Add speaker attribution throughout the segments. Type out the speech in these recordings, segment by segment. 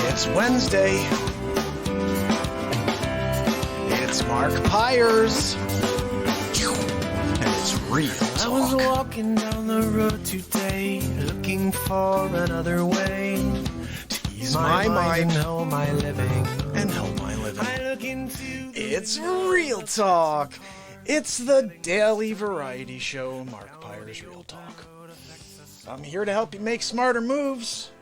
Speaker 1: It's Wednesday. It's Mark Pyers. And it's real talk.
Speaker 2: I was walking down the road today, looking for another way to ease my mind and help my living.
Speaker 1: It's real talk. It's the daily variety show, Mark Pyers Real Talk. I'm here to help you make smarter moves,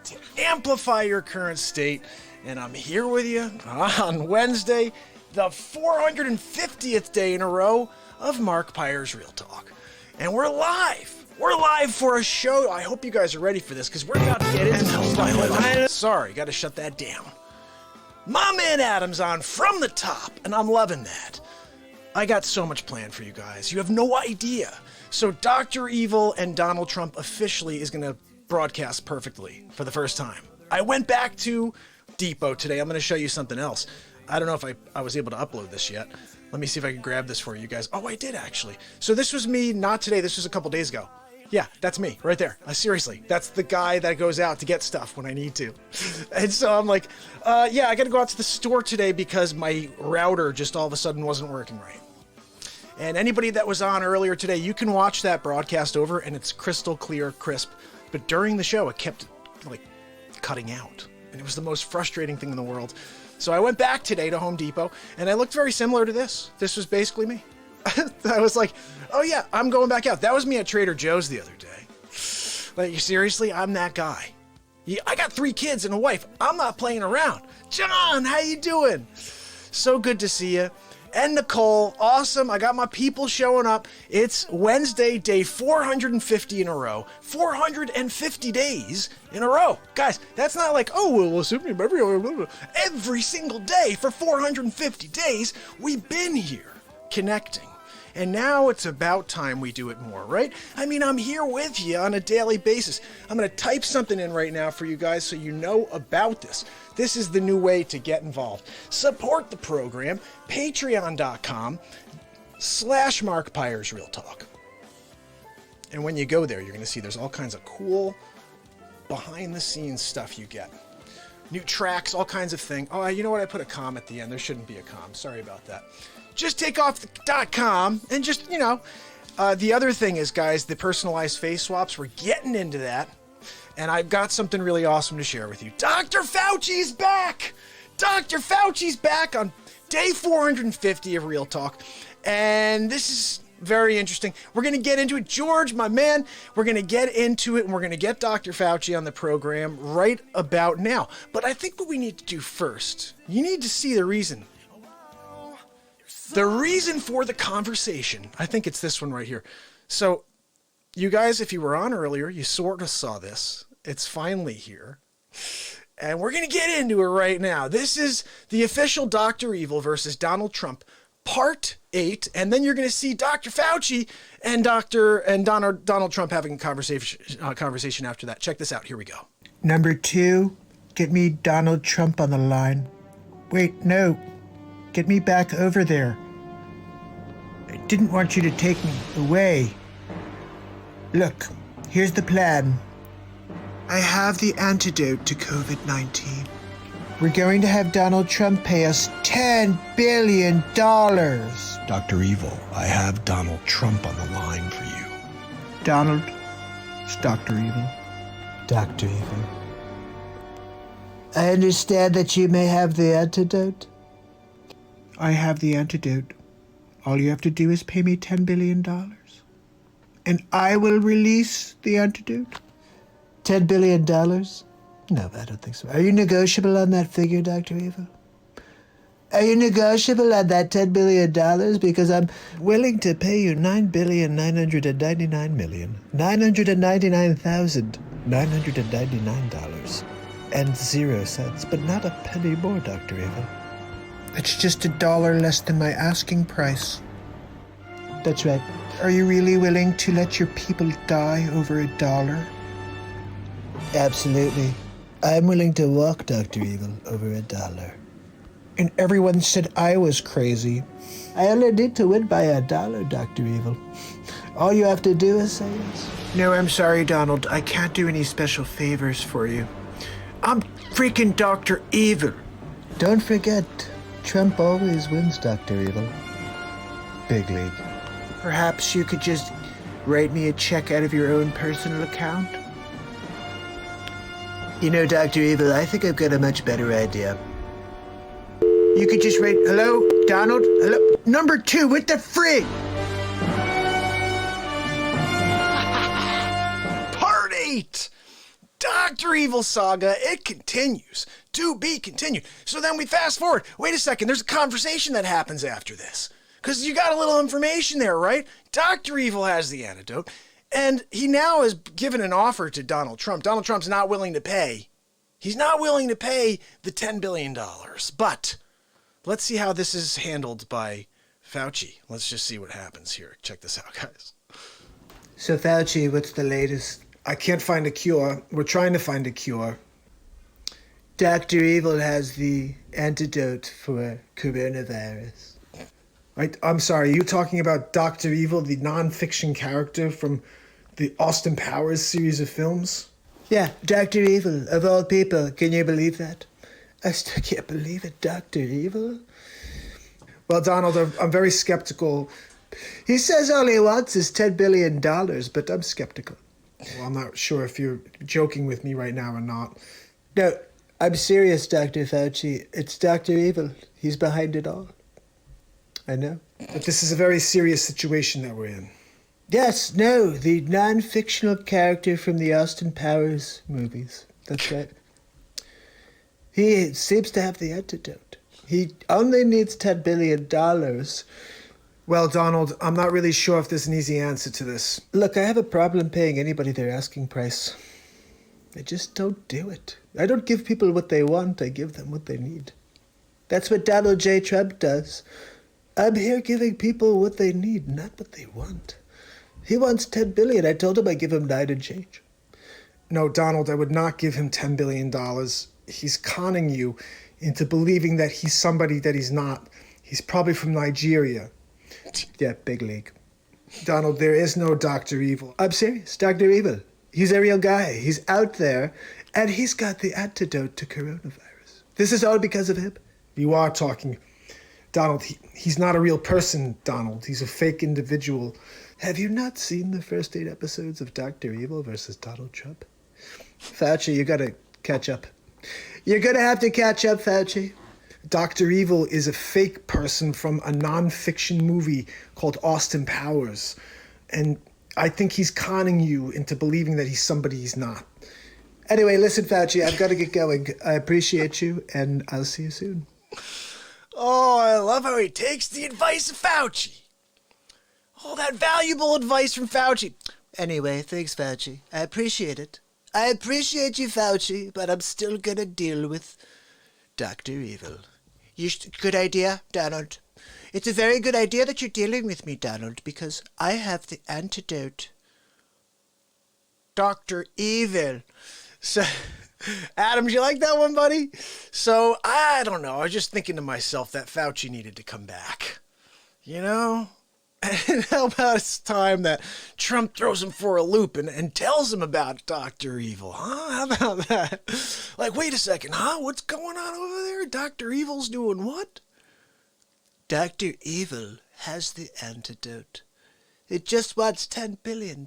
Speaker 1: to amplify your current state, and I'm here with you on Wednesday, the 450th day in a row of Mark Pyers Real Talk. And we're live. We're live for a show. I hope you guys are ready for this, because we're about to get into stuff. Sorry, got to shut that down. My man Adam's on from the top, and I'm loving that. I got so much planned for you guys. You have no idea. So Dr. Evil and Donald Trump officially is going to broadcast perfectly for the first time. I went back to Depot today. I'm going to show you something else. I don't know if I was able to upload this yet. Let me see if I can grab this for you guys. Oh, I did actually. So this was me, not today. This was a couple days ago. Yeah, that's me right there. Seriously, that's the guy that goes out to get stuff when I need to. And so I'm like, yeah, I got to go out to the store today because my router just all of a sudden wasn't working right. And anybody that was on earlier today, you can watch that broadcast over and it's crystal clear, crisp. But during the show, it kept like cutting out. And it was the most frustrating thing in the world. So I went back today to Home Depot and I looked very similar to this. This was basically me. I was like, oh yeah, I'm going back out. That was me at Trader Joe's the other day. Like, seriously, I'm that guy. Yeah, I got 3 kids and a wife. I'm not playing around. John, how you doing? So good to see you. And Nicole, awesome. I got my people showing up. It's Wednesday, day 450 in a row. 450 days in a row. Guys, that's not like, oh, well, listen, every single day for 450 days, we've been here connecting. And now it's about time we do it more, right? I mean, I'm here with you on a daily basis. I'm going to type something in right now for you guys so you know about this. This is the new way to get involved. Support the program, patreon.com/Mark Pyers Real Talk. And when you go there, you're going to see there's all kinds of cool behind-the-scenes stuff you get. New tracks, all kinds of things. Oh, you know what? I put a com at the end. There shouldn't be a com. Sorry about that. Just take off the .com and just, you know. The other thing is, guys, the personalized face swaps. We're getting into that. And I've got something really awesome to share with you. Dr. Fauci's back! Dr. Fauci's back on day 450 of Real Talk. And this is very interesting. We're going to get into it. George, my man, we're going to get into it, and we're going to get Dr. Fauci on the program right about now. But I think what we need to do first, you need to see the reason. The reason for the conversation. I think it's this one right here. So, you guys, if you were on earlier, you sort of saw this. It's finally here. And we're going to get into it right now. This is the official Dr. Evil versus Donald Trump, part 8. And then you're going to see Dr. Fauci and Donald Trump having a conversation after that. Check this out. Here we go.
Speaker 3: Number 2, get me Donald Trump on the line. Wait, no. Get me back over there. I didn't want you to take me away. Look, here's the plan. I have the antidote to COVID-19. We're going to have Donald Trump pay us $10 billion.
Speaker 4: Dr. Evil, I have Donald Trump on the line for you.
Speaker 3: Donald, it's Dr. Evil. Dr. Evil. I understand that you may have the antidote. I have the antidote. All you have to do is pay me $10 billion. And I will release the antidote. $10 billion? No, I don't think so. Are you negotiable on that figure, Dr. Evil? Are you negotiable on that $10 billion? Because I'm willing to pay you $9,999,999,999 and 0 cents, but not a penny more, Dr. Evil. It's just $1 less than my asking price. That's right. Are you really willing to let your people die over $1? Absolutely. I'm willing to walk, Dr. Evil, over $1. and everyone said I was crazy. I only need to win by $1, Dr. Evil. All you have to do is say yes. No, I'm sorry, Donald. I can't do any special favors for you. I'm freaking Dr. Evil. Don't forget, Trump always wins, Dr. Evil. Big league. Perhaps you could just write me a check out of your own personal account? You know, Dr. Evil, I think I've got a much better idea. You could just write, hello, Donald? Hello? Number 2, what the frig?
Speaker 1: Part 8! Dr. Evil Saga, it continues. To be continued. So then we fast forward. Wait a second, there's a conversation that happens after this. Because you got a little information there, right? Dr. Evil has the antidote. And he now has given an offer to Donald Trump. Donald Trump's not willing to pay. He's not willing to pay the $10 billion. But let's see how this is handled by Fauci. Let's just see what happens here. Check this out, guys.
Speaker 3: So, Fauci, what's the latest? I can't find a cure. We're trying to find a cure. Dr. Evil has the antidote for coronavirus. I'm sorry, are you talking about Dr. Evil, the non-fiction character from the Austin Powers series of films? Yeah, Dr. Evil, of all people. Can you believe that? I still can't believe it, Dr. Evil. Well, Donald, I'm very skeptical. He says all he wants is $10 billion, but I'm skeptical. Well, I'm not sure if you're joking with me right now or not. No, I'm serious, Dr. Fauci. It's Dr. Evil. He's behind it all. I know. But this is a very serious situation that we're in. Yes, no, the non-fictional character from the Austin Powers movies. That's right. He seems to have the antidote. He only needs $10 billion. Well, Donald, I'm not really sure if there's an easy answer to this. Look, I have a problem paying anybody their asking price. I just don't do it. I don't give people what they want. I give them what they need. That's what Donald J. Trump does. I'm here giving people what they need, not what they want. He wants $10 billion. I told him I'd give him 9 and change. No, Donald, I would not give him $10 billion. He's conning you into believing that he's somebody that he's not. He's probably from Nigeria. Yeah, big league. Donald, there is no Dr. Evil. I'm serious, Dr. Evil. He's a real guy. He's out there, and he's got the antidote to coronavirus. This is all because of him. You are talking... Donald, he's not a real person, Donald. He's a fake individual. Have you not seen the first 8 episodes of Dr. Evil versus Donald Trump? Fauci, you gotta catch up. You're gonna have to catch up, Fauci. Dr. Evil is a fake person from a non-fiction movie called Austin Powers. And I think he's conning you into believing that he's somebody he's not. Anyway, listen, Fauci, I've got to get going. I appreciate you, and I'll see you soon.
Speaker 1: Oh, I love how he takes the advice of Fauci. All that valuable advice from Fauci.
Speaker 3: Anyway, thanks, Fauci. I appreciate it. I appreciate you, Fauci, but I'm still gonna deal with Dr. Evil. Good idea, Donald. It's a very good idea that you're dealing with me, Donald, because I have the antidote.
Speaker 1: Dr. Evil. So... Adam, do you like that one, buddy? So, I don't know. I was just thinking to myself that Fauci needed to come back. You know? And how about it's time that Trump throws him for a loop and tells him about Dr. Evil, huh? How about that? Like, wait a second, huh? What's going on over there? Dr. Evil's doing what?
Speaker 3: Dr. Evil has the antidote. It just wants $10 billion.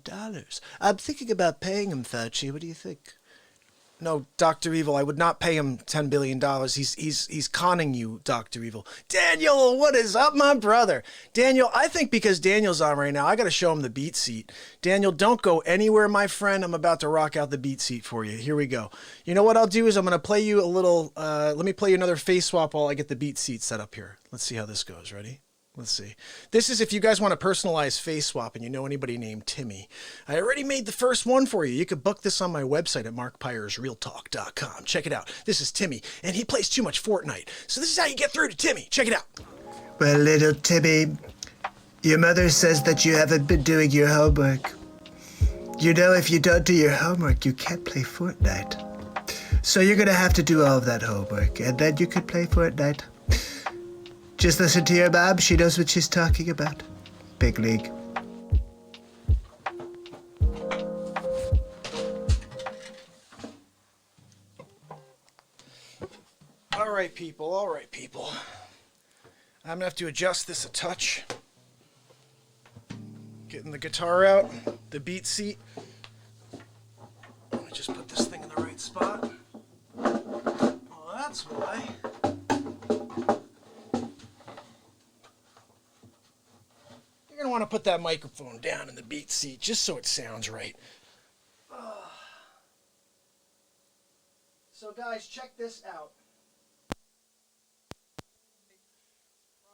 Speaker 3: I'm thinking about paying him, Fauci. What do you think?
Speaker 1: No, Dr. Evil, I would not pay him $10 billion. He's conning you, Dr. Evil. Daniel, what is up, my brother? Daniel, I think because Daniel's on right now, I got to show him the BeatSeat. Daniel, don't go anywhere, my friend. I'm about to rock out the BeatSeat for you. Here we go. You know what I'll do is I'm going to play you a little, let me play you another face swap while I get the BeatSeat set up here. Let's see how this goes. Ready? Let's see. This is if you guys want to personalize face swap and you know anybody named Timmy. I already made the first one for you. You can book this on my website at markpyersrealtalk.com. Check it out. This is Timmy, and he plays too much Fortnite. So this is how you get through to Timmy. Check it out.
Speaker 3: Well, little Timmy, your mother says that you haven't been doing your homework. You know, if you don't do your homework, you can't play Fortnite. So you're going to have to do all of that homework, and then you can play Fortnite. Just listen to your mom. She knows what she's talking about. Big league.
Speaker 1: All right, people. All right, people. I'm gonna have to adjust this a touch. Getting the guitar out, the BeatSeat. Let me just put this thing in the right spot. Well, that's why. You're gonna want to put that microphone down in the BeatSeat just so it sounds right. So, guys, check this out.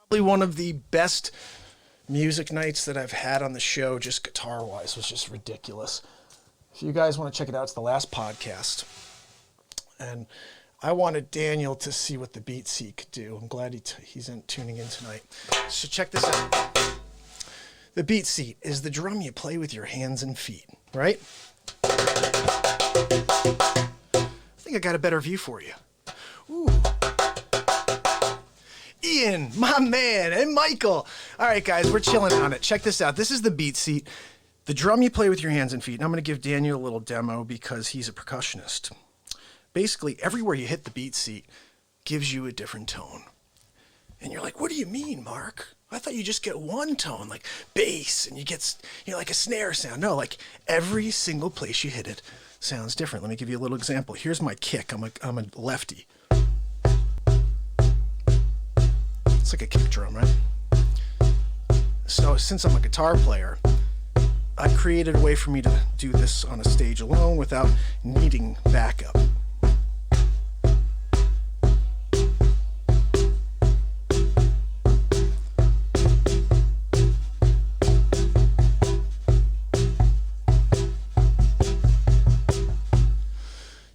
Speaker 1: Probably one of the best music nights that I've had on the show, just guitar-wise, was just ridiculous. If you guys want to check it out, it's the last podcast. And I wanted Daniel to see what the BeatSeat could do. I'm glad he's tuning in tonight. So check this out. The BeatSeat is the drum you play with your hands and feet, right? I think I got a better view for you. Ooh. Ian, my man, and Michael. All right, guys, we're chilling on it. Check this out. This is the BeatSeat, the drum you play with your hands and feet. And I'm going to give Daniel a little demo because he's a percussionist. Basically, everywhere you hit the BeatSeat gives you a different tone. And you're like, what do you mean, Mark? I thought you just get one tone, like bass, and you get, like a snare sound. No, like every single place you hit it sounds different. Let me give you a little example. Here's my kick. I'm a lefty. It's like a kick drum, right? So since I'm a guitar player, I created a way for me to do this on a stage alone without needing backup.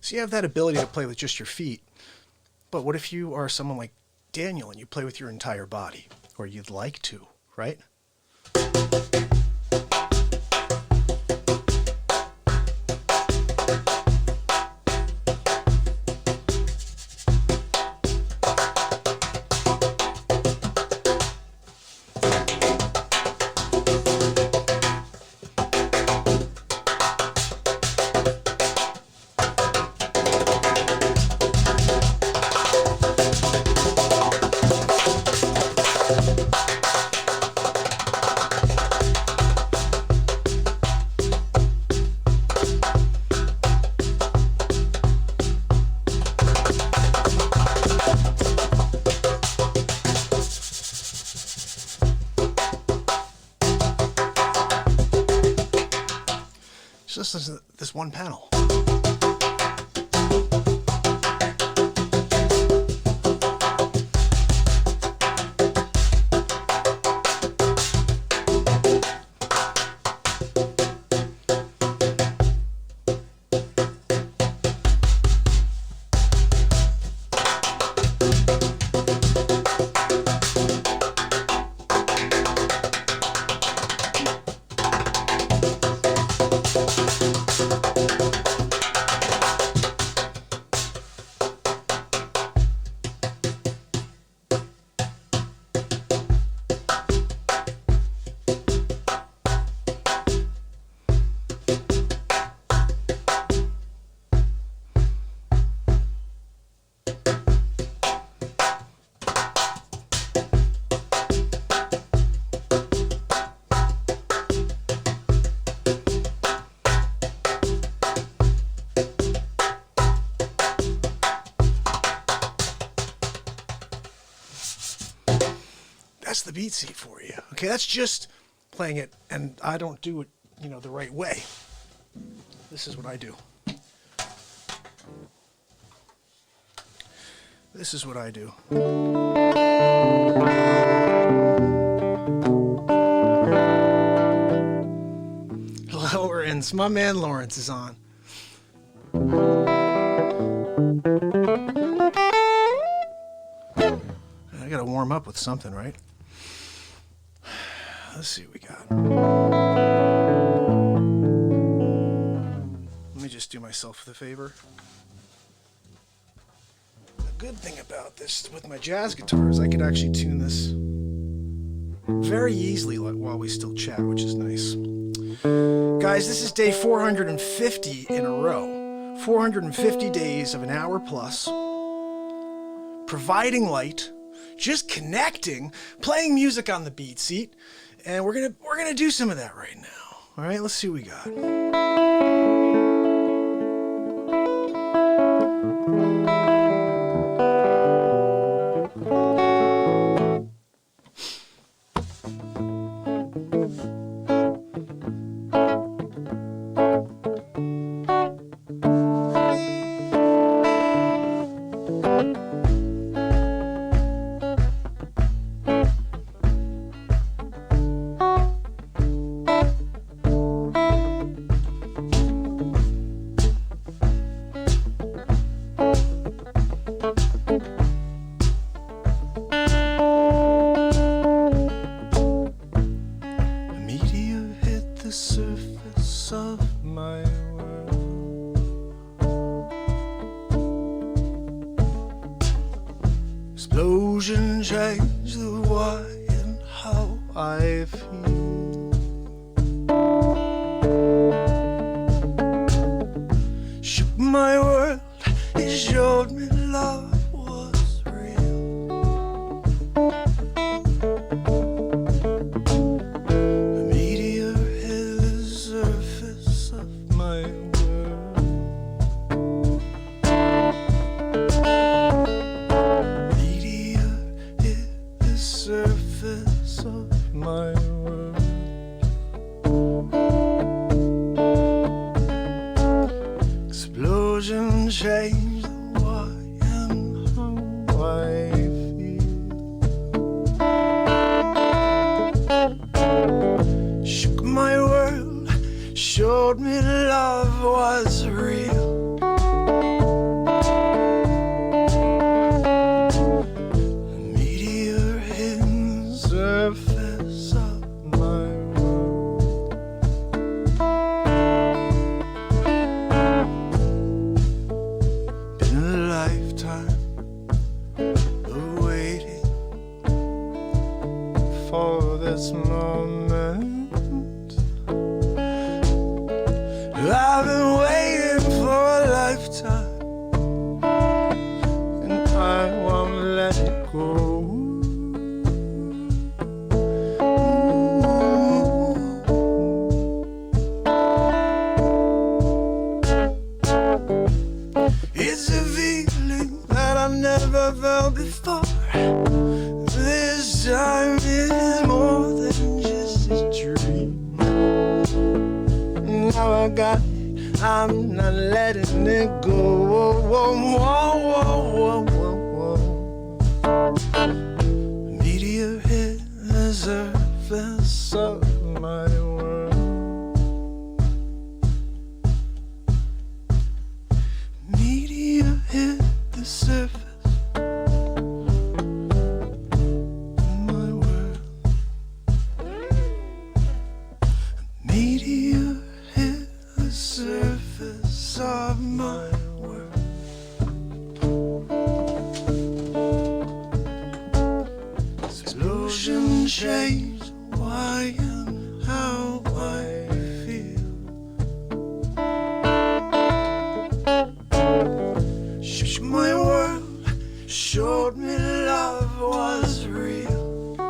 Speaker 1: So you have that ability to play with just your feet. But what if you are someone like Daniel and you play with your entire body? Or you'd like to, right? Just listen to this one panel. That's the BeatSeat for you. Okay, that's just playing it, and I don't do it, the right way. This is what I do. This is what I do. Lawrence, my man Lawrence is on. I gotta warm up with something, right? Let's see what we got. Let me just do myself the favor. good thing about this with my jazz guitar is I could actually tune this very easily while we still chat, which is nice. Guys, this is day 450 in a row. 450 days of an hour plus, providing light, just connecting, playing music on the BeatSeat, and we're gonna do some of that right now. All right, let's see what we got. Explosion changed the why and how I feel. Shook my world, it showed me love was real. A meteor hit the surface of my surface of my world. Explosion changed the why and how I feel. Shook my world, showed me love was real. Surface of my world. Been a lifetime awaiting for this moment. I've been waiting for a lifetime, and I won't let it go. It's a feeling that I've never felt before. This time is more than just a dream. Now I got it, I'm not letting it go. Whoa, whoa, whoa, whoa, whoa, whoa. A meteor hit the surface of my world. Meteor hit the surface of my world. Meteor hit the surface of my world. Explosion changed why and how I feel. Shook my world, showed me love was real. A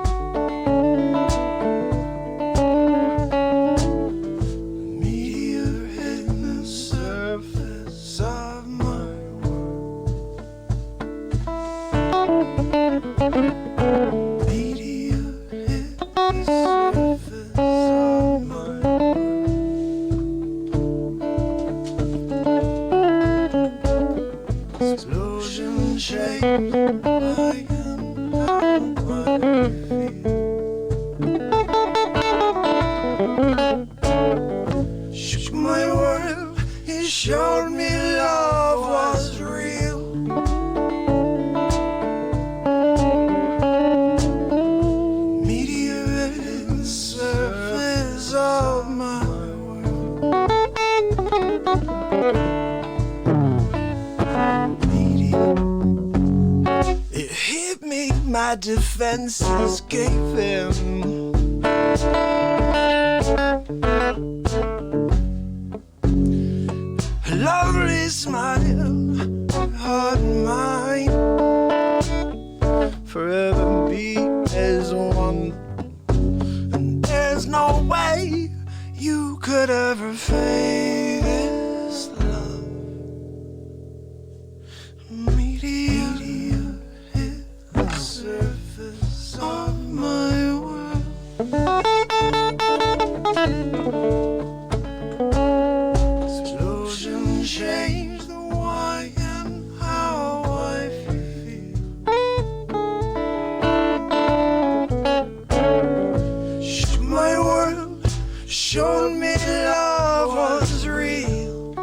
Speaker 1: meteor hit the surface of my world. Meteor hit the surface of my world. Explosion changed why and how I feel. Shook my world, it showed me love was real. Meteor hit the surface of my world. Meteor my defenses gave in. A lovely smile, heart and mind, forever be as one. And there's no way you could ever fade this love. Meteor hit the surface of my world. Explosion changed the why and how I feel. Shook my world, showed me love was real.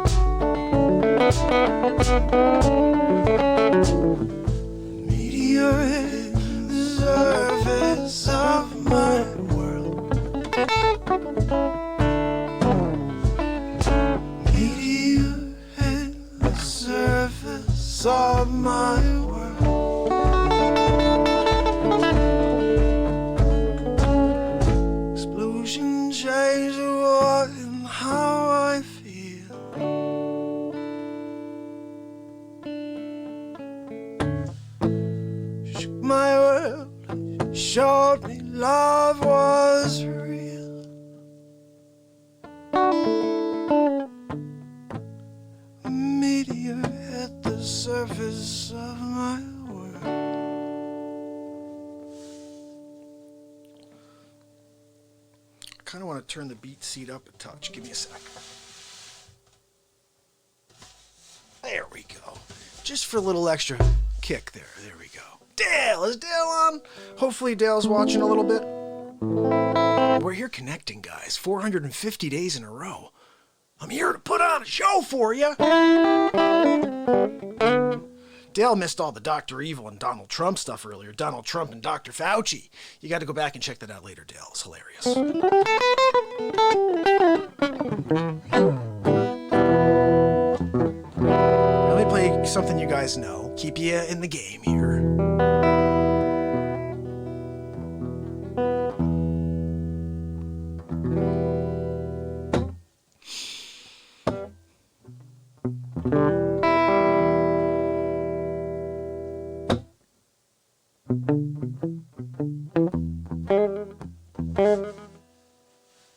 Speaker 1: Meteor hit the surface of my world. Meteor hit the surface of my world. Explosion changed what and how I feel. Shook my world, showed me love was real. A meteor hit the surface of my world. I kind of want to turn the beat seat up a touch. Give me a sec. There we go. Just for a little extra kick there. There we go. Dale, is Dale on? Hopefully Dale's watching a little bit. We're here connecting, guys. 450 days in a row. I'm here to put on a show for you. Dale missed all the Dr. Evil and Donald Trump stuff earlier. Donald Trump and Dr. Fauci. You got to go back and check that out later, Dale. It's hilarious. Let me play something you guys know. Keep you in the game here.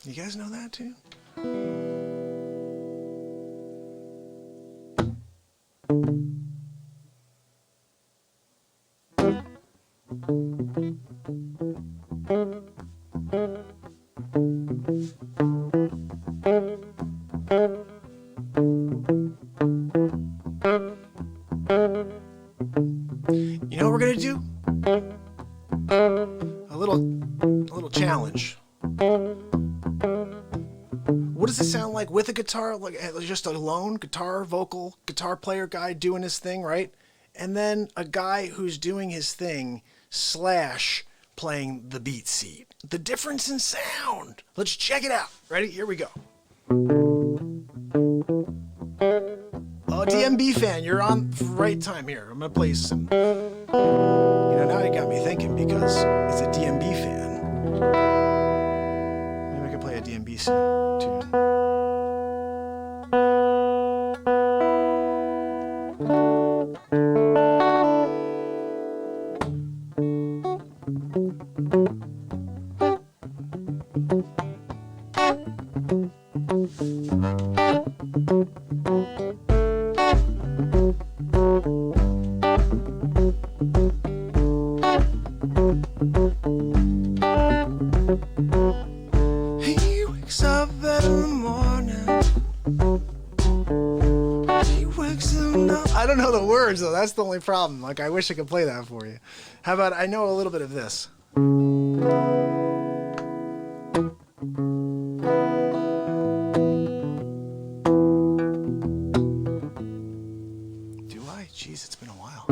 Speaker 1: You guys know that too? You know what we're gonna do? A little challenge. What does it sound like with a guitar? Like just a lone guitar, vocal, guitar player guy doing his thing, right? And then a guy who's doing his thing / playing the beat seat. The difference in sound. Let's check it out. Ready? Here we go. Oh, DMB fan, you're on the right time here. I'm gonna play some. Now you got me thinking because it's a DMB fan. Maybe I could play a DMB tune. He wakes up in the morning. He wakes him up. I don't know the words though. That's the only problem. Like I wish I could play that for you. How about I know a little bit of this. Do I? Jeez, it's been a while.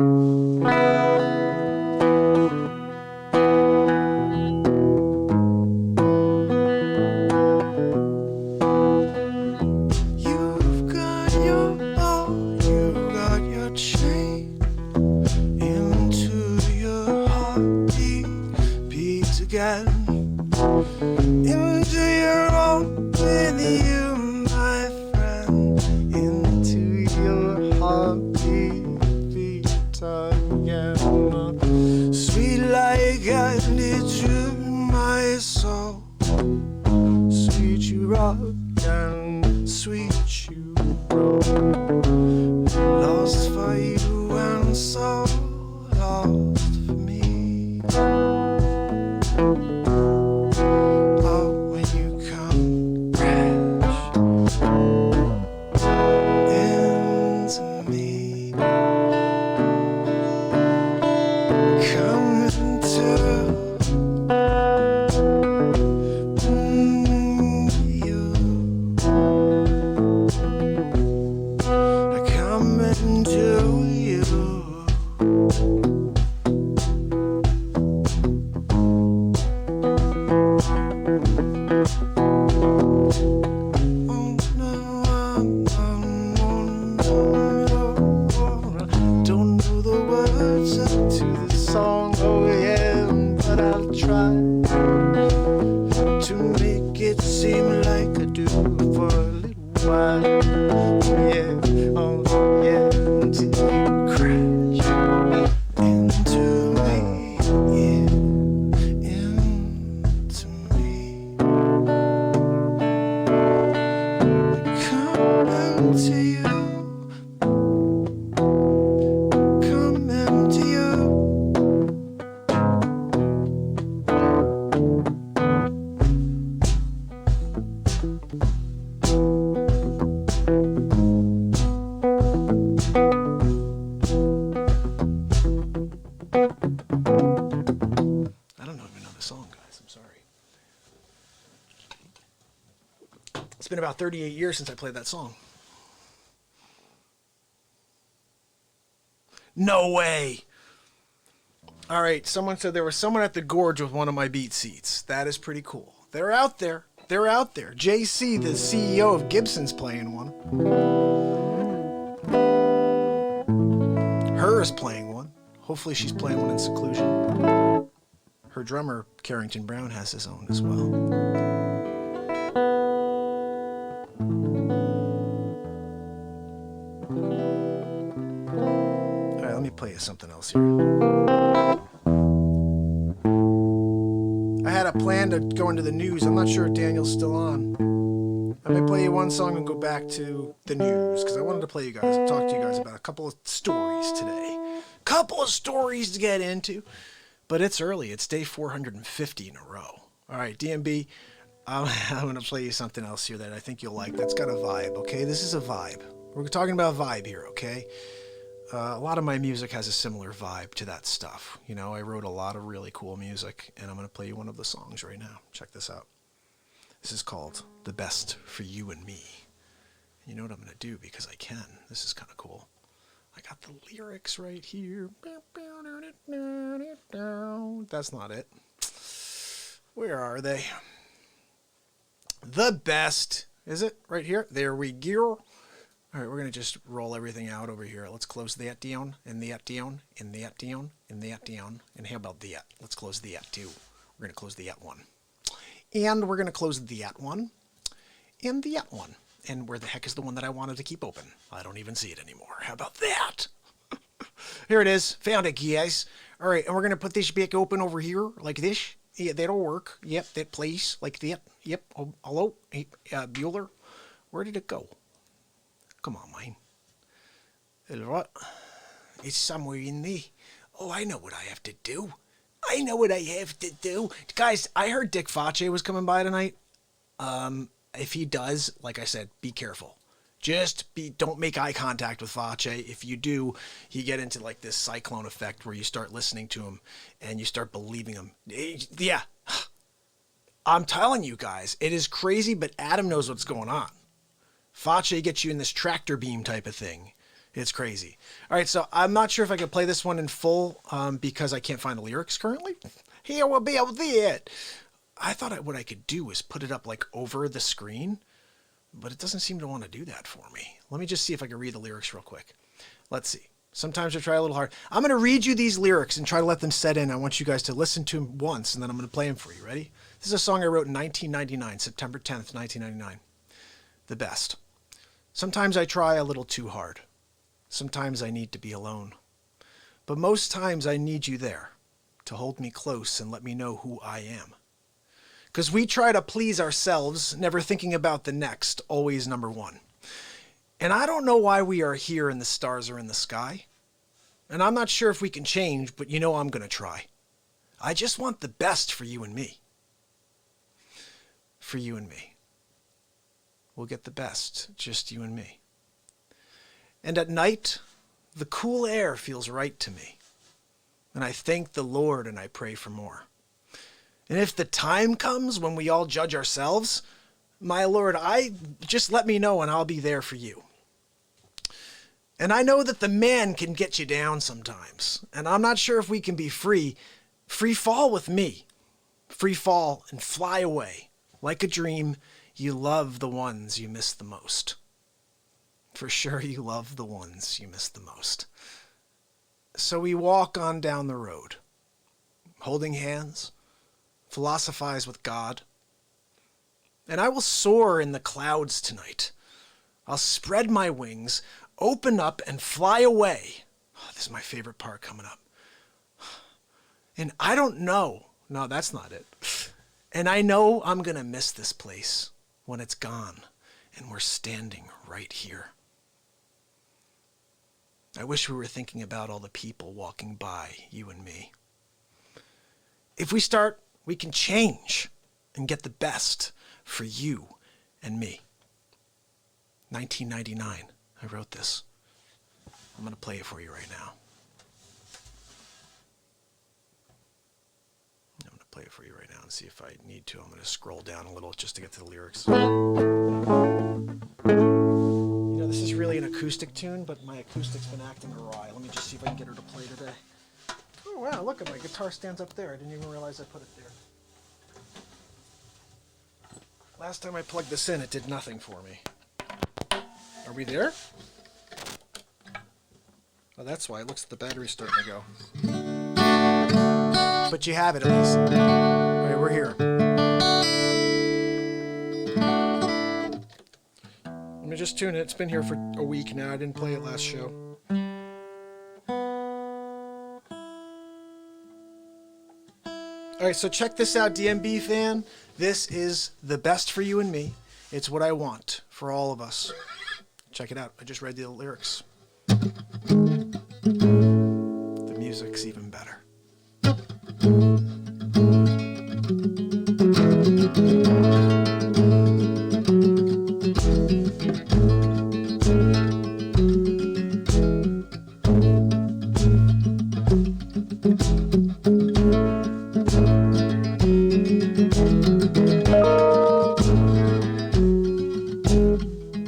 Speaker 2: rock and sweet you roll. Lost for you and so lost for me. Oh, when you come crash into me, come into you. I come into you. Oh no, don't know the words to the song, oh yeah, but I'll try to make it seem like I do for a little while. Yeah, oh yeah, until you crash into me, yeah, into me. Come into you, come into you. I don't even know the song, guys. I'm sorry. It's been about 38 years since I played that song. No way. All right, someone said there was someone at the Gorge with one of my beat seats. That is pretty cool. They're out there. They're out there. JC, the CEO of Gibson's, playing one. Her is playing one. Hopefully she's playing one in seclusion. Her drummer, Carrington Brown, has his own as well. All right, let me play you something else here. I had a plan to go into the news. I'm not sure if Daniel's still on. I may play you one song and go back to the news because I wanted to play you guys, talk to you guys about a couple of stories today. Couple of stories to get into, but it's early. It's day 450 in a row. All right, DMB, I'm going to play you something else here that I think you'll like. That's got a vibe, okay? This is a vibe. We're talking about vibe here, okay? A lot of my music has a similar vibe to that stuff. You know, I wrote a lot of really cool music, and I'm going to play you one of the songs right now. Check this out. This is called The Best for You and Me. You know what I'm going to do because I can. This is kind of cool. I got the lyrics right here. That's not it. Where are they? The best. Is it? Right here? There we go. All right, we're going to just roll everything out over here. Let's close that down, and that down, and that down, and that down. And how about that? Let's close that too. We're going to close that one. And we're going to close that one, and that one. And where the heck is the one that I wanted to keep open? I don't even see it anymore. How about that? Here it is. Found it, guys. All right, and we're going to put this back open over here like this. Yeah, that'll work. Yep, that place like that. Yep. Oh, hello? Hey, Bueller? Where did it go? Come on, mine. What? It's somewhere in there. Oh, I know what I have to do. I know what I have to do. Guys, I heard Dick Fauci was coming by tonight. If he does, like I said, be careful. Don't make eye contact with Fauci. If you do, you get into like this cyclone effect where you start listening to him and you start believing him. Yeah. I'm telling you guys, it is crazy, but Adam knows what's going on. Fauci gets you in this tractor beam type of thing. It's crazy. All right, so I'm not sure if I can play this one in full because I can't find the lyrics currently. Here will be it. I thought what I could do is put it up like over the screen, but it doesn't seem to want to do that for me. Let me just see if I can read the lyrics real quick. Let's see. Sometimes I try a little hard. I'm going to read you these lyrics and try to let them set in. I want you guys to listen to them once, and then I'm going to play them for you. Ready? This is a song I wrote in 1999, September 10th, 1999. The best. Sometimes I try a little too hard. Sometimes I need to be alone. But most times I need you there to hold me close and let me know who I am. Because we try to please ourselves, never thinking about the next, always number one. And I don't know why we are here and the stars are in the sky. And I'm not sure if we can change, but you know I'm going to try. I just want the best for you and me. For you and me. We'll get the best, just you and me. And at night, the cool air feels right to me. And I thank the Lord and I pray for more. And if the time comes when we all judge ourselves, my Lord, just let me know and I'll be there for you. And I know that the man can get you down sometimes. And I'm not sure if we can be free fall with me. Free fall and fly away. Like a dream, you love the ones you miss the most. For sure you love the ones you miss the most. So we walk on down the road, holding hands, philosophize with God. And I will soar in the clouds tonight. I'll spread my wings, open up, and fly away. Oh, this is my favorite part coming up. And I don't know. No, that's not it. And I know I'm going to miss this place when it's gone and we're standing right here. I wish we were thinking about all the people walking by, you and me. If we start, we can change and get the best for you and me. 1999, I wrote this. I'm going to play it for you right now. I'm going to play it for you right now and see if I need to. I'm going to scroll down a little just to get to the lyrics. You know, this is really an acoustic tune, but my acoustic's been acting awry. Let me just see if I can get her to play today. Oh, wow, look at my guitar stands up there. I didn't even realize I put it there. Last time I plugged this in, it did nothing for me. Are we there? Oh, that's why. It looks like the battery's starting to go. But you have it at least. All right, we're here. Let me just tune it. It's been here for a week now. I didn't play it last show. All right, so check this out, DMB fan. This is the best for you and me. It's what I want for all of us. Check it out. I just read the lyrics. The music's even better.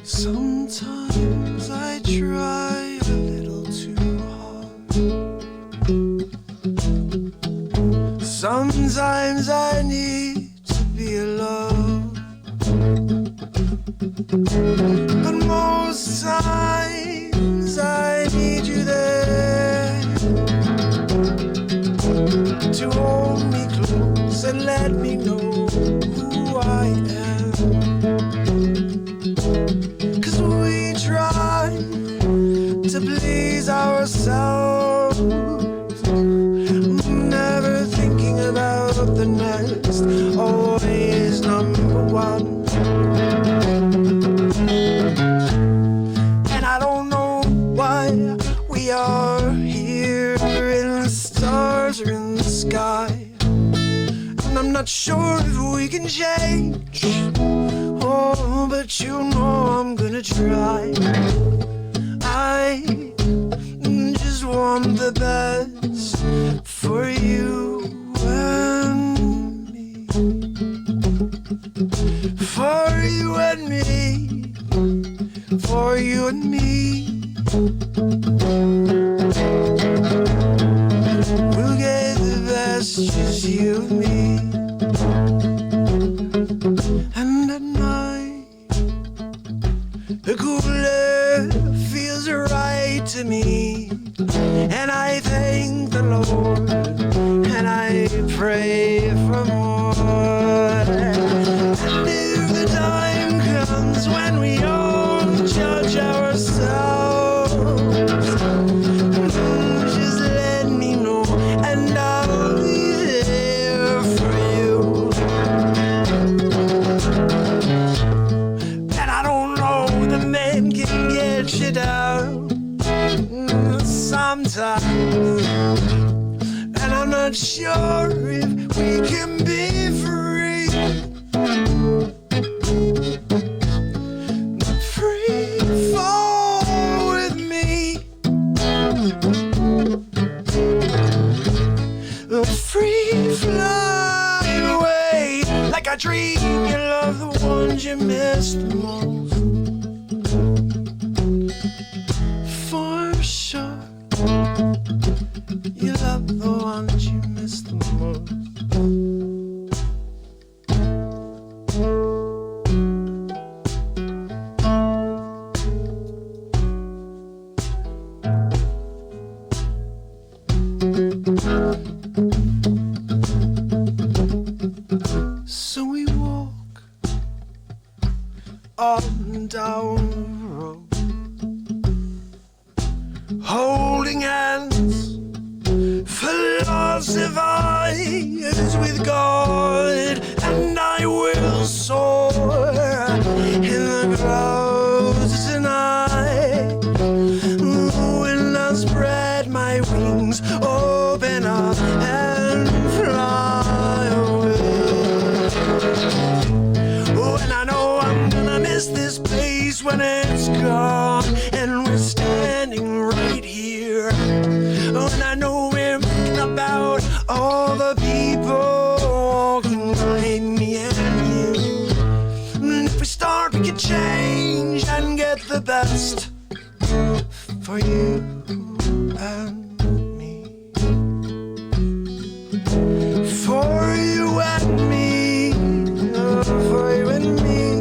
Speaker 2: Sometimes I try a little too hard. Sometimes I need to be alone. But most times I need you there to hold me close and let me know who I am. 'Cause we try to please ourselves, never thinking about the next, always number one. And I don't know why we are here and the stars are in the sky. And I'm not sure if we can change. Oh, but you know I'm gonna try. I just want the best for you and me. For you and me. For you and me. We'll get the best, just you and me. And at night, the cool air feels right to me. And I thank the Lord, and I pray for more. And if the time comes when we all judge ourselves, just let me know, and I'll be there for you. ones you miss the most. For sure, you love the ones you miss the most. So we walk up and down the road, holding hands, philosophizers with God, and I will soar in the clouds tonight. When I spread my wings, open up and fly away. Oh, and I know I'm gonna miss this place when it's gone, and we're standing right here. Oh, and I know we're thinking about all the people walking behind me and you. And if we start, we can change and get the best for you and me. For you and me. Oh, for you and me.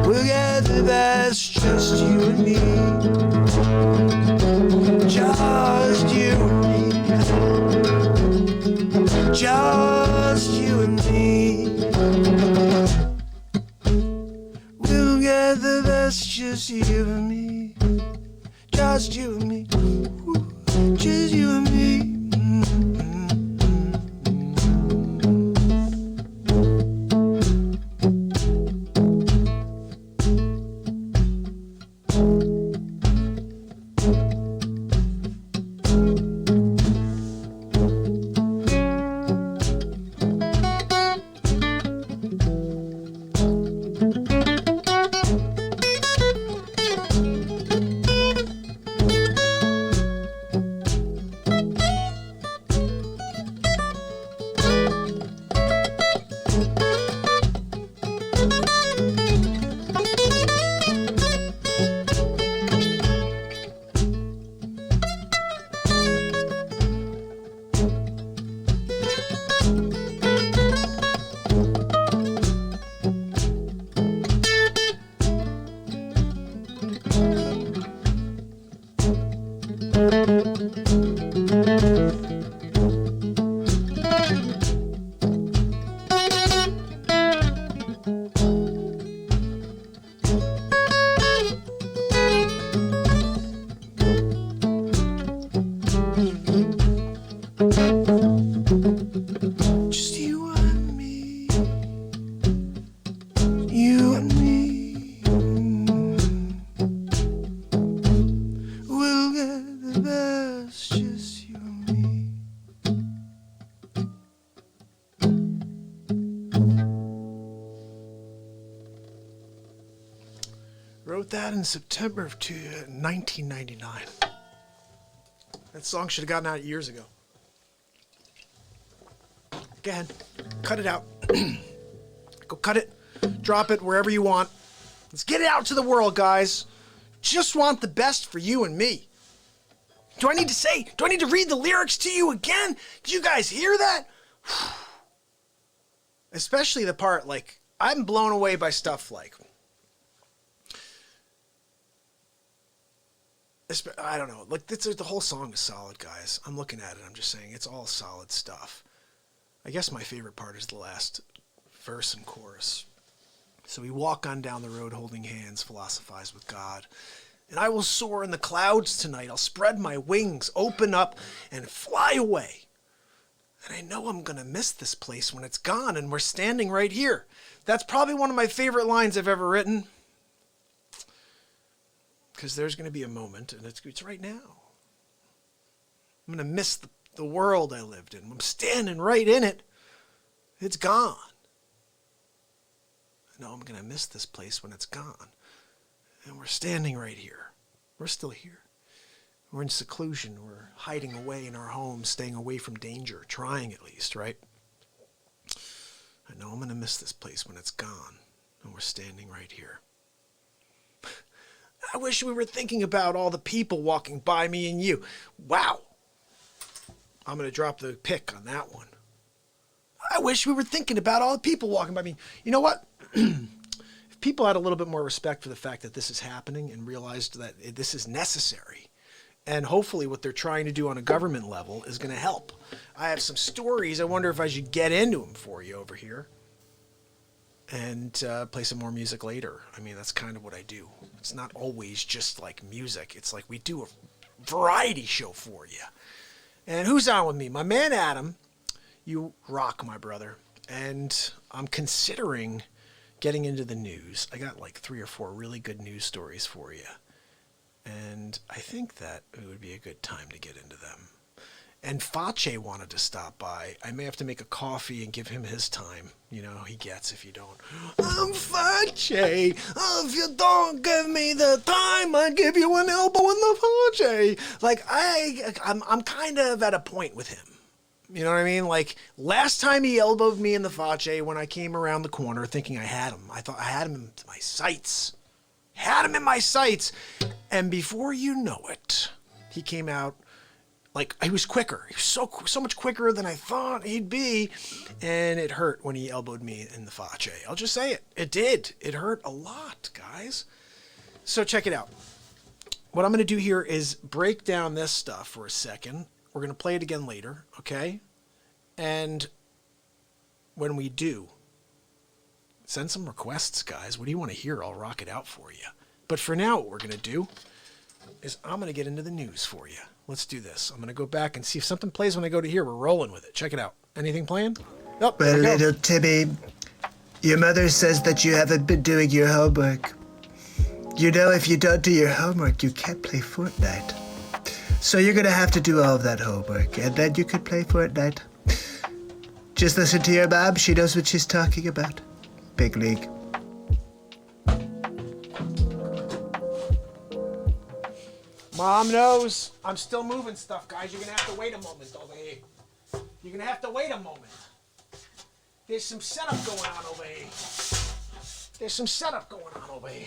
Speaker 2: We'll get the best, just you and me. Just you and me. Just you and me. We'll get the best, just you and me. Just you and me. Just you and me. Just you and me. You and me. We'll get the best, just you and me. Wrote that in September of 1999. That song should have gotten out years ago. Go ahead, cut it out. Go cut it, drop it wherever you want. Let's get it out to the world, guys. Just want the best for you and me. Do I need to read the lyrics to you again? Did you guys hear that? Especially the part, like, I'm blown away by stuff like, I don't know, like, the whole song is solid, guys. I'm looking at it, I'm just saying, it's all solid stuff. I guess my favorite part is the last verse and chorus. So we walk on down the road holding hands, philosophize with God. And I will soar in the clouds tonight. I'll spread my wings, open up, and fly away. And I know I'm going to miss this place when it's gone, and we're standing right here. That's probably one of my favorite lines I've ever written. Because there's going to be a moment, and it's right now. I'm going to miss the world I lived in. I'm standing right in it. It's gone. I know I'm going to miss this place when it's gone. And we're standing right here. We're still here. We're in seclusion. We're hiding away in our homes, staying away from danger, trying at least, right? miss this place when it's gone. And we're standing right here. I wish we were thinking about all the people walking by me and you. Wow. I'm going to drop the pick on that one. I wish we were thinking about all the people walking by me. You know what? If people had a little bit more respect for the fact that this is happening and realized that this is necessary, and hopefully what they're trying to do on a government level is going to help. I have some stories. I wonder if I should get into them for you over here and play some more music later. I mean, that's kind of what I do. It's not always just like music. It's like we do a variety show for you. And who's on with me? My man Adam. You rock, my brother. And I'm considering getting into the news. I got like 3 or 4 really good news stories for you. And I think that it would be a good time to get into them. And Fauci wanted to stop by. I may have to make a coffee and give him his time. You know, he gets if you don't. I'm Fauci. If you don't give me the time, I give you an elbow in the Fauci. Like, I'm kind of at a point with him. You know what I mean? Like, last time he elbowed me in the Fauci when I came around the corner thinking I had him. I thought I had him in my sights. Had him in my sights. And before you know it, he came out like he was quicker. He was so much quicker than I thought he'd be. And it hurt when he elbowed me in the Fauci. I'll just say it. It did. It hurt a lot, guys. So check it out. What I'm going to do here is break down this stuff for a second. We're going to play it again later, okay? And when we do, send some requests, guys. What do you want to hear? I'll rock it out for you. But for now, what we're going to do is I'm going to get into the news for you. Let's do this. I'm going to go back and see if something plays when I go to here. We're rolling with it. Check it out. Anything playing? Nope.
Speaker 3: Well, little Timmy, your mother says that you haven't been doing your homework. You know, if you don't do your homework, you can't play Fortnite. So you're going to have to do all of that homework, and then you can play Fortnite. Just listen to your mom. She knows what she's talking about. Big league.
Speaker 2: Mom knows. I'm still moving stuff, guys. You're going to have to wait a moment over here. You're going to have to wait a moment. There's some setup going on over here. There's some setup going on over here.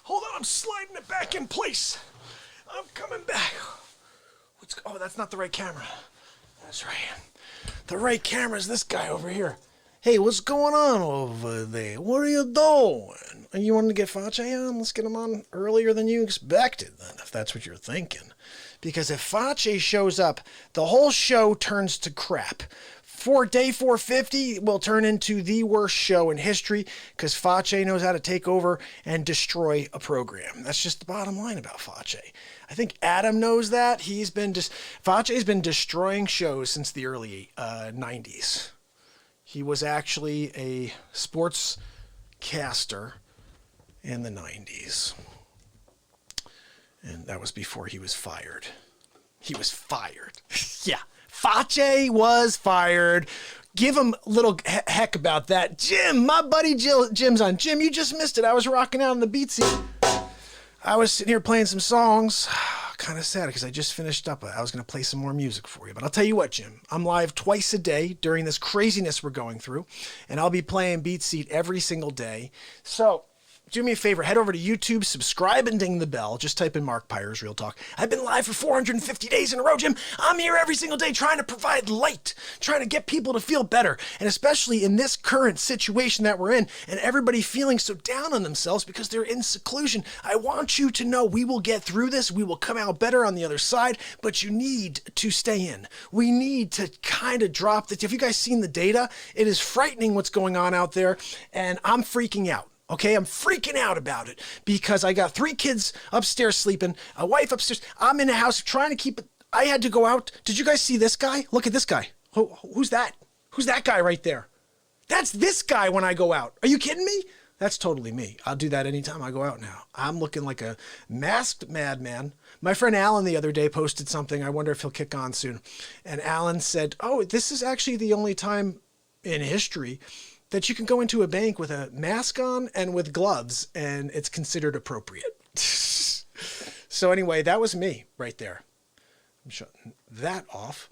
Speaker 2: Hold on, I'm sliding it back in place. I'm coming back. Oh, that's not the right camera. That's right. The right camera is this guy over here. Hey, what's going on over there? What are you doing? Are you wanting to get Fauci on? Let's get him on earlier than you expected, then, if that's what you're thinking. Because if Fauci shows up, the whole show turns to crap. For day 450 will turn into the worst show in history because Fauci knows how to take over and destroy a program. That's just the bottom line about Fauci. I think Adam knows that. Fauci's been destroying shows since the early 90s. He was actually a sportscaster in the 90s. And that was before he was fired. He was fired. Yeah. Fauci was fired. Give him a little heck about that. Jim, my buddy Jim's on. Jim, you just missed it. I was rocking out on the BeatSeat. I was sitting here playing some songs. Kind of sad because I just finished up. I was going to play some more music for you. But I'll tell you what, Jim. I'm live twice a day during this craziness we're going through. And I'll be playing BeatSeat every single day. So do me a favor, head over to YouTube, subscribe and ding the bell. Just type in Mark Pyers Real Talk. I've been live for 450 days in a row, Jim. I'm here every single day trying to provide light, trying to get people to feel better. And especially in this current situation that we're in and everybody feeling so down on themselves because they're in seclusion. I want you to know we will get through this. We will come out better on the other side, but you need to stay in. We need to kind of drop the... Have you guys seen the data? It is frightening what's going on out there, and I'm freaking out. Okay, I'm freaking out about it because I got 3 kids upstairs sleeping, a wife upstairs. I'm in the house trying to keep it. I had to go out. Did you guys see this guy? Look at this guy. Who's that? Who's that guy right there? That's this guy when I go out. Are you kidding me? That's totally me. I'll do that anytime I go out now. I'm looking like a masked madman. My friend Alan the other day posted something. I wonder if he'll kick on soon. And Alan said, oh, this is actually the only time in history that you can go into a bank with a mask on and with gloves, and it's considered appropriate. So anyway, that was me right there. I'm shutting that off.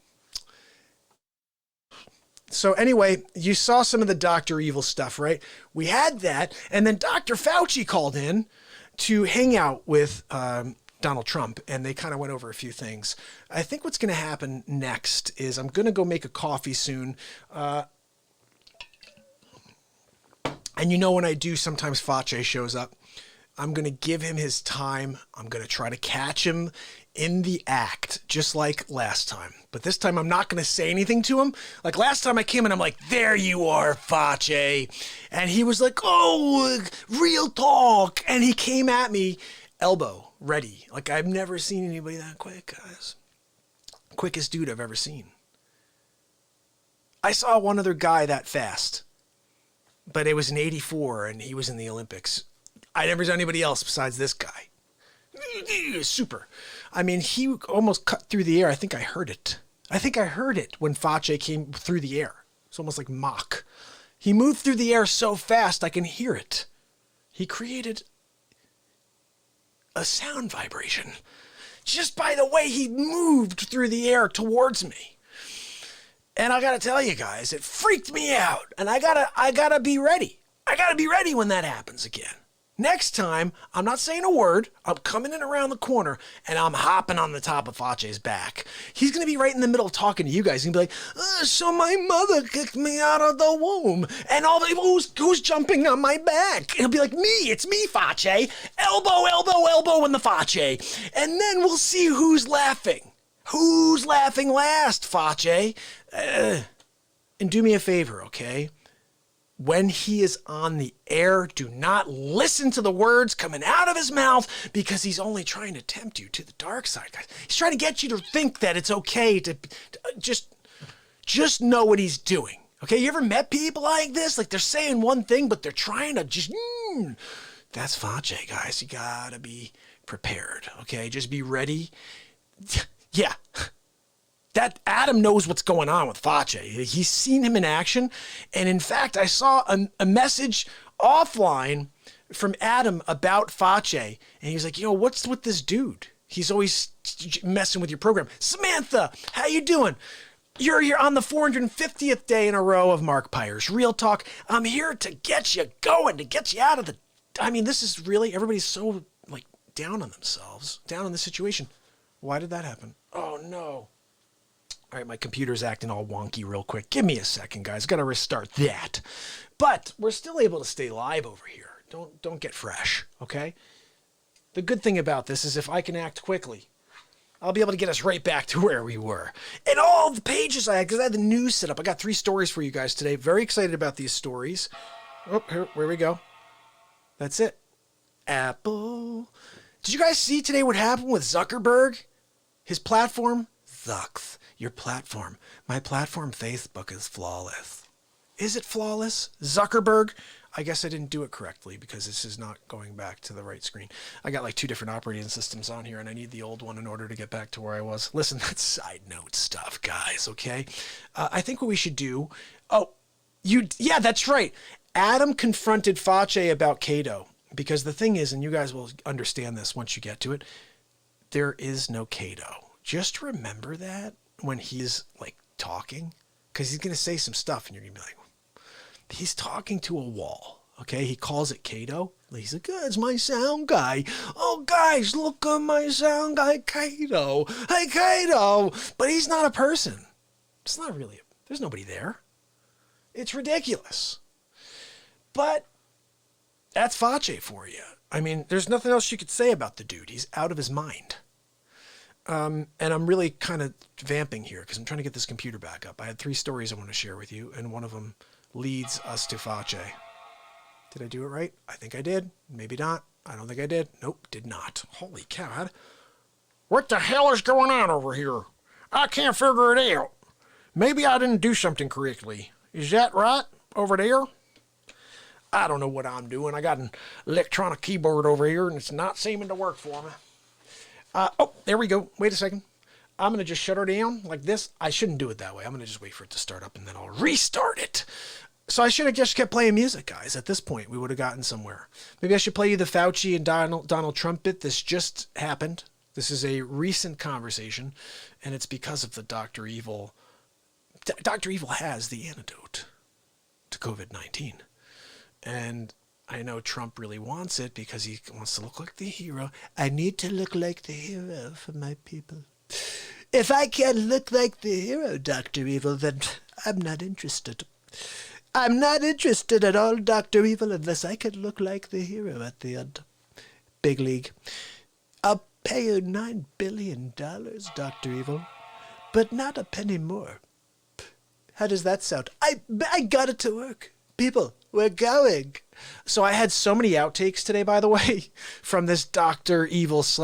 Speaker 2: So anyway, you saw some of the Dr. Evil stuff, right? We had that, and then Dr. Fauci called in to hang out with Donald Trump, and they kind of went over a few things. I think what's going to happen next is I'm going to go make a coffee soon. And you know when I do, sometimes Fauci shows up. I'm going to give him his time. I'm going to try to catch him in the act, just like last time. But this time I'm not going to say anything to him. Like last time I came in, I'm like, there you are, Fauci. And he was like, oh, real talk. And he came at me, elbow ready. Like I've never seen anybody that quick, guys. Quickest dude I've ever seen. I saw one other guy that fast, but it was in '84 and he was in the Olympics. I never saw anybody else besides this guy. Super. I mean, he almost cut through the air. I think I heard it. When Fauci came through the air. It's almost like Mach. He moved through the air so fast I can hear it. He created a sound vibration just by the way he moved through the air towards me. And I gotta tell you guys, it freaked me out. And I gotta be ready. I gotta be ready when that happens again. Next time, I'm not saying a word. I'm coming in around the corner and I'm hopping on the top of Fauci's back. He's going to be right in the middle of talking to you guys. He's going to be like, so my mother kicked me out of the womb. And all the who's jumping on my back? And he'll be like, it's me, Fauci. Elbow, elbow, elbow in the Fauci. And then we'll see who's laughing. Who's laughing last, Fauci? And do me a favor, okay? When he is on the air, do not listen to the words coming out of his mouth because he's only trying to tempt you to the dark side, guys. He's trying to get you to think that it's okay to just know what he's doing. Okay, you ever met people like this? Like they're saying one thing, but they're trying to just, that's Fauci, guys. You gotta be prepared, okay? Just be ready. Yeah. That Adam knows what's going on with Fauci. He's seen him in action. And in fact, I saw a message offline from Adam about Fauci. And he's like, what's with this dude? He's always messing with your program. Samantha, how you doing? You're on the 450th day in a row of Mark Pyers. Real talk. I'm here to get you going, to get you out of the... I mean, this is really... Everybody's so, down on themselves, down on the situation. Why did that happen? Oh, no. All right, my computer's acting all wonky real quick. Give me a second, guys. Got to restart that. But we're still able to stay live over here. Don't get fresh, okay? The good thing about this is if I can act quickly, I'll be able to get us right back to where we were. And all the pages I had, because I had the news set up. I got 3 stories for you guys today. Very excited about these stories. Oh, here we go. That's it. Apple. Did you guys see today what happened with Zuckerberg? His platform? Zucks. Your platform. My platform, Facebook, is flawless. Is it flawless? Zuckerberg? I guess I didn't do it correctly because this is not going back to the right screen. I got 2 different operating systems on here and I need the old one in order to get back to where I was. Listen, that's side note stuff, guys, okay? I think what we should do... Yeah, that's right. Adam confronted Fauci about Cato because the thing is, and you guys will understand this once you get to it, there is no Cato. Just remember that when he's talking, because he's going to say some stuff and you're going to be like, he's talking to a wall. Okay. He calls it Cato. He's like, it's my sound guy. Oh guys, look at my sound guy, Cato. Hey, Cato. But he's not a person. It's not really, there's nobody there. It's ridiculous. But that's Fauci for you. I mean, there's nothing else you could say about the dude. He's out of his mind. And I'm really kind of vamping here because I'm trying to get this computer back up. I had 3 stories I want to share with you, and one of them leads us to Fauci. Did I do it right? I think I did. Maybe not. I don't think I did. Nope, did not. Holy cow. What the hell is going on over here? I can't figure it out. Maybe I didn't do something correctly. Is that right over there? I don't know what I'm doing. I got an electronic keyboard over here, and it's not seeming to work for me. There we go. Wait a second. I'm going to just shut her down like this. I shouldn't do it that way. I'm going to just wait for it to start up and then I'll restart it. So I should have just kept playing music, guys. At this point, we would have gotten somewhere. Maybe I should play you the Fauci and Donald Trump bit. This just happened. This is a recent conversation, and it's because of the Dr. Evil Dr. Evil has the antidote to COVID-19. And I know Trump really wants it because he wants to look like the hero. I need to look like the hero for my people. If I can't look like the hero, Dr. Evil, then I'm not interested. I'm not interested at all, Dr. Evil, unless I can look like the hero at the end. Big league. I'll pay you $9 billion, Dr. Evil, but not a penny more. How does that sound? I got it to work. People, we're going. So I had so many outtakes today, by the way, from this Dr. Evil /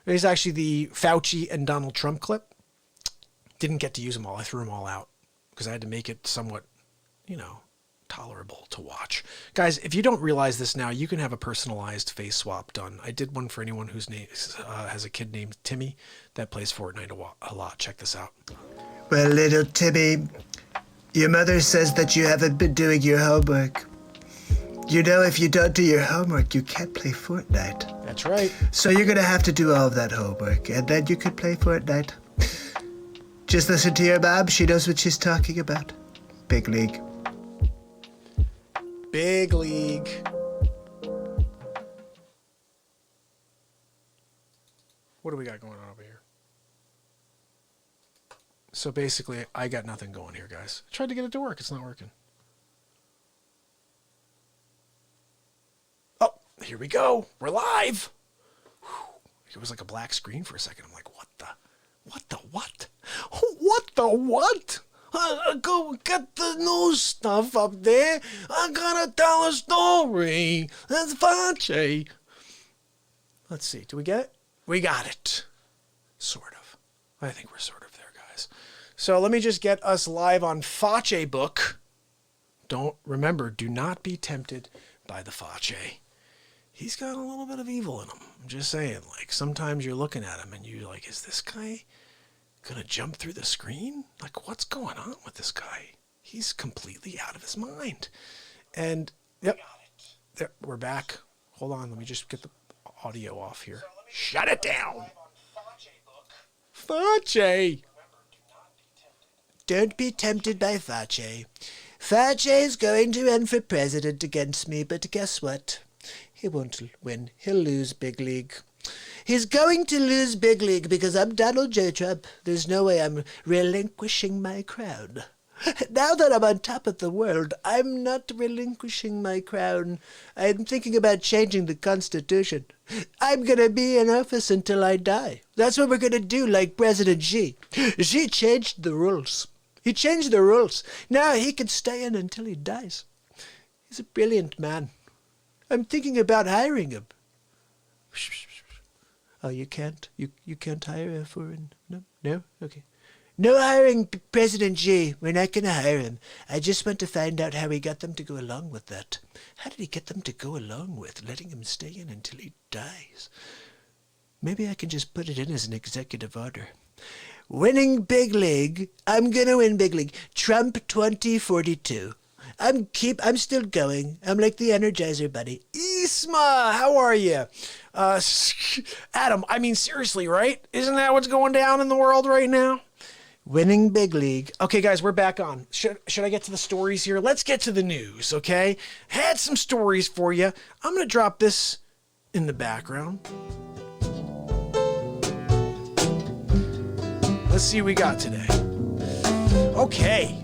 Speaker 2: it's actually the Fauci and Donald Trump clip. Didn't get to use them all. I threw them all out because I had to make it somewhat, tolerable to watch. Guys, if you don't realize this now, you can have a personalized face swap done. I did one for anyone whose name has a kid named Timmy that plays Fortnite a lot. Check this out.
Speaker 3: Well, little Timmy, your mother says that you haven't been doing your homework. You know, if you don't do your homework, you can't play Fortnite.
Speaker 2: That's right.
Speaker 3: So you're going to have to do all of that homework, and then you can play Fortnite. Just listen to your mom. She knows what she's talking about. Big league.
Speaker 2: Big league. What do we got going on over here? So basically, I got nothing going here, guys. I tried to get it to work. It's not working. Oh, here we go. We're live. Whew. It was like a black screen for a second. I'm like, what the what? What the what? Go get the news stuff up there. I gotta tell a story. That's Fauci. Let's see. Do we get it? We got it. Sort of. I think we're sort of there, guys. So let me just get us live on Fauci book. Do not be tempted by the Fauci. He's got a little bit of evil in him. I'm just saying, like, sometimes you're looking at him and you're like, is this guy gonna jump through the screen? Like, what's going on with this guy? He's completely out of his mind. And, yep, there, we're back. Hold on, let me just get the audio off here. Shut it down. Fauci. Don't be tempted by Fauci. Fauci's going to run for president against me, but guess what? He won't win. He'll lose big league. He's going to lose big league because I'm Donald J. Trump. There's no way I'm relinquishing my crown. Now that I'm on top of the world, I'm not relinquishing my crown. I'm thinking about changing the Constitution. I'm going to be in office until I die. That's what we're going to do, like President Xi. Xi changed the rules. He changed the rules. Now he can stay in until he dies. He's a brilliant man. I'm thinking about hiring him. Oh, you can't? You can't hire a foreign? No? Okay. No hiring President Xi. We're not going to hire him. I just want to find out how he got them to go along with that. How did he get them to go along with letting him stay in until he dies? Maybe I can just put it in as an executive order. Winning big league. I'm going to win big league. Trump 2042. I'm still going. I'm like the Energizer Bunny. Isma, how are you? Adam, I mean, seriously, right? Isn't that what's going down in the world right now? Winning big league. Okay, guys, we're back on. Should I get to the stories here? Let's get to the news, okay? Had some stories for you. I'm going to drop this in the background. Let's see what we got today. Okay.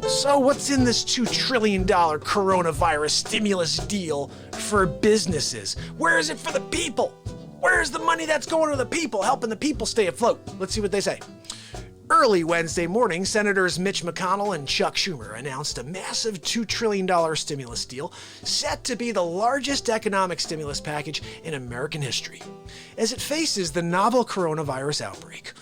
Speaker 2: So what's in this $2 trillion coronavirus stimulus deal for businesses? Where is it for the people? Where's the money that's going to the people, helping the people stay afloat? Let's see what they say. Early Wednesday morning, Senators Mitch McConnell and Chuck Schumer announced a massive $2 trillion stimulus deal set to be the largest economic stimulus package in American history as it faces the novel coronavirus outbreak.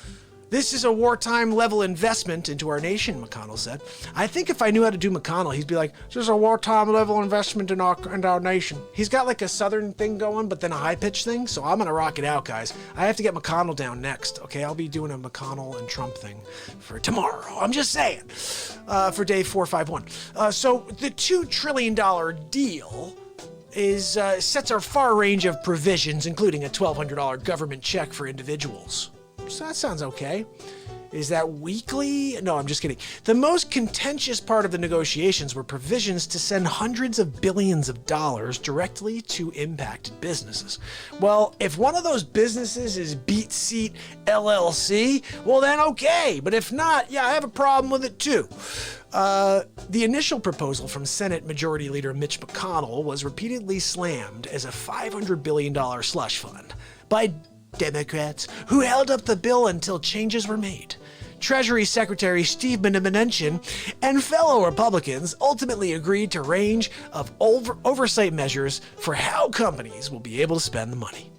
Speaker 2: This is a wartime level investment into our nation, McConnell said. I think if I knew how to do McConnell, he'd be like, this is a wartime level investment in our nation. He's got like a southern thing going, but then a high pitch thing. So I'm going to rock it out, guys. I have to get McConnell down next. Okay, I'll be doing a McConnell and Trump thing for tomorrow. I'm just saying, for day 451. So the $2 trillion deal sets a far range of provisions, including a $1,200 government check for individuals. So that sounds okay. is that weekly? No, I'm just kidding. The most contentious part of the negotiations were provisions to send hundreds of billions of dollars directly to impacted businesses. Well, if one of those businesses is BeatSeat LLC, well then okay. But if not, yeah, I have a problem with it too. The initial proposal from Senate Majority Leader Mitch McConnell was repeatedly slammed as a $500 billion slush fund by Democrats, who held up the bill until changes were made. Treasury Secretary Steve Mnuchin and fellow Republicans ultimately agreed to a range of oversight measures for how companies will be able to spend the money.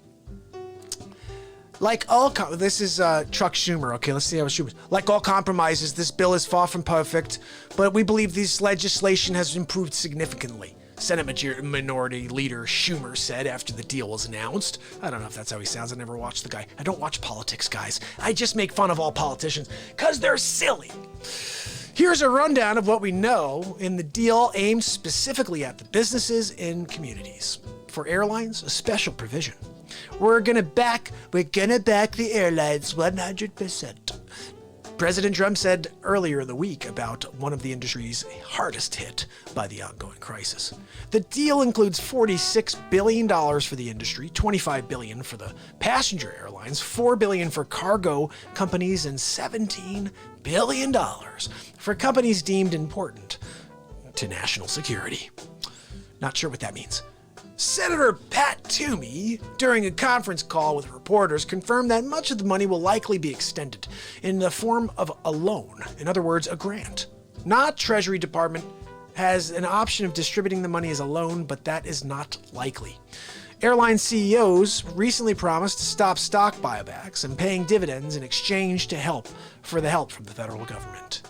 Speaker 2: Like all this is Chuck Schumer. Okay, let's see how Schumer. Like all compromises, this bill is far from perfect, but we believe this legislation has improved significantly. Senate Minority Leader Schumer said after the deal was announced. I don't know if that's how he sounds. I never watched the guy. I don't watch politics, guys. I just make fun of all politicians because they're silly. Here's a rundown of what we know in the deal aimed specifically at the businesses in communities. For airlines, a special provision. We're gonna back the airlines 100%. President Trump said earlier in the week about one of the industries hardest hit by the ongoing crisis. The deal includes $46 billion for the industry, $25 billion for the passenger airlines, $4 billion for cargo companies, and $17 billion for companies deemed important to national security. Not sure what that means. Senator Pat Toomey, during a conference call with reporters, confirmed that much of the money will likely be extended in the form of a loan, in other words, a grant. Not Treasury Department has an option of distributing the money as a loan, but that is not likely. Airline CEOs recently promised to stop stock buybacks and paying dividends in exchange to help from the federal government.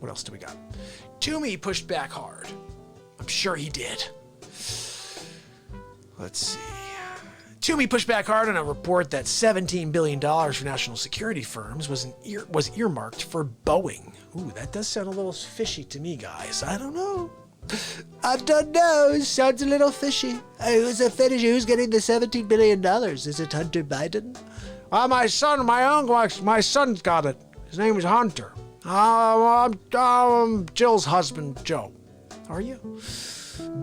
Speaker 2: What else do we got? Toomey pushed back hard. I'm sure he did. Let's see. Toomey pushed back hard on a report that $17 billion for national security firms was earmarked for Boeing. Ooh, that does sound a little fishy to me, guys. I don't know. It sounds a little fishy. Who's getting the $17 billion? Is it Hunter Biden? My son's got it. His name is Hunter. I'm Jill's husband, Joe. Are you?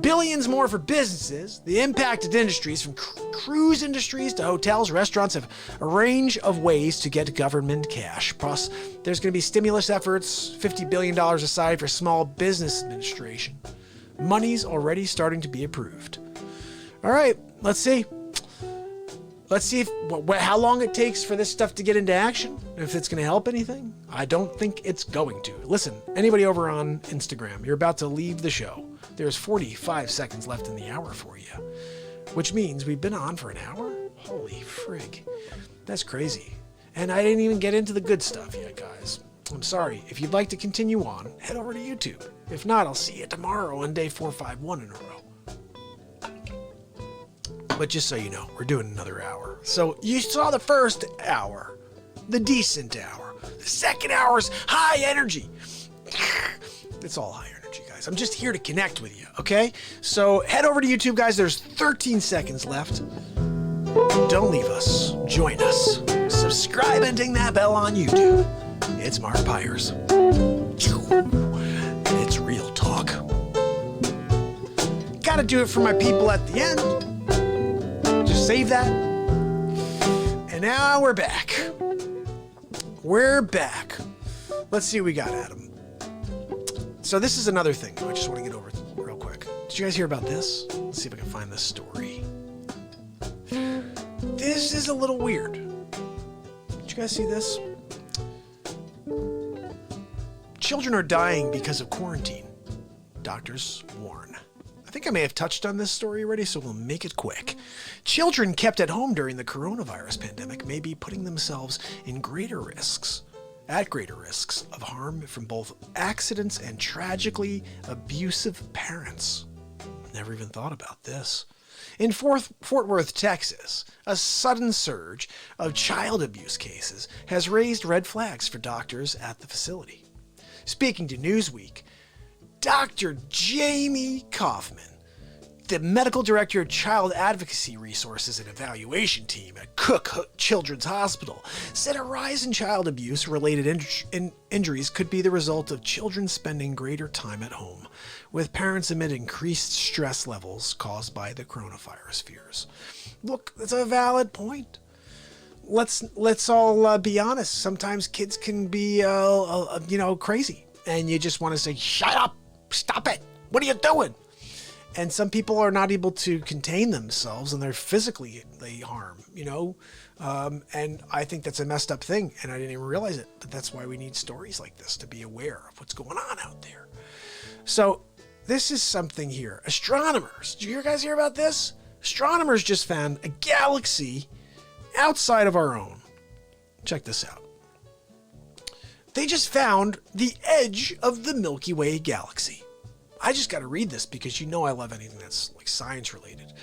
Speaker 2: Billions more for businesses. The impacted industries, from cruise industries to hotels, restaurants, have a range of ways to get government cash. Plus, there's going to be stimulus efforts, $50 billion aside for Small Business Administration. Money's already starting to be approved. All right, let's see. Let's see how long it takes for this stuff to get into action, if it's going to help anything. I don't think it's going to. Listen, anybody over on Instagram, you're about to leave the show. There's 45 seconds left in the hour for you, which means we've been on for an hour? Holy frig. That's crazy. And I didn't even get into the good stuff yet, guys. I'm sorry. If you'd like to continue on, head over to YouTube. If not, I'll see you tomorrow on day 451 in a row. But just so you know, we're doing another hour. So you saw the first hour, the decent hour. The second hour's high energy. It's all high energy, guys. I'm just here to connect with you, okay? So head over to YouTube, guys. There's 13 seconds left. Don't leave us. Join us. Subscribe and ding that bell on YouTube. It's Mark Pyers. And it's real talk. Gotta do it for my people at the end. Just save that. And now we're back. We're back. Let's see what we got, Adam. So this is another thing I just want to get over real quick. Did you guys hear about this? Let's see if I can find this story. This is a little weird. Did you guys see this? Children are dying because of quarantine. Doctors warn. I think I may have touched on this story already, so we'll make it quick. Children kept at home during the coronavirus pandemic may be putting themselves at greater risks of harm from both accidents and tragically abusive parents. Never even thought about this. In Fort Worth, Texas, a sudden surge of child abuse cases has raised red flags for doctors at the facility. Speaking to Newsweek, Dr. Jamie Kaufman, the medical director of child advocacy resources and evaluation team at Cook Children's Hospital, said a rise in child abuse-related injuries could be the result of children spending greater time at home, with parents amid increased stress levels caused by the coronavirus fears. Look, that's a valid point. Let's all be honest. Sometimes kids can be, crazy, and you just want to say, "Shut up! Stop it! What are you doing?" And some people are not able to contain themselves, and they're physically harm, and I think that's a messed up thing, and I didn't even realize it, but that's why we need stories like this to be aware of what's going on out there. So this is something here. Astronomers, did you guys hear about this? Astronomers just found a galaxy outside of our own. Check this out. They just found the edge of the Milky Way galaxy. I just got to read this because I love anything that's like science related.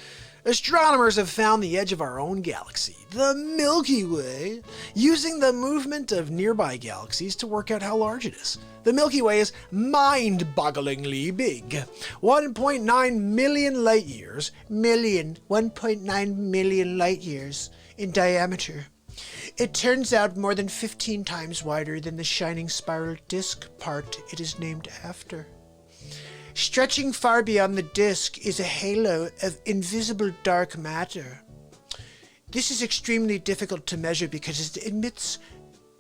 Speaker 2: Astronomers have found the edge of our own galaxy, the Milky Way, using the movement of nearby galaxies to work out how large it is. The Milky Way is mind-bogglingly big. 1.9 million light years, 1.9 million light years in diameter. It turns out more than 15 times wider than the shining spiral disk part it is named after. Stretching far beyond the disk is a halo of invisible dark matter. This is extremely difficult to measure because it emits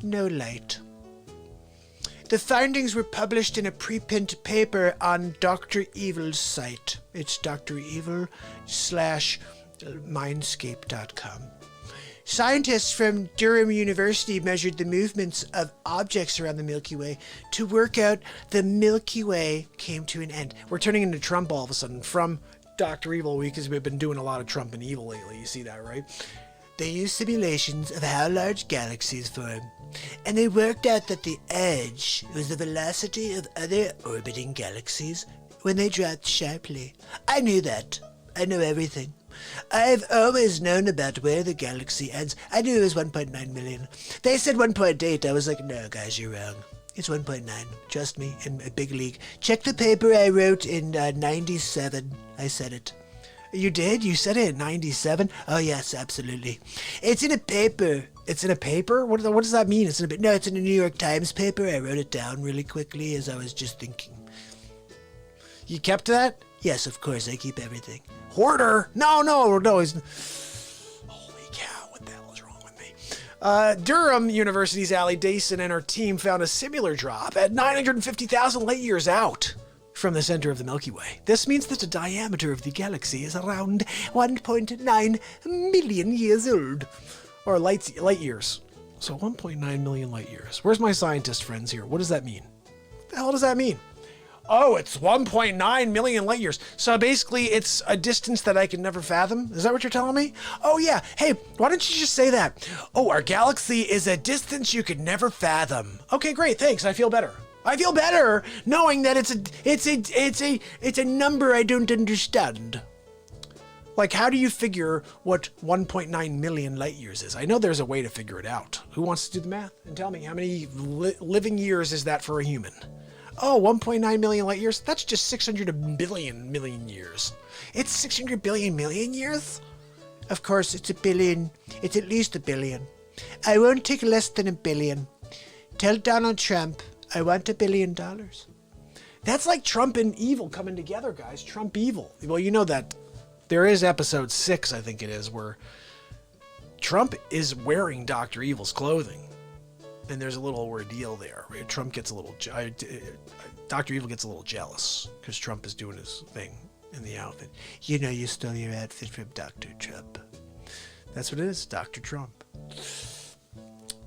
Speaker 2: no light. The findings were published in a preprint paper on Dr. Evil's site. It's drevil/mindscape.com. Scientists from Durham University measured the movements of objects around the Milky Way to work out the Milky Way came to an end. We're turning into Trump all of a sudden from Dr. Evil Week, because we've been doing a lot of Trump and evil lately. You see that, right? They used simulations of how large galaxies form, and they worked out that the edge was the velocity of other orbiting galaxies when they dropped sharply. I knew that. I know everything. I've always known about where the galaxy ends. I knew it was 1.9 million. They said 1.8. I was like, no, guys, you're wrong. It's 1.9. Trust me, in a big league. Check the paper I wrote in 97. I said it. You did? You said it in 97? Oh, yes, absolutely. It's in a paper. It's in a paper? What does that mean? It's in a New York Times paper. I wrote it down really quickly as I was just thinking. You kept that? Yes, of course, I keep everything. Hoarder? No. He's... Holy cow, what the hell is wrong with me? Durham University's Allie Dason and her team found a similar drop at 950,000 light years out from the center of the Milky Way. This means that the diameter of the galaxy is around 1.9 million years old. Or light years. So 1.9 million light years. Where's my scientist friends here? What does that mean? What the hell does that mean? Oh, it's 1.9 million light years. So basically, it's a distance that I can never fathom? Is that what you're telling me? Oh, yeah. Hey, why don't you just say that? Oh, our galaxy is a distance you could never fathom. Okay, great. Thanks. I feel better. I feel better knowing that it's a number I don't understand. Like, how do you figure what 1.9 million light years is? I know there's a way to figure it out. Who wants to do the math and tell me how many living years is that for a human? Oh, 1.9 million light years? That's just 600 billion years. It's 600 million years? Of course, it's a billion. It's at least a billion. I won't take less than $1 billion. Tell Donald Trump I want $1 billion. That's like Trump and evil coming together, guys. Trump evil. Well, you know that there is episode 6, I think it is, where Trump is wearing Dr. Evil's clothing. And there's a little ordeal there. Right? Trump gets a little... Dr. Evil gets a little jealous because Trump is doing his thing in the outfit. You know you stole your outfit from Dr. Trump. That's what it is, Dr. Trump.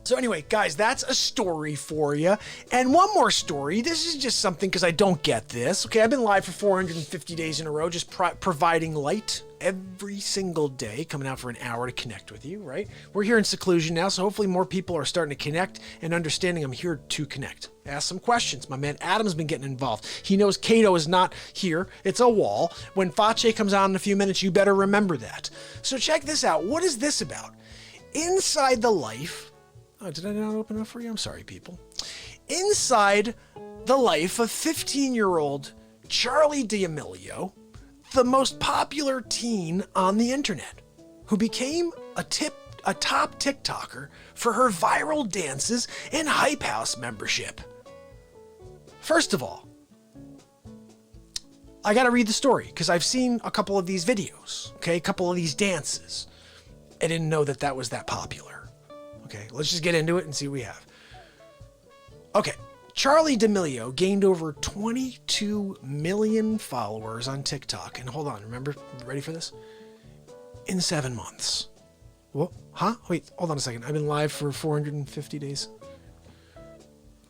Speaker 2: So anyway, guys, that's a story for you. And one more story. This is just something because I don't get this. Okay, I've been live for 450 days in a row, just providing light every single day, coming out for an hour to connect with you, right? We're here in seclusion now, so hopefully more people are starting to connect and understanding I'm here to connect. Ask some questions. My man Adam's been getting involved. He knows Cato is not here. It's a wall. When Fauci comes on in a few minutes, you better remember that. So check this out. What is this about? Inside the life... Oh, did I not open up for you? I'm sorry, people. Inside the life of 15-year-old Charlie D'Amelio, the most popular teen on the internet, who became a top TikToker for her viral dances and Hype House membership. First of all, I gotta read the story because I've seen a couple of these videos, okay, a couple of these dances. I didn't know that was that popular. Okay, let's just get into it and see what we have. Okay, Charli D'Amelio gained over 22 million followers on TikTok. And hold on, remember, ready for this? In 7 months. What? Huh? Wait, hold on a second. I've been live for 450 days.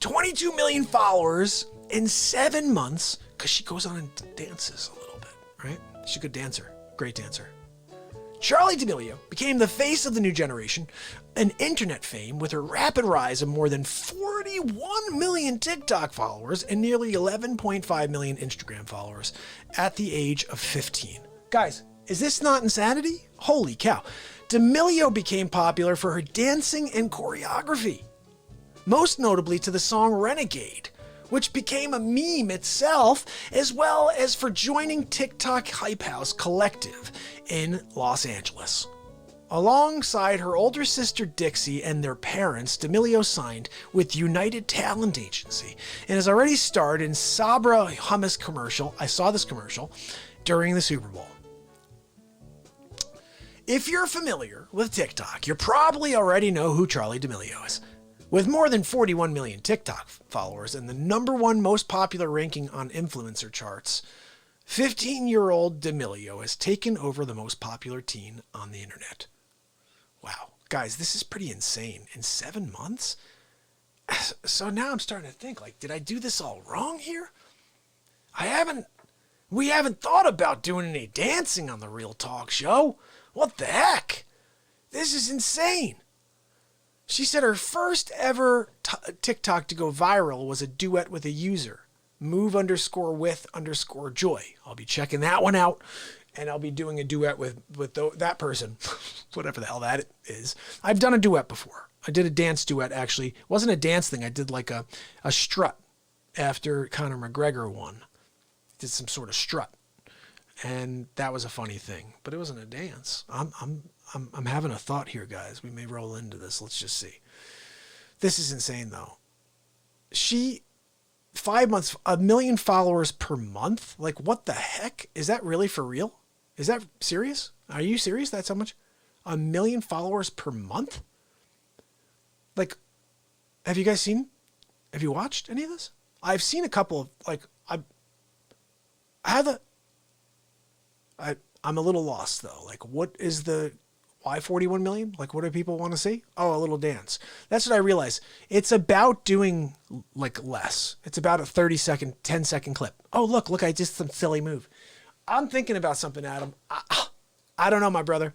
Speaker 2: 22 million followers in 7 months because she goes on and dances a little bit, right? She's a good dancer. Great dancer. Charli D'Amelio became the face of the new generation, an internet fame with her rapid rise of more than 41 million TikTok followers and nearly 11.5 million Instagram followers at the age of 15. Guys, is this not insanity? Holy cow. D'Amelio became popular for her dancing and choreography, most notably to the song Renegade, which became a meme itself, as well as for joining TikTok Hype House Collective in Los Angeles. Alongside her older sister Dixie and their parents, D'Amelio signed with United Talent Agency and has already starred in Sabra hummus commercial. I saw this commercial during the Super Bowl. If you're familiar with TikTok, you probably already know who Charli D'Amelio is. With more than 41 million TikTok followers and the #1 most popular ranking on influencer charts, 15-year-old D'Amelio has taken over the most popular teen on the internet. Wow, guys, this is pretty insane. In 7 months? So now I'm starting to think, like, did I do this all wrong here? We haven't thought about doing any dancing on the Real Talk show. What the heck? This is insane. She said her first ever TikTok to go viral was a duet with a user, move_with_joy. I'll be checking that one out, and I'll be doing a duet with that person, whatever the hell that is. I've done a duet before. I did a dance duet, actually. It wasn't a dance thing. I did like a strut after Conor McGregor won. Did some sort of strut, and that was a funny thing, but it wasn't a dance. I'm having a thought here, guys. We may roll into this. Let's just see. This is insane, though. 5 months, 1 million followers per month? Like, what the heck? Is that really for real? Is that serious? Are you serious? That's how much? 1 million followers per month? Like, have you watched any of this? I've seen a couple of, like, I'm a little lost, though. Like, why 41 million? Like, what do people want to see? Oh, a little dance. That's what I realized. It's about doing, like, less. It's about a 30-second, 10-second clip. Oh, look, I just some silly move. I'm thinking about something, Adam. I don't know, my brother.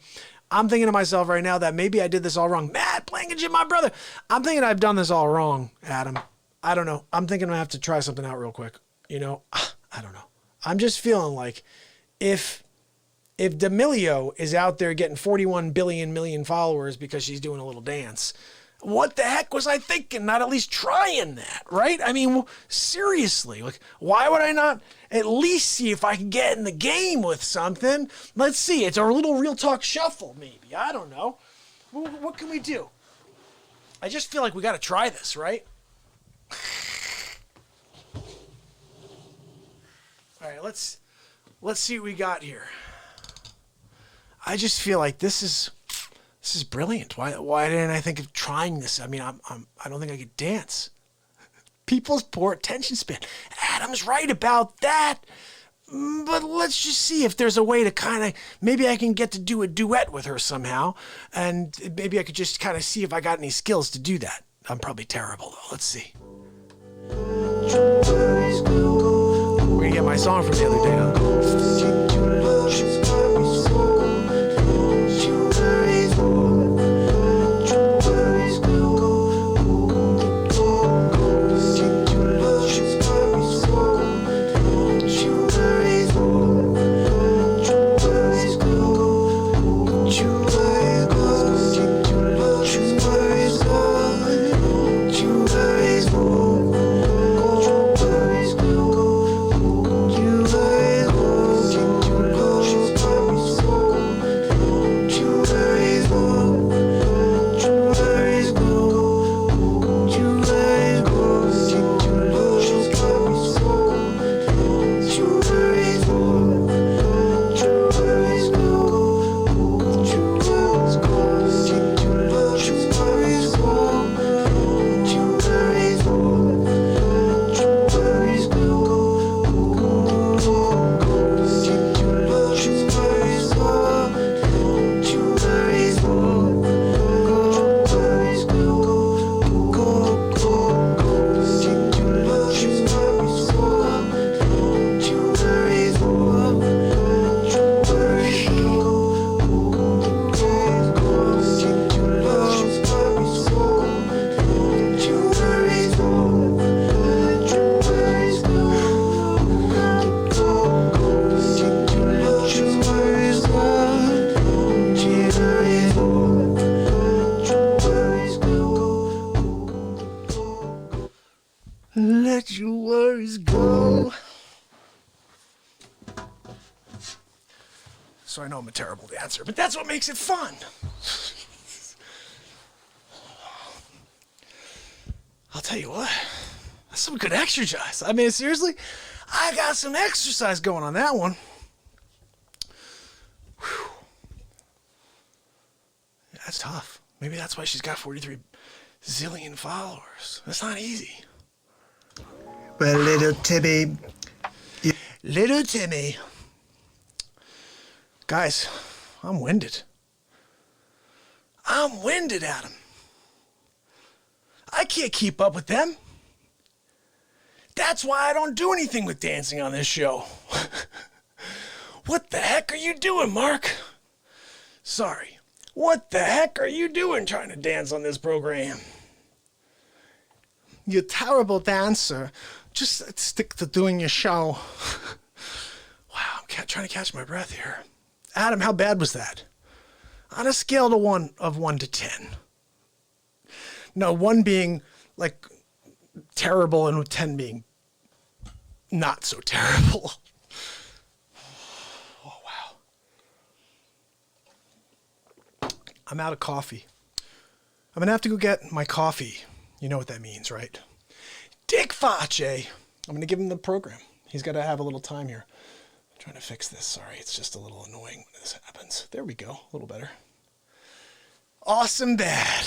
Speaker 2: I'm thinking to myself right now that maybe I did this all wrong. Matt, playing a gym, my brother. I'm thinking I've done this all wrong, Adam. I don't know. I'm thinking I have to try something out real quick. You know, I don't know. I'm just feeling like if D'Amelio is out there getting 41 million followers because she's doing a little dance, what the heck was I thinking? Not at least trying that, right? I mean, seriously, like, why would I not at least see if I can get in the game with something? Let's see. It's a little Real Talk shuffle, maybe. I don't know. What can we do? I just feel like we got to try this, right? All right, let's see what we got here. I just feel like this is brilliant. Why didn't I think of trying this? I mean, I don't think I could dance. People's poor attention span. Adam's right about that. But let's just see if there's a way to kind of, maybe I can get to do a duet with her somehow, and maybe I could just kind of see if I got any skills to do that. I'm probably terrible, though. Let's see. We're gonna get my song from the other day, huh?
Speaker 1: so I know I'm a terrible dancer, but that's what makes it fun. I'll tell you what, that's some good exercise. I mean, seriously, I got some exercise going on that one. Whew. Yeah, that's tough. Maybe that's why she's got 43 zillion followers. That's not easy.
Speaker 3: Well, little Timmy.
Speaker 1: Little Timmy. Guys, I'm winded. I'm winded, Adam. I can't keep up with them. That's why I don't do anything with dancing on this show. What the heck are you doing, Mark? Sorry. What the heck are you doing trying to dance on this program? You terrible dancer. Just stick to doing your show. Wow, I'm trying to catch my breath here. Adam, how bad was that? On a scale of 1 to 10. No, 1 being like terrible and 10 being not so terrible. Oh, wow. I'm out of coffee. I'm going to have to go get my coffee. You know what that means, right? Dick Fauci. I'm going to give him the program. He's got to have a little time here. I'm trying to fix this. Sorry, it's just a little annoying when this happens. There we go. A little better. Awesome bad.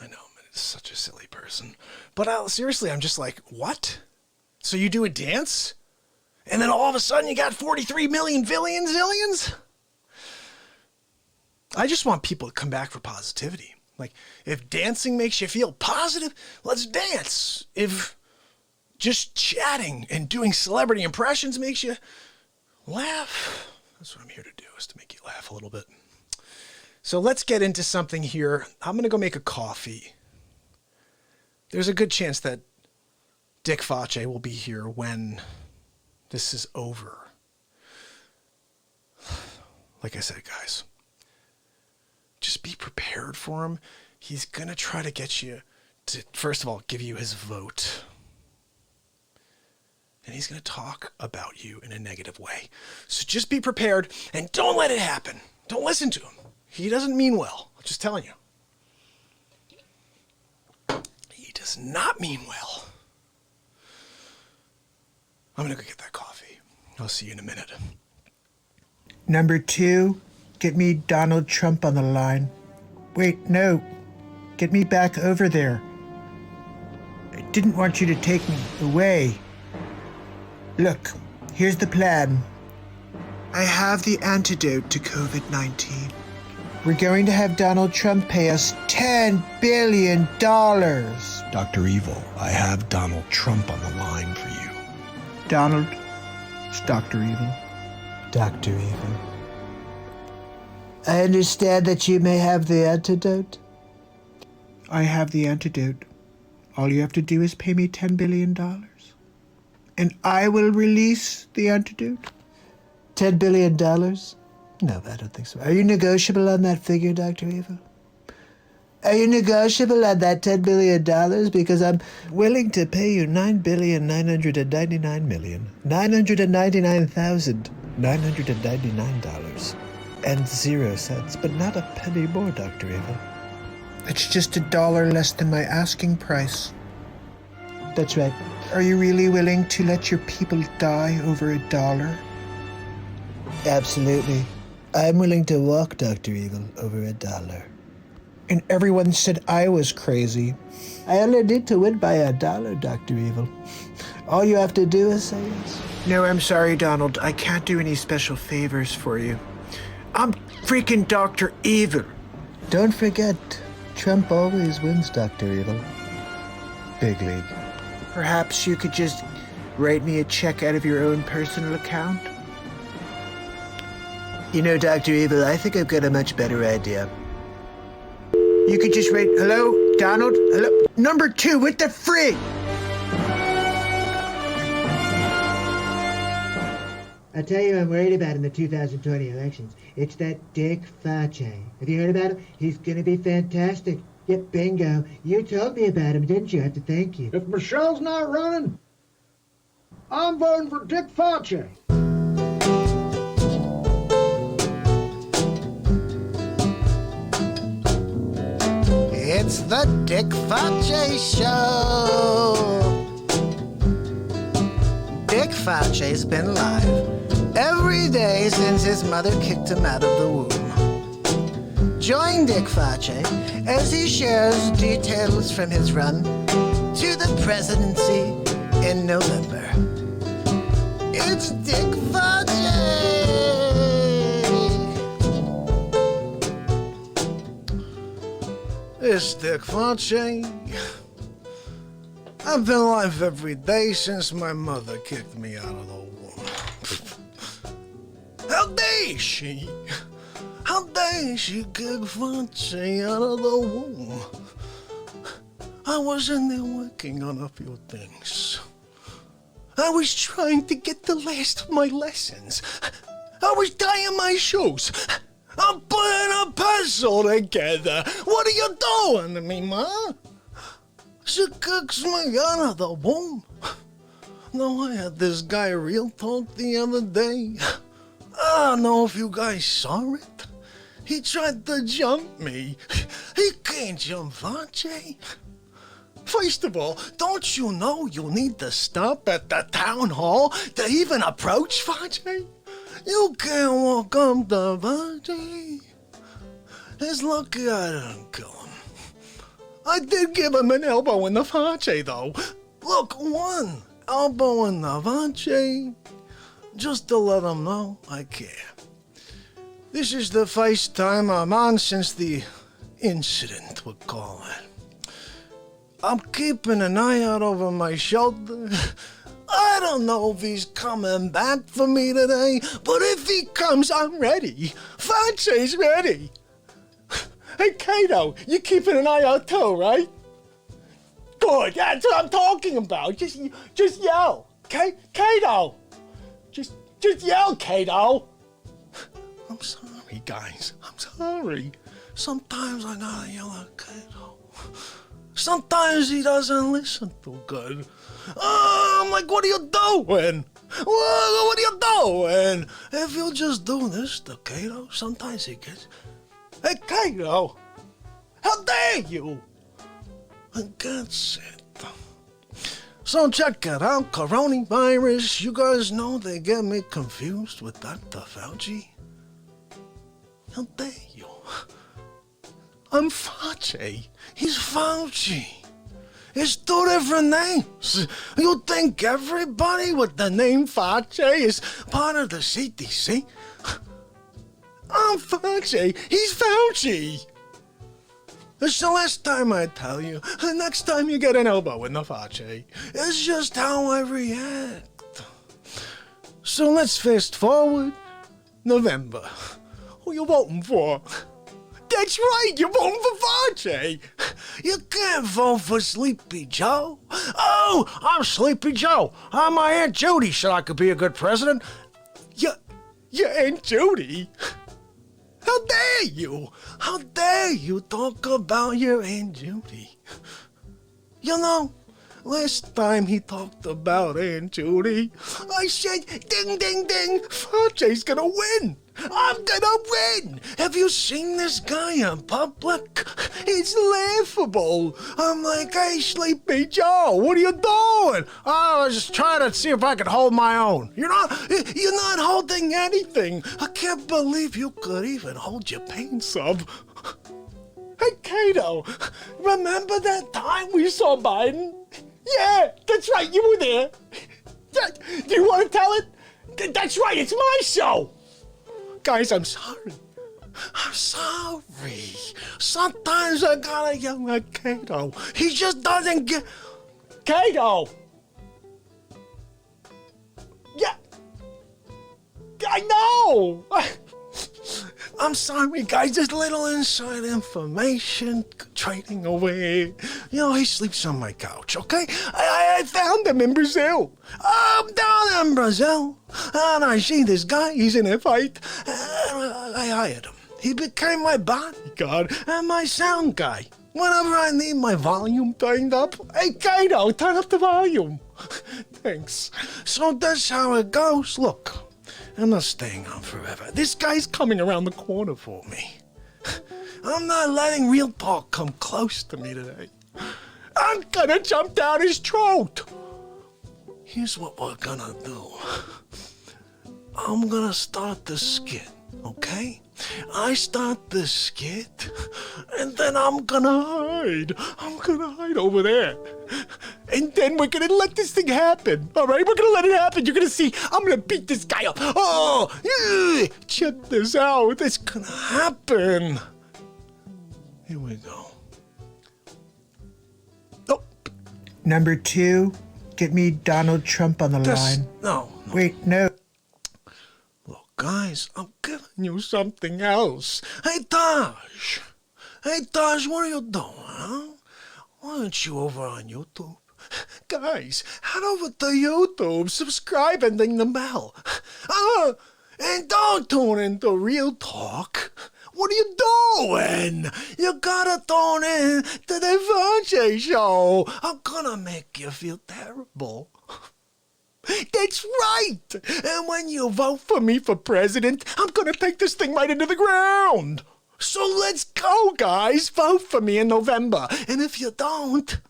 Speaker 1: I know, I'm such a silly person. But seriously, I'm just like, what? So you do a dance? And then all of a sudden you got 43 million zillions? I just want people to come back for positivity. Like, if dancing makes you feel positive, let's dance. If just chatting and doing celebrity impressions makes you laugh, that's what I'm here to do, is to make you laugh a little bit. So let's get into something here. I'm going to go make a coffee. There's a good chance that Dick Fauci will be here when this is over. Like I said, guys, just be prepared for him. He's going to try to get you to, first of all, give you his vote. And he's going to talk about you in a negative way. So just be prepared and don't let it happen. Don't listen to him. He doesn't mean well. I'm just telling you. He does not mean well. I'm going to go get that coffee. I'll see you in a minute.
Speaker 3: Number 2, get me Donald Trump on the line. Wait, no. Get me back over there. I didn't want you to take me away. Look, here's the plan. I have the antidote to COVID-19. We're going to have Donald Trump pay us $10 billion.
Speaker 4: Dr. Evil, I have Donald Trump on the line for you.
Speaker 3: Donald, it's Dr. Evil. Dr. Evil. I understand that you may have the antidote. I have the antidote. All you have to do is pay me $10 billion. And I will release the antidote. $10 billion? No, I don't think so. Are you negotiable on that figure, Dr. Evil? Are you negotiable on that $10 billion? Because I'm willing to pay you $9,999,999.00, but not a penny more, Dr. Evil. It's just $1 less than my asking price. That's right. Are you really willing to let your people die over $1? Absolutely. I'm willing to walk, Dr. Evil, over $1. And everyone said I was crazy. I only need to win by $1, Dr. Evil. All you have to do is say yes. No, I'm sorry, Donald. I can't do any special favors for you. I'm freaking Dr. Evil. Don't forget, Trump always wins, Dr. Evil. Big league. Perhaps you could just write me a check out of your own personal account? You know, Dr. Evil, I think I've got a much better idea. You could just write, hello, Donald? Hello? Number 2, what the frig?
Speaker 5: I'll tell you what I'm worried about in the 2020 elections. It's that Dick Fauci. Have you heard about him? He's gonna be fantastic. Yep, bingo. You told me about him, didn't you? I have to thank you.
Speaker 6: If Michelle's not running, I'm voting for Dick Fauci.
Speaker 2: It's the Dick Fauci Show. Dick Fauci's been alive every day since his mother kicked him out of the womb. Join Dick Fauci as he shares details from his run to the presidency in November. It's Dick Fauci! It's Dick Fauci. I've been alive every day since my mother kicked me out of the womb. How dare she? How dare she kick Fauci out of the womb? I was in there working on a few things. I was trying to get the last of my lessons. I was tying my shoes. I'm putting a puzzle together. What are you doing to me, Ma? She kicks me out of the womb. No, I had this guy real talk the other day. I don't know if you guys saw it. He tried to jump me. He can't jump Fauci. First of all, don't you know you need to stop at the town hall to even approach Fauci? You can't walk up to Fauci. It's lucky I didn't kill him. I did give him an elbow in the Fauci, though. Look, one elbow in the Fauci, just to let him know I care. This is the first time I'm on since the incident, we'll call it. I'm keeping an eye out over my shoulder. I don't know if he's coming back for me today, but if he comes, I'm ready. Fauci's ready. Hey, Kato, you're keeping an eye out too, right? Good, that's what I'm talking about. Just yell. Kato! Just yell, Kato! I'm sorry, guys. I'm sorry. Sometimes I gotta yell at Kato. Sometimes he doesn't listen too good. I'm like, what are you doing? What are you doing? If you just do this to Kato, sometimes he gets... Hey, Kato! How dare you? And that's it. So check it out, coronavirus. You guys know they get me confused with Dr. Fauci. How dare you? I'm Fauci. He's Fauci. It's two different names. You think everybody with the name Fauci is part of the CDC? I'm Fauci. He's Fauci. It's the last time I tell you. The next time you get an elbow in the Fauci, it's just how I react. So let's fast forward. November. Who you voting for? That's right, you're voting for Fauci. You can't vote for Sleepy Joe. Oh, I'm Sleepy Joe. I'm my Aunt Judy said I could be a good president. Your Aunt Judy? How dare you? How dare you talk about your Aunt Judy? You know, last time he talked about Aunt Judy, I said, ding, ding, ding, Fauci's gonna win. I'm gonna win! Have you seen this guy in public? It's laughable. I'm like, hey, Sleepy Joe, what are you doing? I was just trying to see if I could hold my own. You're not holding anything. I can't believe you could even hold your pants up. Hey, Kato, remember that time we saw Biden? Yeah, that's right, you were there. Do you want to tell it? That's right, it's my show. Guys, I'm sorry. I'm sorry. Sometimes I gotta yell at Kato. He just doesn't get... Kato! Yeah. I know! I'm sorry, guys. Just little inside information trading over here. You know, he sleeps on my couch, okay? I found him in Brazil. I'm down in Brazil. And I see this guy. He's in a fight. I hired him. He became my bodyguard and my sound guy. Whenever I need my volume turned up, hey, Kato, turn up the volume. Thanks. So that's how it goes. Look, I'm not staying on forever. This guy's coming around the corner for me. I'm not letting real talk come close to me today. I'm gonna jump down his throat. Here's what we're gonna do. I'm gonna start the skit, okay? I start the skit, and then I'm gonna hide. I'm gonna hide over there. And then we're gonna let this thing happen, all right? We're gonna let it happen. You're gonna see, I'm gonna beat this guy up. Oh, yeah. Check this out. It's gonna happen. Here we go. Oh.
Speaker 3: Number 2, get me Donald Trump on the line.
Speaker 2: No.
Speaker 3: Wait, no.
Speaker 2: Look, guys, I'm giving you something else. Hey, Taj. Hey, Taj, what are you doing, huh? Why aren't you over on YouTube? Guys, head over to YouTube, subscribe, and ding the bell. And don't tune into Real Talk. What are you doing? You gotta tune in to the Fauci show. I'm gonna make you feel terrible. That's right. And when you vote for me for president, I'm gonna take this thing right into the ground. So let's go, guys. Vote for me in November. And if you don't,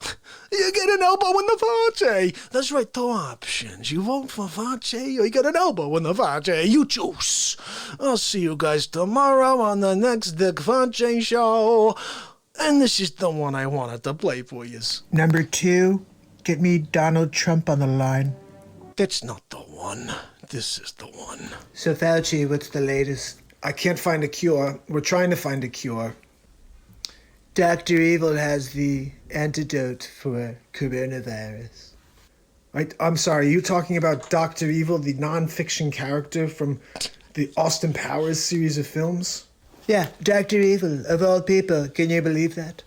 Speaker 2: you get an elbow in the Fauci. That's right, 2 options. You vote for Fauci or you get an elbow in the Fauci. You choose. I'll see you guys tomorrow on the next Dick Fauci show. And this is the one I wanted to play for you.
Speaker 3: Number 2, get me Donald Trump on the line.
Speaker 2: That's not the one. This is the one.
Speaker 3: So, Fauci, what's the latest?
Speaker 2: I can't find a cure. We're trying to find a cure.
Speaker 3: Dr. Evil has the antidote for coronavirus.
Speaker 2: I'm sorry, are you talking about Dr. Evil, the non-fiction character from the Austin Powers series of films?
Speaker 3: Yeah, Dr. Evil, of all people. Can you believe that?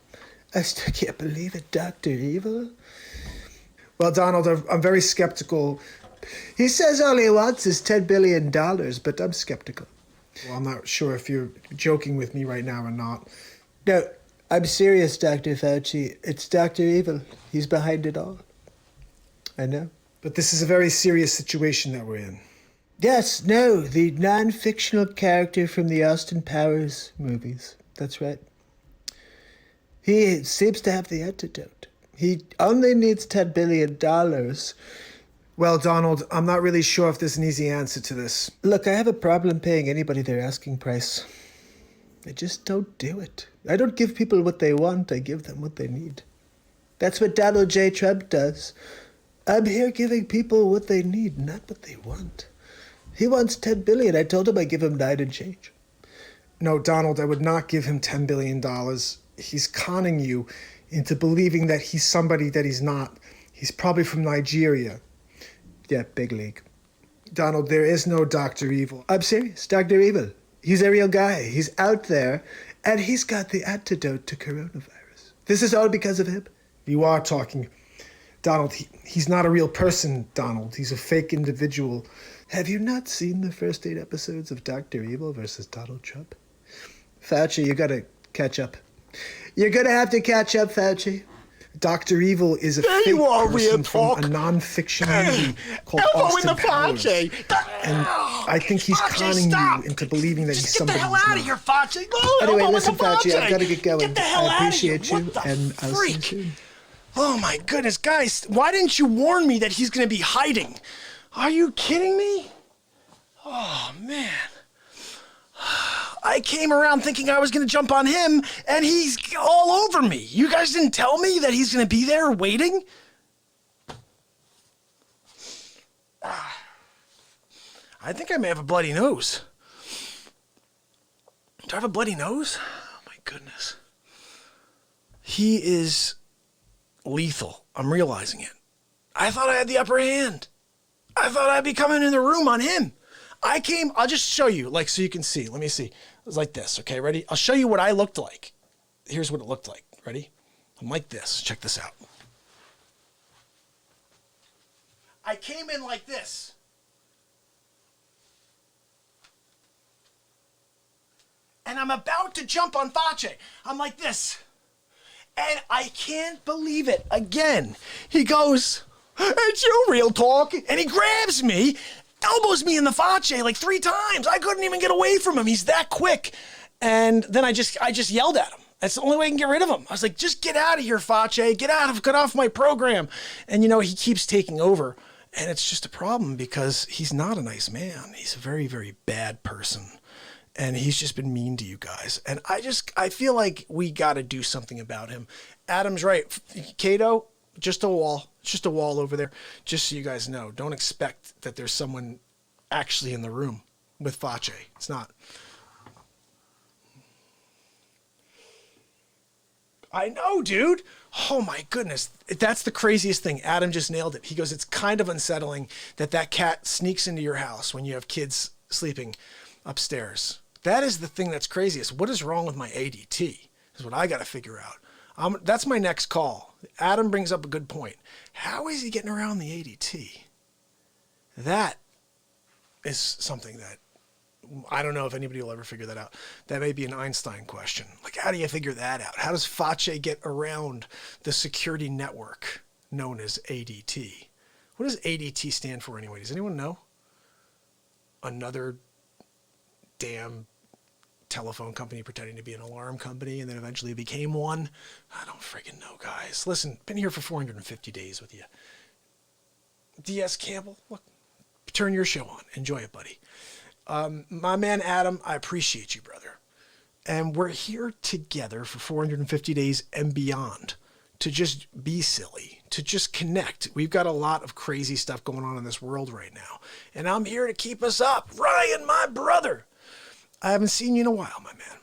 Speaker 3: I still can't believe it, Dr. Evil.
Speaker 2: Well, Donald, I'm very skeptical.
Speaker 3: He says all he wants is $10 billion, but I'm skeptical.
Speaker 2: Well, I'm not sure if you're joking with me right now or not.
Speaker 3: No, I'm serious, Dr. Fauci. It's Dr. Evil. He's behind it all. I know.
Speaker 2: But this is a very serious situation that we're in.
Speaker 3: Yes, no, the non-fictional character from the Austin Powers movies. That's right. He seems to have the antidote. He only needs $10 billion.
Speaker 2: Well, Donald, I'm not really sure if there's an easy answer to this.
Speaker 3: Look, I have a problem paying anybody their asking price. I just don't do it. I don't give people what they want. I give them what they need. That's what Donald J. Trump does. I'm here giving people what they need, not what they want. He wants $10 billion. I told him I'd give him 9 and change.
Speaker 2: No, Donald, I would not give him $10 billion. He's conning you into believing that he's somebody that he's not. He's probably from Nigeria.
Speaker 3: Yeah, big league.
Speaker 2: Donald, there is no Dr. Evil.
Speaker 3: I'm serious. Dr. Evil. He's a real guy. He's out there, and he's got the antidote to coronavirus. This is all because of him.
Speaker 2: You are talking. Donald, he's not a real person, Donald. He's a fake individual.
Speaker 3: Have you not seen the first 8 episodes of Dr. Evil versus Donald Trump? Fauci, you gotta catch up. You're gonna have to catch up, Fauci.
Speaker 2: Dr. Evil is a fake person from a non-fiction movie called Austin Powers. And I think he's conning you into believing that he's somebody he's not.
Speaker 1: Get the hell out of here, Fauci!
Speaker 3: Anyway, listen, Fauci, I've got to get going.
Speaker 1: Get the hell
Speaker 3: I appreciate you, and I'll see you
Speaker 1: freak?
Speaker 3: soon.
Speaker 1: Oh my goodness, guys, why didn't you warn me that he's gonna be hiding? Are you kidding me? Oh man. I came around thinking I was gonna jump on him, and he's all over me. You guys didn't tell me that he's gonna be there waiting? I think I may have a bloody nose. Do I have a bloody nose? Oh my goodness. He is lethal. I'm realizing it. I thought I had the upper hand. I thought I'd be coming in the room on him. I'll just show you, like, so you can see. Let me see. It was like this, okay, ready? I'll show you what I looked like. Here's what it looked like, ready? I'm like this. Check this out. I came in like this. And I'm about to jump on Fauci. I'm like this. And I can't believe it. Again, he goes, "It's you, Real Talk." And he grabs me, elbows me in the Fauci like 3 times. I couldn't even get away from him. He's that quick. And then I just yelled at him. That's the only way I can get rid of him. I was like, just get out of here, Fauci. Get off my program. And, he keeps taking over. And it's just a problem because he's not a nice man. He's a very, very bad person. And he's just been mean to you guys. And I feel like we got to do something about him. Adam's right. Cato, just a wall. It's just a wall over there. Just so you guys know. Don't expect that there's someone actually in the room with Fauci. It's not. I know, dude. Oh my goodness. That's the craziest thing. Adam just nailed it. He goes, it's kind of unsettling that cat sneaks into your house when you have kids sleeping upstairs. That is the thing that's craziest. What is wrong with my ADT is what I got to figure out. That's my next call. Adam brings up a good point. How is he getting around the ADT? That is something that I don't know if anybody will ever figure that out. That may be an Einstein question. Like, how do you figure that out? How does Fauci get around the security network known as ADT? What does ADT stand for anyway? Does anyone know? Another damn telephone company pretending to be an alarm company and then eventually became one? I don't friggin' know, guys. Listen, been here for 450 days with you. D.S. Campbell, look, turn your show on. Enjoy it, buddy. My man Adam, I appreciate you, brother. And we're here together for 450 days and beyond to just be silly, to just connect. We've got a lot of crazy stuff going on in this world right now. And I'm here to keep us up. Ryan, my brother. I haven't seen you in a while, my man.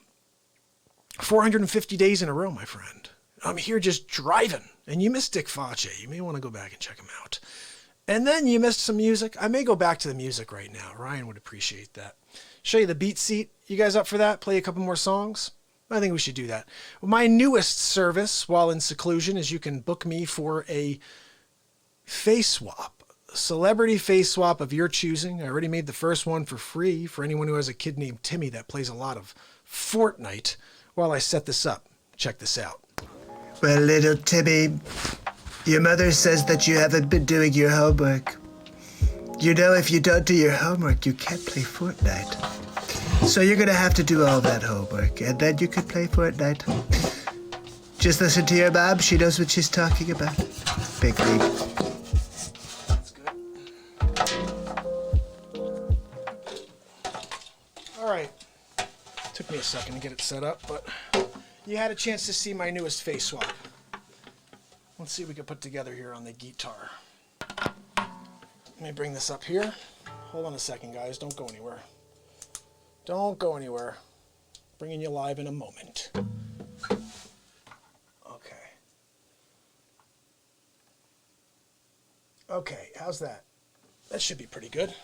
Speaker 1: 450 days in a row, my friend. I'm here just driving. And you missed Dick Fauci. You may want to go back and check him out. And then you missed some music. I may go back to the music right now. Ryan would appreciate that. Show you the BeatSeat. You guys up for that? Play a couple more songs? I think we should do that. My newest service while in seclusion is you can book me for a face swap. Celebrity face swap of your choosing. I already made the first one for free for anyone who has a kid named Timmy that plays a lot of Fortnite. While I set this up, check this out.
Speaker 3: Well, little Timmy, your mother says that you haven't been doing your homework. You know, if you don't do your homework, you can't play Fortnite. So you're gonna have to do all that homework, and then you can play Fortnite. Just listen to your mom, she knows what she's talking about. Big league.
Speaker 1: That's good. All right. Took me a second to get it set up, but you had a chance to see my newest face swap. Let's see what we can put together here on the guitar. Let me bring this up here. Hold on a second, guys. Don't go anywhere. Don't go anywhere. Bringing you live in a moment. Okay. Okay, how's that? That should be pretty good.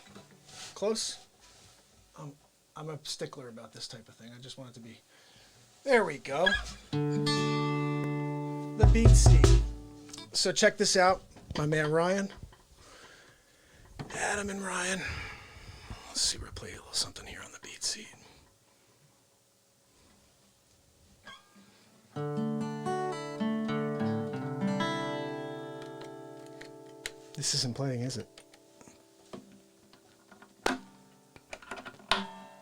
Speaker 1: Close? I'm a stickler about this type of thing. I just want it to be... There we go. The BeatSeat. So check this out, my man Ryan. Adam and Ryan. Let's see, we'll play a little something here on the BeatSeat. This isn't playing, is it?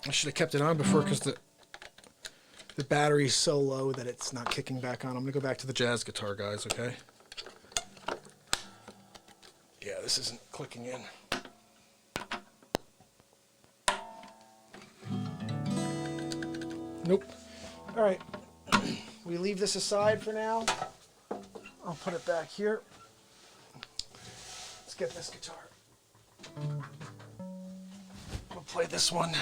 Speaker 1: I should have kept it on before because the battery's so low that it's not kicking back on. I'm going to go back to the jazz guitar, guys, okay? Yeah, this isn't clicking in. Nope. All right. We leave this aside for now. I'll put it back here. Let's get this guitar. We'll play this one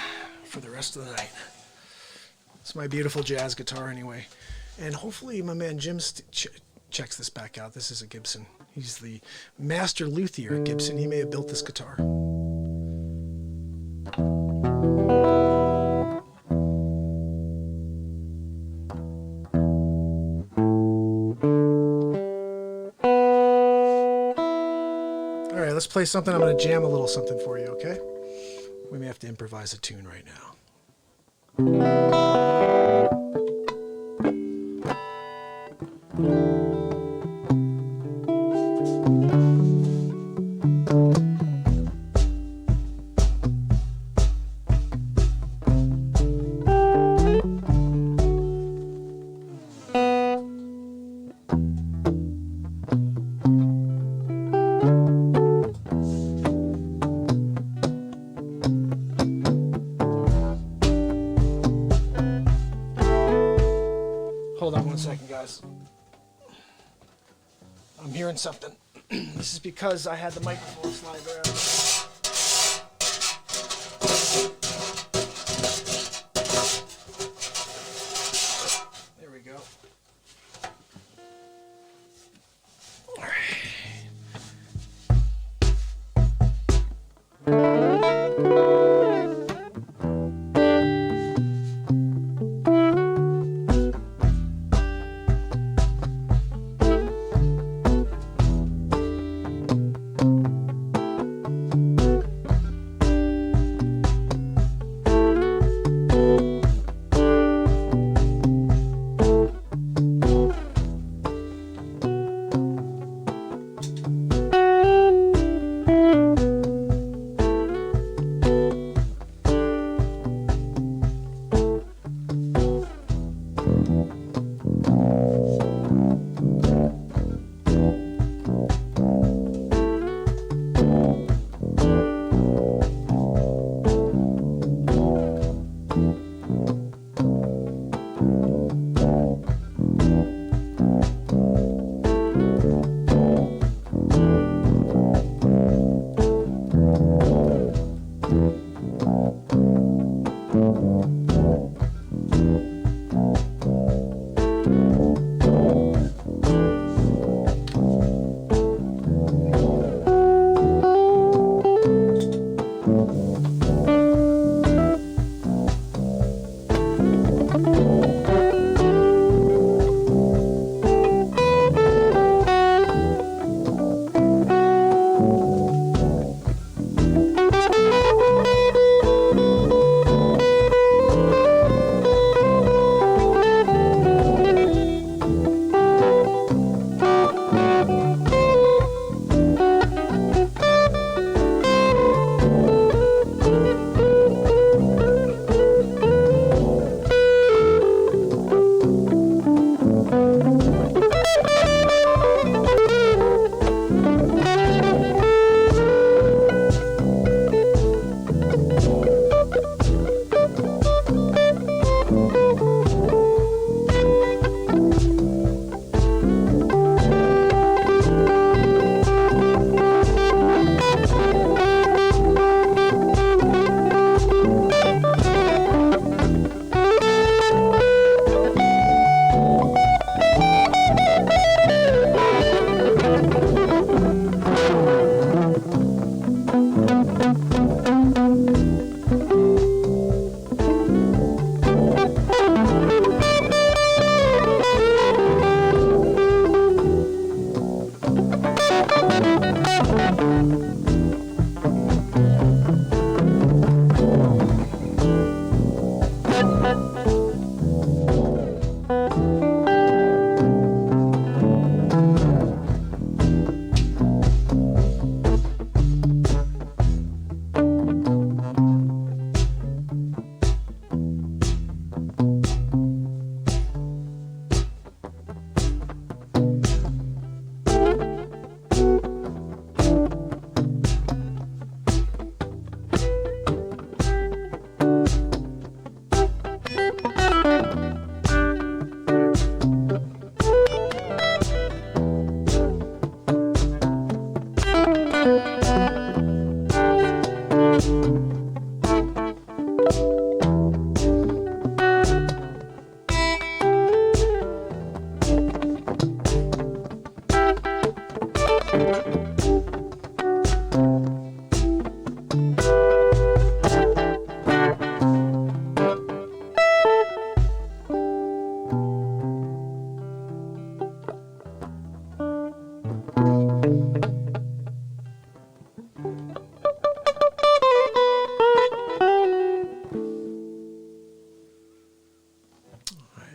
Speaker 1: for the rest of the night. It's my beautiful jazz guitar anyway. And hopefully my man Jim checks this back out. This is a Gibson. He's the master luthier at Gibson. He may have built this guitar. All right, let's play something. I'm going to jam a little something for you, okay? We may have to improvise a tune right now. guys. I'm hearing something. This is because I had the microphone slide around. There we go. All right.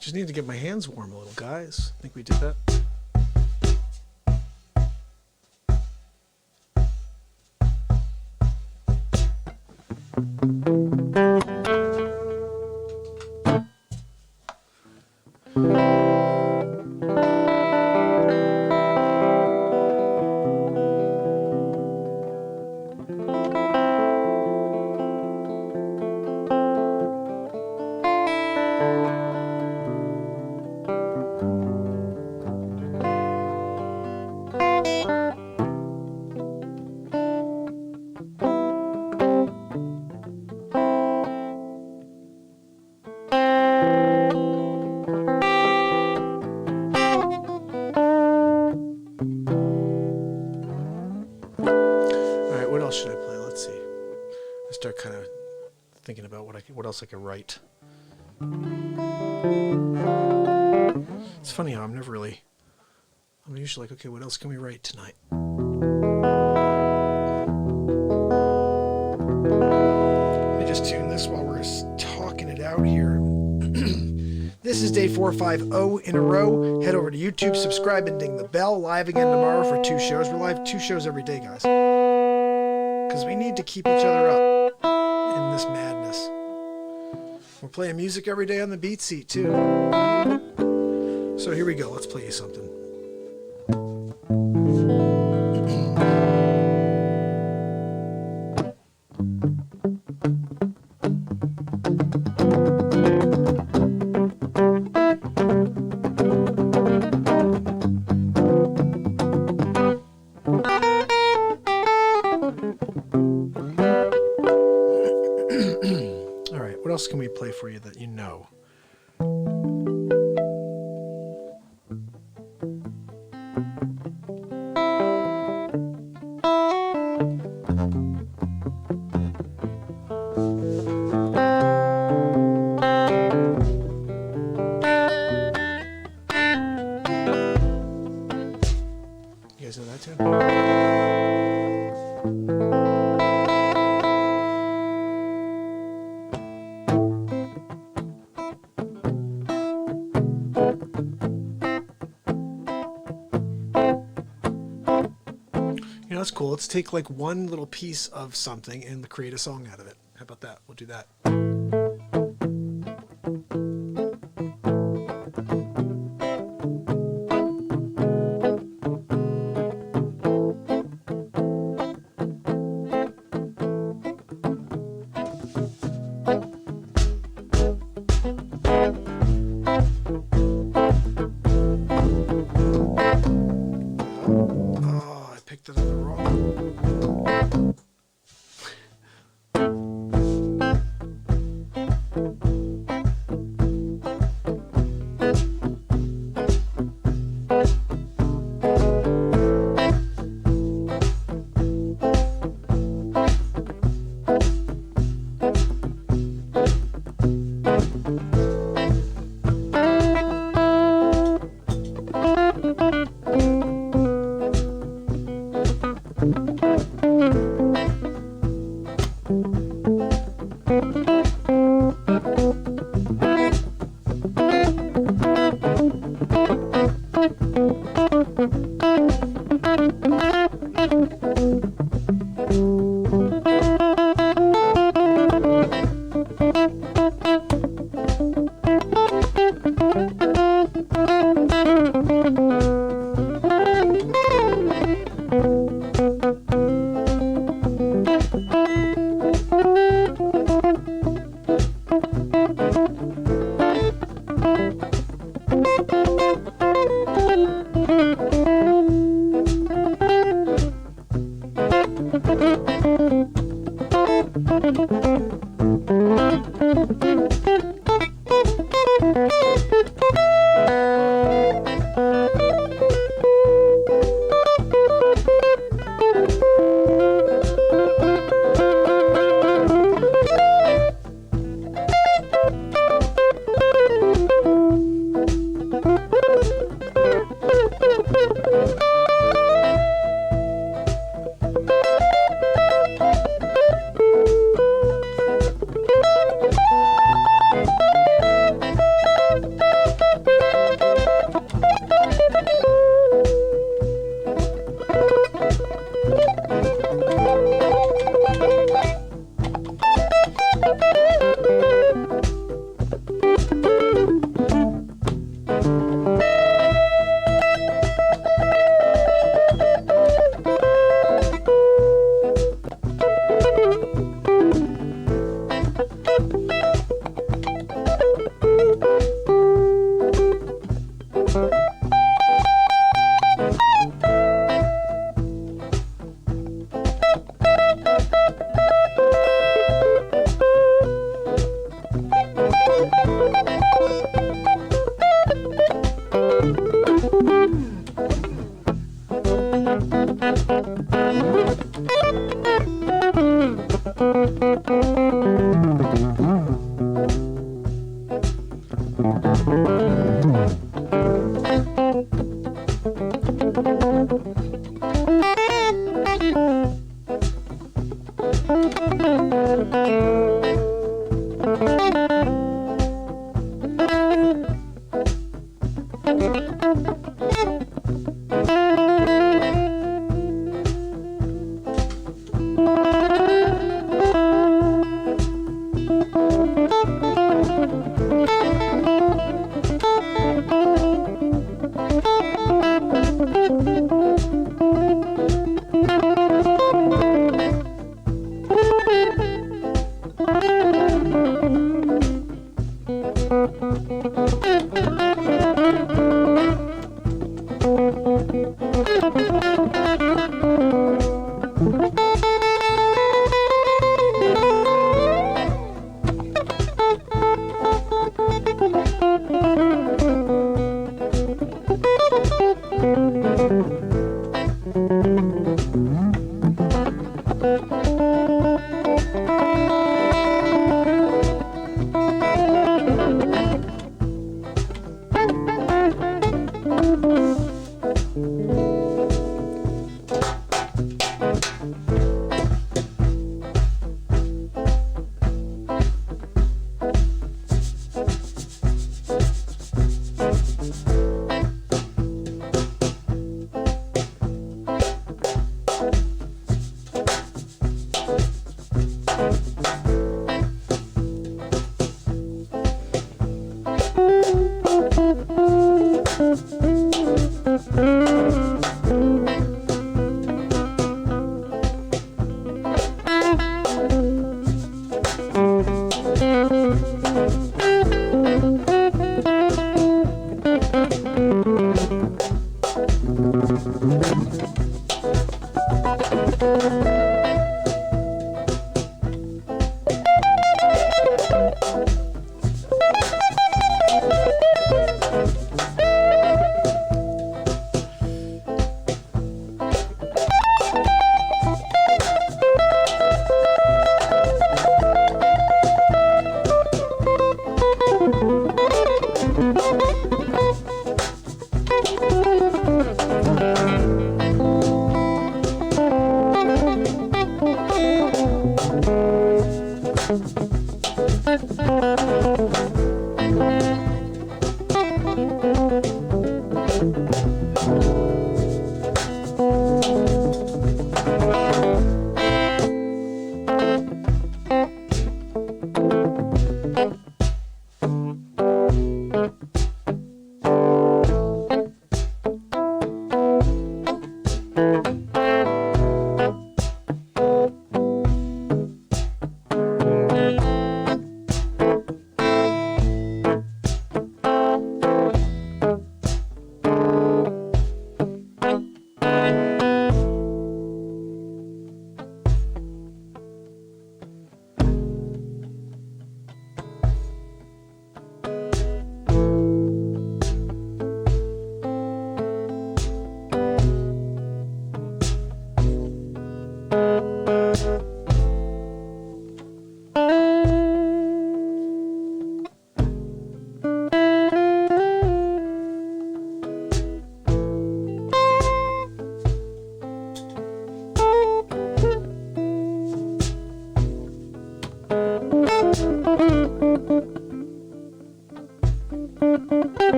Speaker 2: Just need to get my hands warm a little, guys. I think we did that. Alright, what else should I play? Let's see. I start kind of thinking about what else I could write. It's funny how I'm usually like, okay, what else can we write tonight? Let me just tune this while we're talking it out here. This is day 450 in a row. Head over to YouTube, subscribe, and ding the bell. Live again tomorrow for 2 shows. We're live 2 shows every day, guys. Because we need to keep each other up in this madness. We're playing music every day on the BeatSeat, too. So here we go. Let's play you something. What else can we play for you that you know? You guys know that tune? That's cool. Let's take like one little piece of something and create a song out of it. How about that? We'll do that.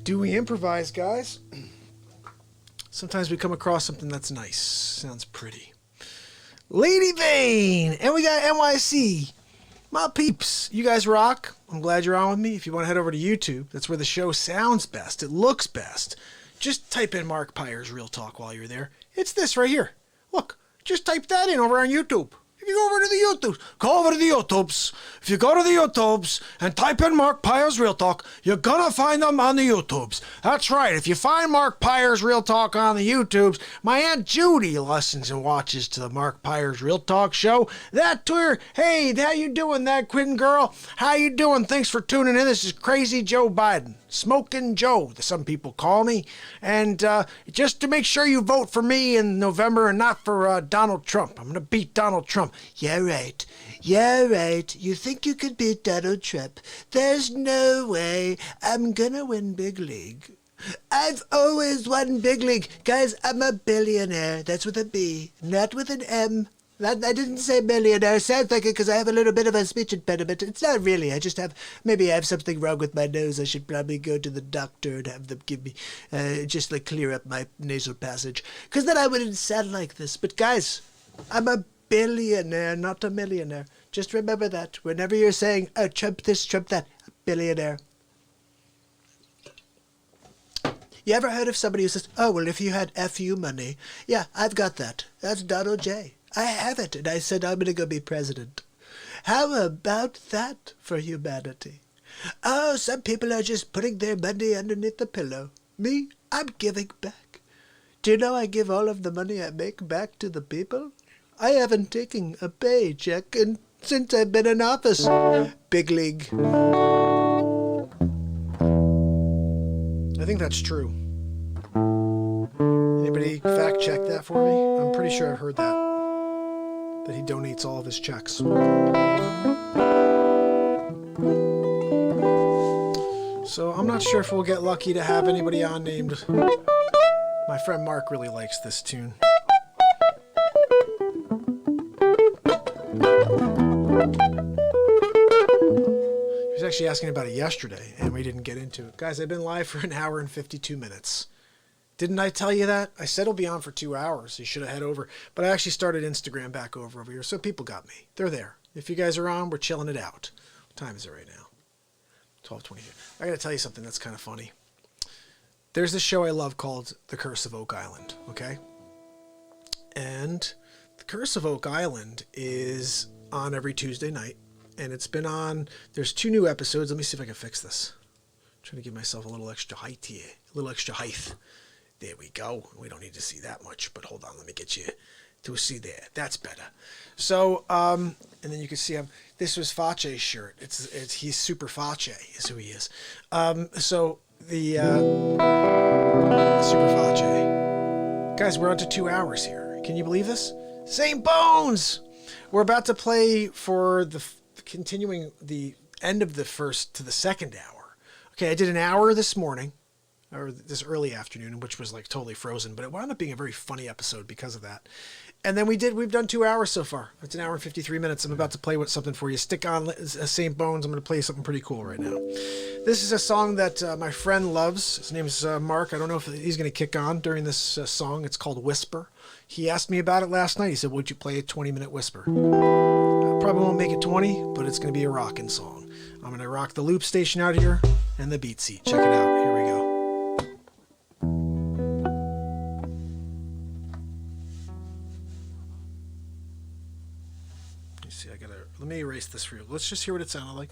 Speaker 2: We improvise, guys. Sometimes we come across something that's nice. Sounds pretty. Lady Vane! And we got NYC. My peeps, you guys rock. I'm glad you're on with me. If you want to head over to YouTube, that's where the show sounds best. It looks best. Just type in Mark Pyre's Real Talk while you're there. It's this right here. Look, just type that in over on YouTube. If you go over to the YouTubes, go over to the YouTubes. If you go to the YouTubes and type in Mark Pyre's Real Talk, you're gonna find them on the YouTubes. That's right. If you find Mark Pyre's Real Talk on the YouTubes, my Aunt Judy listens and watches to the Mark Pyre's Real Talk show. That Twitter, hey, how you doing, that Quinn girl? How you doing? Thanks for tuning in. This is Crazy Joe Biden. Smoking Joe, some people call me. And just to make sure you vote for me in November and not for Donald Trump. I'm going to beat Donald Trump. Yeah, right. Yeah, right. You think you could beat Donald Trump? There's no way. I'm going to win big league. I've always won big league. Guys, I'm a billionaire. That's with a B, not with an M. I didn't say millionaire. Sounds like it because I have a little bit of a speech impediment. It's not really. I just have, maybe I have something wrong with my nose. I should probably go to the doctor and have them give me, just like clear up my nasal passage. Because then I wouldn't sound like this. But guys, I'm a billionaire, not a millionaire. Just remember that. Whenever you're saying, oh, Trump this, Trump that, a billionaire. You ever heard of somebody who says, oh, well, if you had FU money. Yeah, I've got that. That's Donald J. I have it, and I said I'm going to go be president. How about that for humanity? Oh, some people are just putting their money underneath the pillow. Me, I'm giving back. Do you know I give all of the money I make back to the people? I haven't taken a paycheck since I've been in office. Big league. I think that's true. Anybody fact check that for me? I'm pretty sure I've heard that he donates all of his checks. So I'm not sure if we'll get lucky to have anybody on named. My friend Mark really likes this tune. He was actually asking about it yesterday, and we didn't get into it. Guys, I've been live for 1 hour and 52 minutes. Didn't I tell you that? I said it'll be on for 2 hours. You should have head over. But I actually started Instagram back over here, so people got me. They're there. If you guys are on, we're chilling it out. What time is it right now? 12:22. I got to tell you something that's kind of funny. There's this show I love called The Curse of Oak Island, okay? And The Curse of Oak Island is on every Tuesday night. And it's been on, there's 2 new episodes. Let me see if I can fix this. I'm trying to give myself a little extra height here. A little extra height. There we go. We don't need to see that much, but hold on. Let me get you to see there. That's better. So And then you can see him. This was Fauci's shirt. He's super Fauci is who he is. So the super Fauci. Guys, we're on to 2 hours here. Can you believe this? Same bones! We're about to play for the continuing the end of the first to the second hour. Okay, I did an hour this morning, or this early afternoon, which was like totally frozen, but it wound up being a very funny episode because of that. And then we've done 2 hours so far. It's an hour and 53 minutes. I'm about to play with something for you. Stick on St. Bones. I'm going to play something pretty cool right now. This is a song that my friend loves. His name is Mark. I don't know if he's going to kick on during this song. It's called Whisper. He asked me about it last night. He said, would you play a 20-minute Whisper? I probably won't make it 20, but it's going to be a rockin' song. I'm going to rock the loop station out here and the BeatSeat. Check it out. Here we go. See, let me erase this for you. Let's just hear what it sounded like.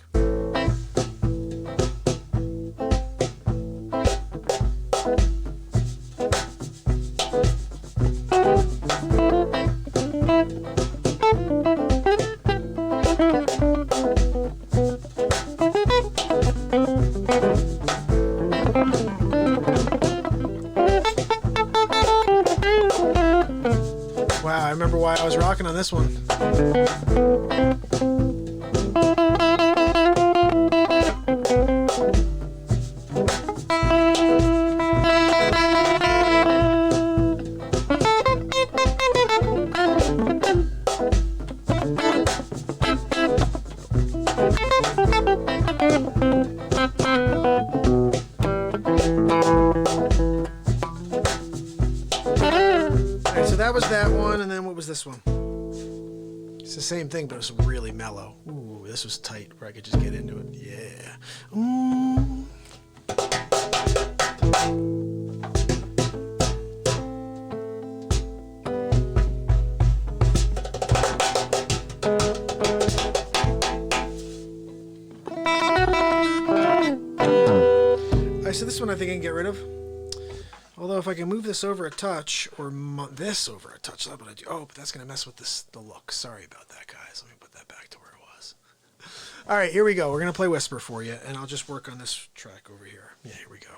Speaker 2: Wow, I remember why I was rocking on this one. That was that one, and then what was this one? It's the same thing, but it was really mellow. Ooh, this was tight, where I could just get into it. Yeah. Alright, so this one I think I can get rid of. Although if I can move this over a touch, or this over a touch, that's what I do. Oh, but that's going to mess with the look. Sorry about that, guys. Let me put that back to where it was. All right, here we go. We're going to play Whisper for you, and I'll just work on this track over here. Yeah, here we go.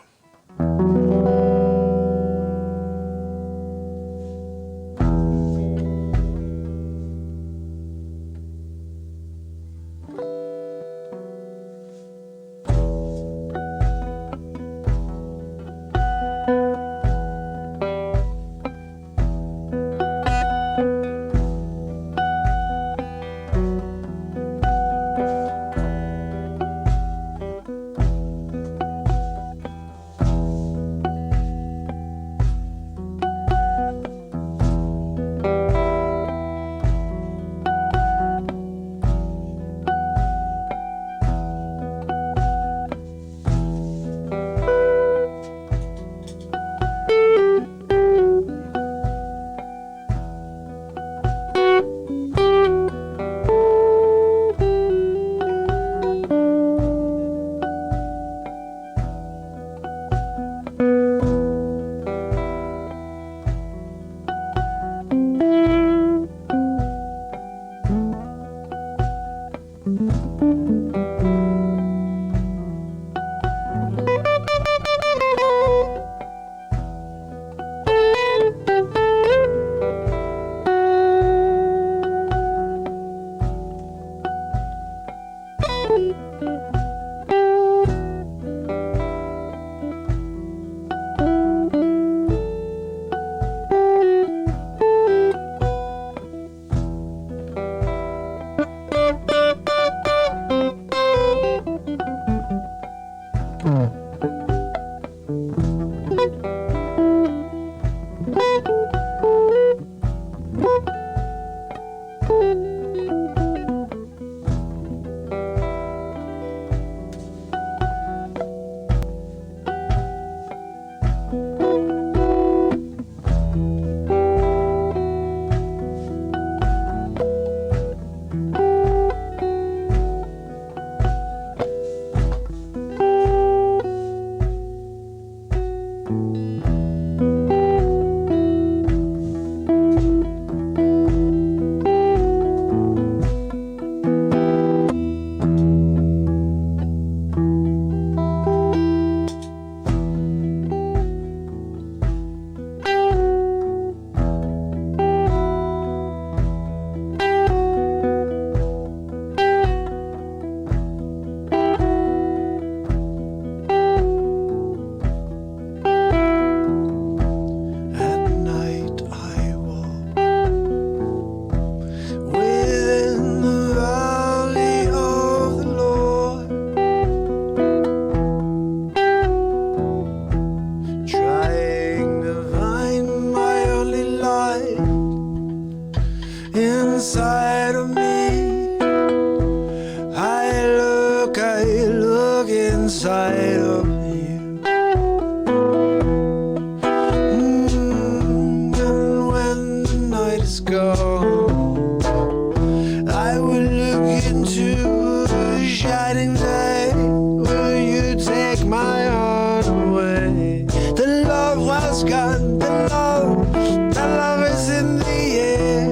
Speaker 3: into a shining day. Will you take my heart away? The love was gone, the love is in the air.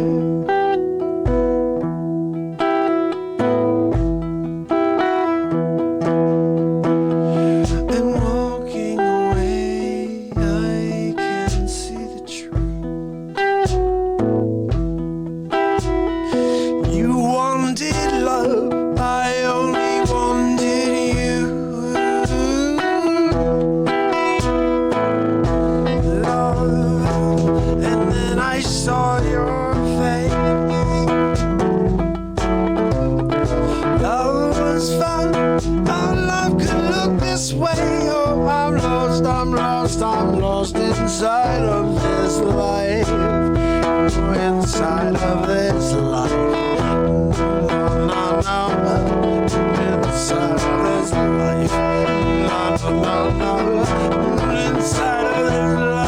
Speaker 3: And walking away, I can see the truth. You wanted love, I only wanted you. Love, and then I saw your face. Love was fun, how love could look this way. Oh, I'm lost, I'm lost, I'm lost inside of this life. Oh, inside of this life. No, no, no. Inside of this life. No, no, no, no. Inside of this life.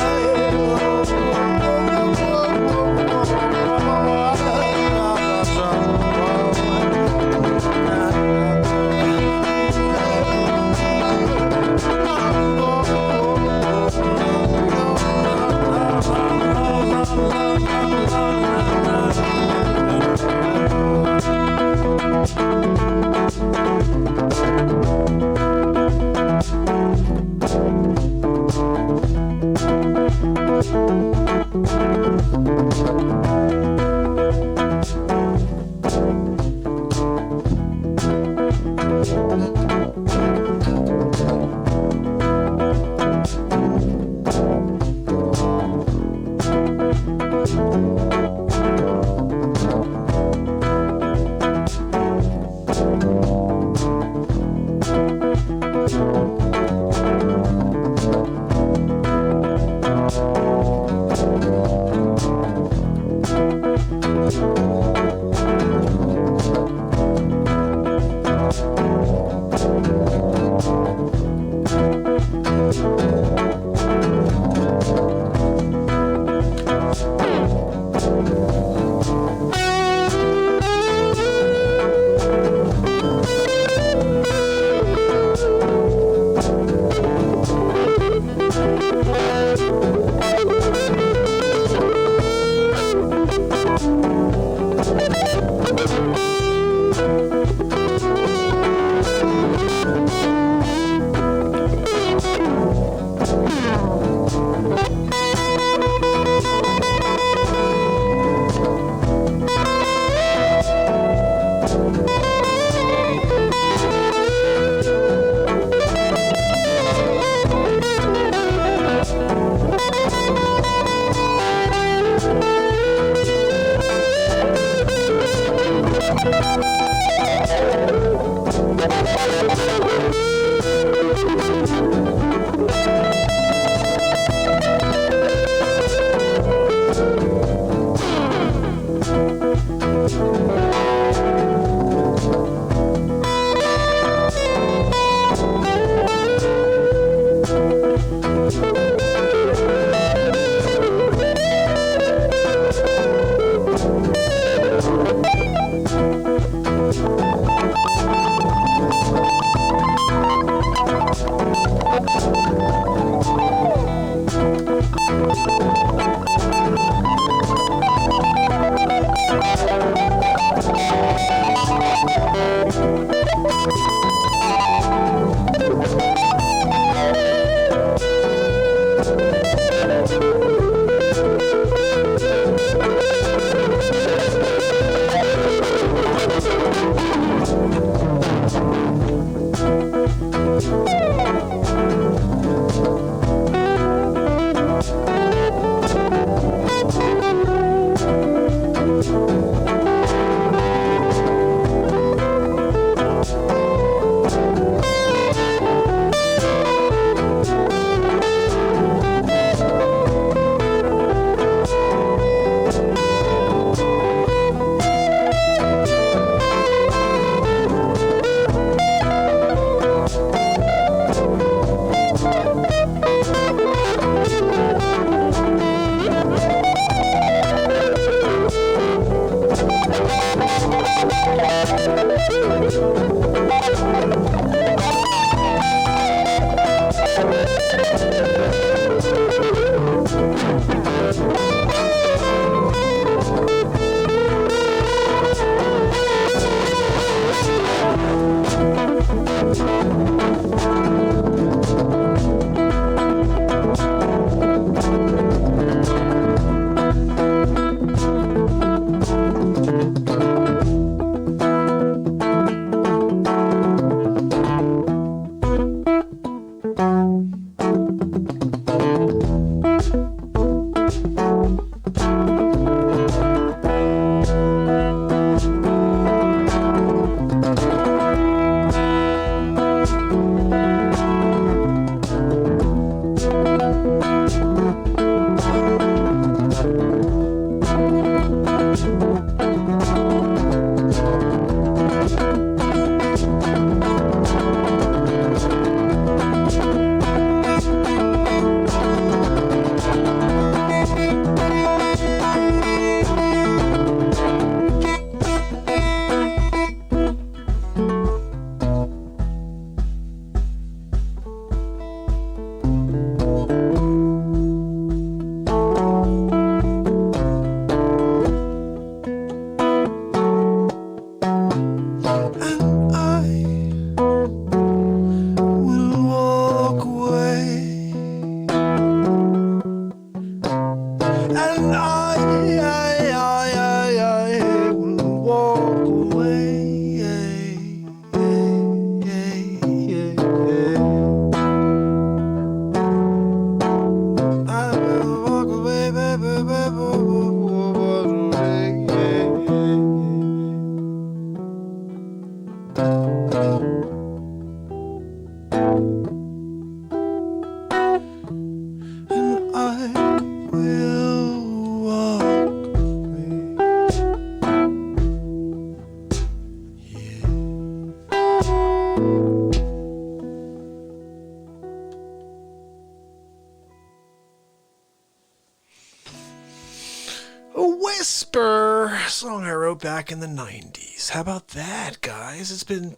Speaker 2: wrote back in the 90s. How about that, guys? It's been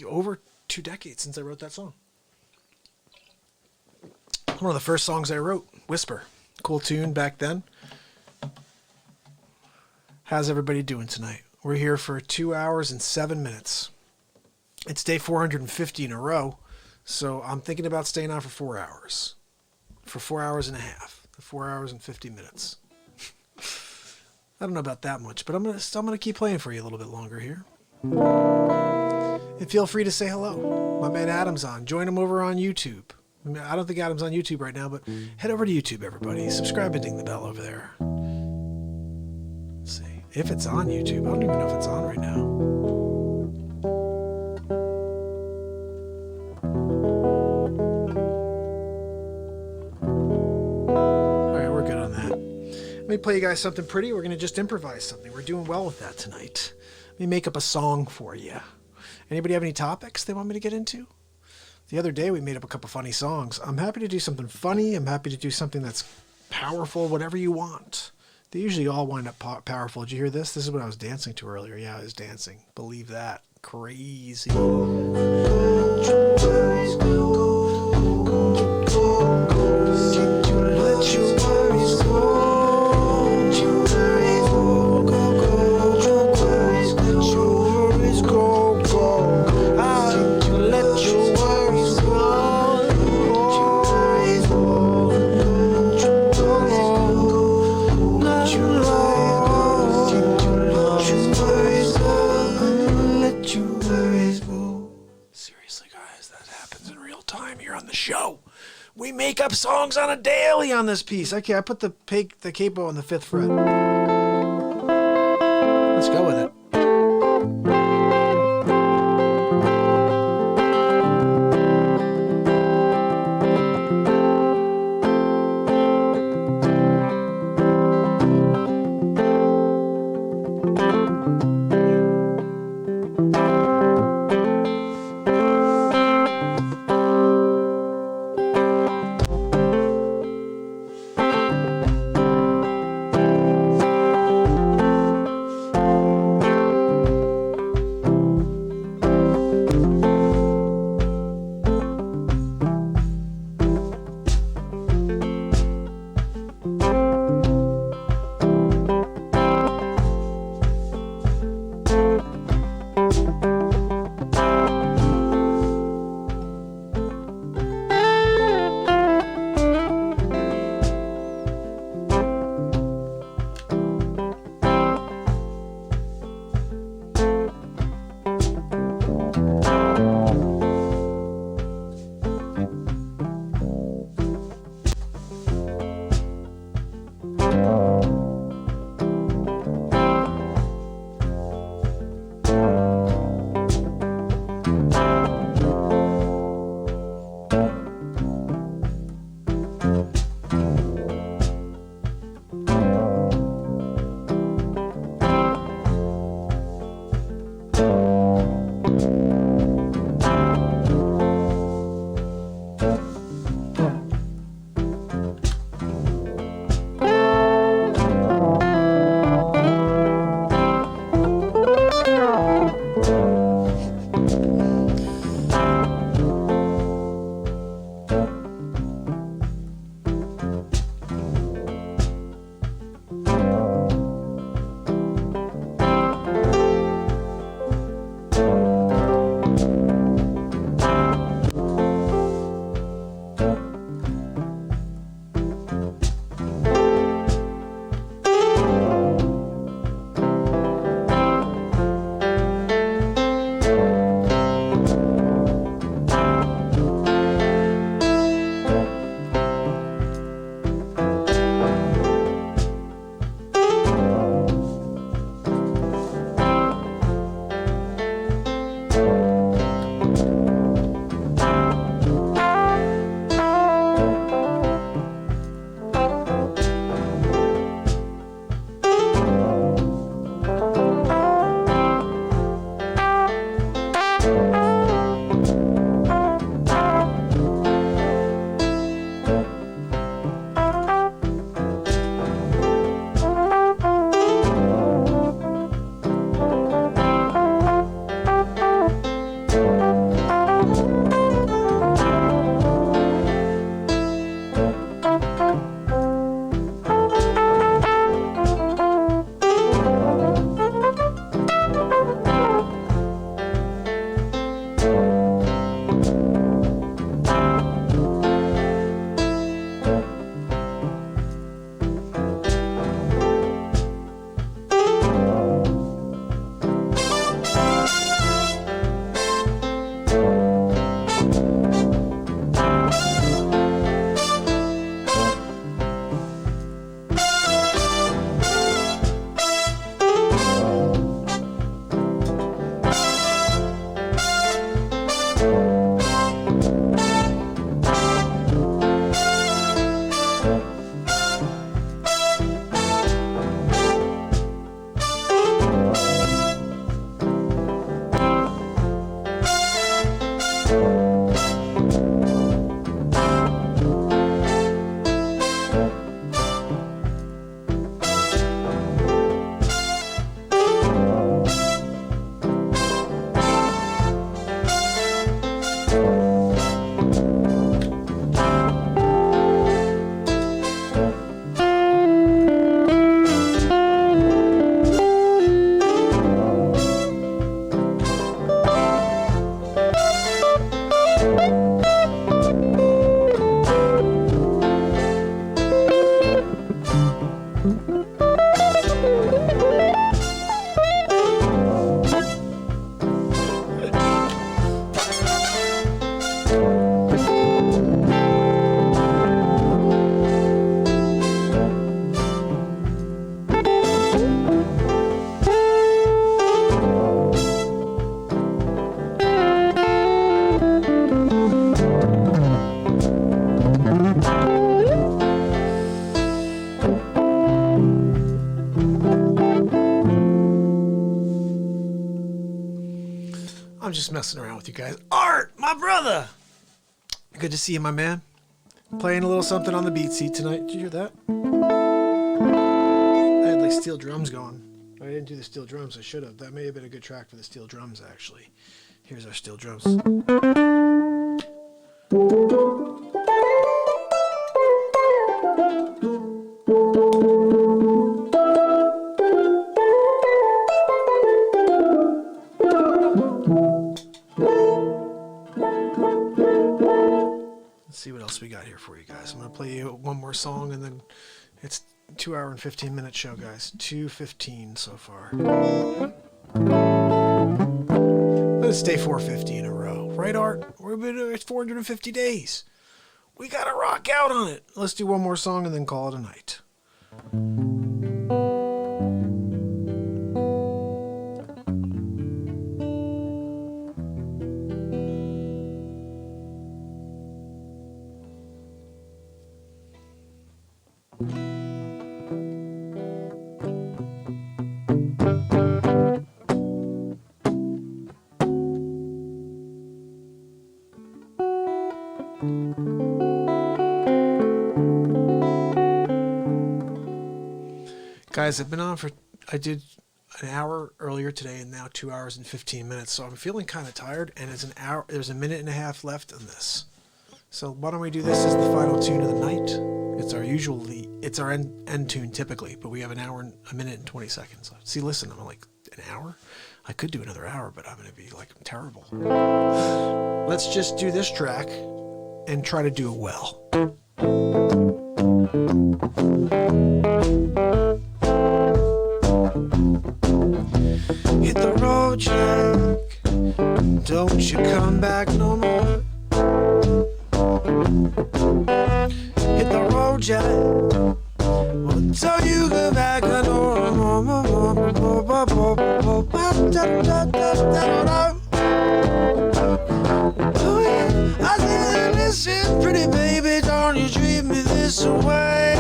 Speaker 2: over 2 decades since I wrote that song. One of the first songs I wrote, Whisper. Cool tune back then. How's everybody doing tonight? We're here for 2 hours and 7 minutes. It's day 450 in a row, so I'm thinking about staying on for 4 hours. For 4 hours and a half. 4 hours and 50 minutes. I don't know about that much, but I'm gonna keep playing for you a little bit longer here. And feel free to say hello. My man Adam's on. Join him over on YouTube. I don't think Adam's on YouTube right now, but head over to YouTube, everybody. Subscribe and ding the bell over there. Let's see. If it's on YouTube. I don't even know if it's on right now. Alright, we're good on that. Let me play you guys something pretty. We're going to just improvise something. We're doing well with that tonight. Let me make up a song for you. Anybody have any topics they want me to get into? The other day we made up a couple funny songs. I'm happy to do something funny. I'm happy to do something that's powerful, whatever you want. They usually all wind up powerful. Did you hear this? This is what I was dancing to earlier. Yeah, I was dancing. Believe that. Crazy. We make up songs on a daily on this piece. Okay, I put the capo on the 5th fret. Let's go with it. I'm just messing around with you guys. Art, my brother. Good to see you, my man. Playing a little something on the BeatSeat tonight. Did you hear that? I had like steel drums going. I didn't do the steel drums. I should have. That may have been a good track for the steel drums, actually. Here's our steel drums. Let's see what else we got here for you guys. I'm going to play you one more song, and then it's 2 hour and 15-minute show, guys. 2:15 so far. Let's stay 450 in a row. Right, Art? We've been at 450 days. We got to rock out on it. Let's do one more song and then call it a night. Guys, I've been on I did an hour earlier today and now 2 hours and 15 minutes. So I'm feeling kind of tired, and it's an hour. There's a minute and a half left on this. So why don't we do this as the final tune of the night? It's our end tune typically, but we have an hour and a minute and 20 seconds left. See, listen, I'm like, an hour? I could do another hour, but I'm going to be like terrible. Let's just do this track and try to do it well. Hit the road, Jack. Don't you come back no more. Hit the road, Jack. Well, tell you come back no more. Oh yeah, I said, listen, pretty baby, don't you treat me this way.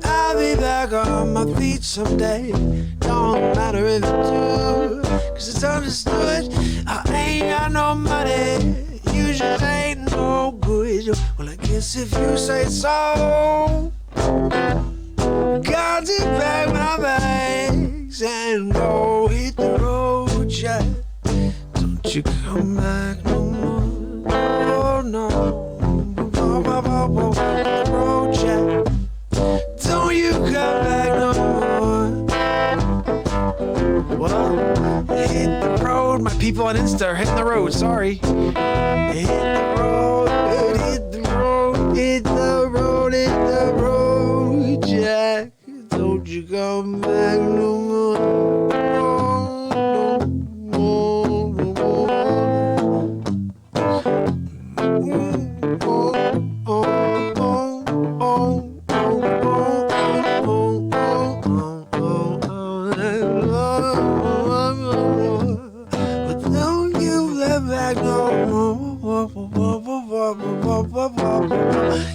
Speaker 2: I'll be back on my feet someday. Don't matter if you do, 'cause it's understood I ain't got no money. You just ain't no good. Well, I guess if you say so, got to pack my bags and go hit the road, Jack. Don't you come back no more. Oh no. Hit the road, Jack. Don't you come back no more. Well, hit the road. My people on Insta are hitting the road. Sorry. Hit the road. Hit the road. Hit the road. Hit the road, Jack. Don't you come back no more.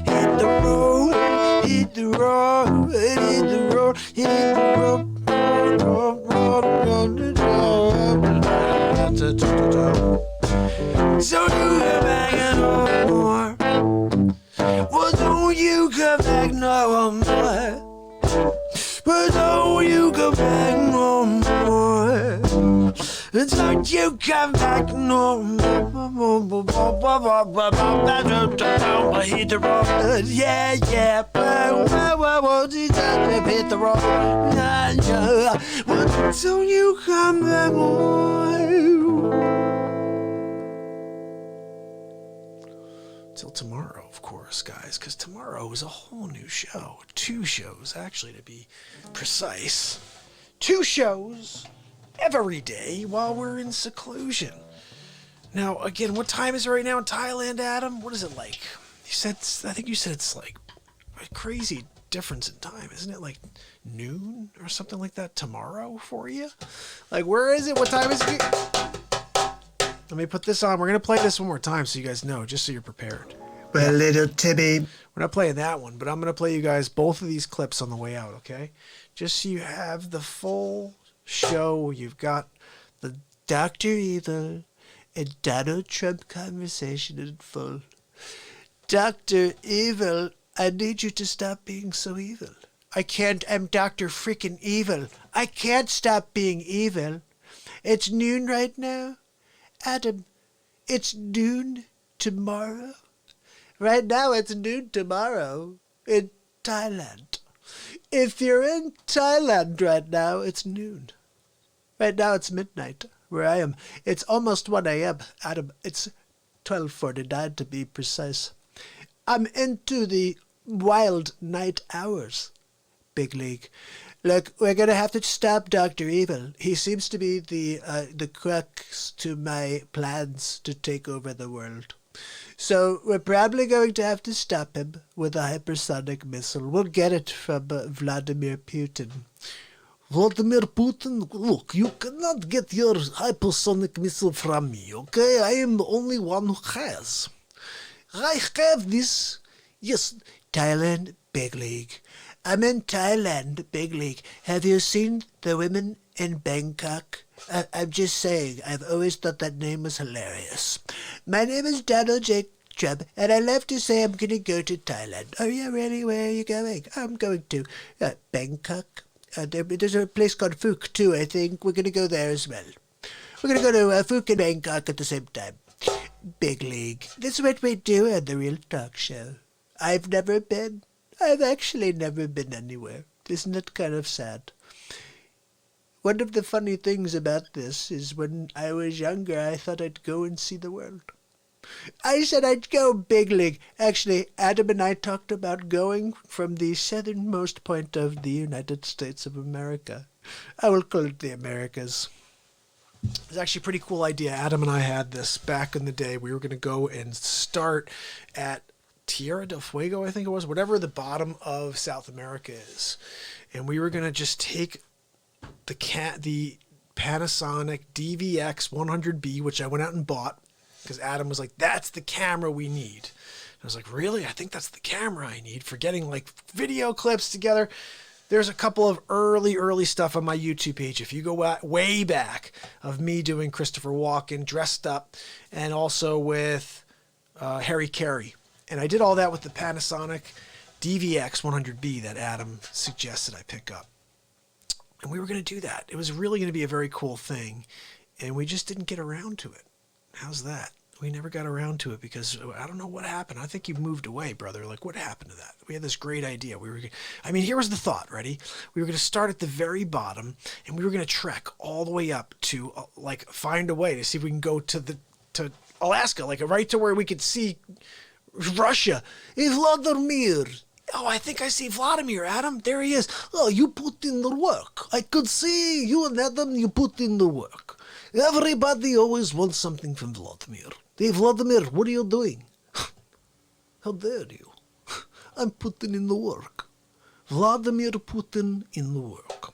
Speaker 2: Hit the road, hit the road, hit the road, hit the road. So you come back no more. Well, don't you come back no more. But don't you come back no more. Don't you come back no more. Hit the road, yeah, yeah. Hit the road, yeah, yeah. Well, don't you come back more. Till tomorrow, of course, guys, because tomorrow is a whole new show. 2 shows, actually, to be precise. 2 shows every day while we're in seclusion. Now, again, what time is it right now in Thailand, Adam? What is it like? I think you said it's like a crazy difference in time. Isn't it like noon or something like that tomorrow for you? Like, where is it? What time is it? Let me put this on. We're going to play this one more time so you guys know, just so you're prepared.
Speaker 3: Well, little Timmy.
Speaker 2: We're not playing that one, but I'm going to play you guys both of these clips on the way out, okay? Just so you have the full show. You've got the Dr. Evil
Speaker 3: a Donald Trump conversation in full. Dr. Evil, I need you to stop being so evil. I can't, I'm Dr. Freaking Evil. I can't stop being evil. It's noon right now. Adam, it's noon tomorrow. Right now it's noon tomorrow in Thailand. If you're in Thailand right now, it's noon. Right now it's midnight where I am. It's almost 1 a.m. Adam, it's 12:49 to be precise. I'm into the wild night hours, Big League. Look, we're going to have to stop Dr. Evil. He seems to be the crux to my plans to take over the world. So we're probably going to have to stop him with a hypersonic missile. We'll get it from Vladimir Putin. Vladimir Putin, look, you cannot get your hypersonic missile from me, okay? I am the only one who has. I have this. Yes, Thailand, Big League. I'm in Thailand, Big League. Have you seen the women in Bangkok? I'm just saying, I've always thought that name was hilarious. My name is Donald J. Trump, and I love to say I'm going to go to Thailand. Oh, yeah, really? Where are you going? I'm going to Bangkok. There's a place called Phuc, too, I think. We're going to go there as well. We're going to go to Phuc and Bangkok at the same time. Big League. That's what we do on the Real Talk Show. I've never been. I've actually never been anywhere. Isn't it kind of sad? One of the funny things about this is when I was younger, I thought I'd go and see the world. I said I'd go, Big League. Actually, Adam and I talked about going from the southernmost point of the United States of America. I will call it the Americas. It's actually a pretty cool idea. Adam and I had this back in the day. We were going to go and start at Tierra del Fuego, I think it was, whatever the bottom of South America is. And we were going to just take the Panasonic DVX 100B, which I went out and bought, because Adam was like, that's the camera we need. And I was like, really? I think that's the camera I need for getting like video clips together. There's a couple of early stuff on my YouTube page. If you go way back of me doing Christopher Walken dressed up, and also with Harry Carey. And I did all that with the Panasonic DVX 100B that Adam suggested I pick up. And we were going to do that. It was really going to be a very cool thing. And we just didn't get around to it. How's that? We never got around to it because I don't know what happened. I think you moved away, brother. Like, what happened to that? We had this great idea. Here was the thought, ready? We were going to start at the very bottom, and we were going to trek all the way up to, find a way to see if we can go to Alaska, right to where we could see Russia. Hey, Vladimir. Oh, I think I see Vladimir, Adam. There he is. Oh, you put in the work. I could see you and Adam, you put in the work. Everybody always wants something from Vladimir. Hey, Vladimir, what are you doing? How dare you? I'm putting in the work. Vladimir Putin in the work.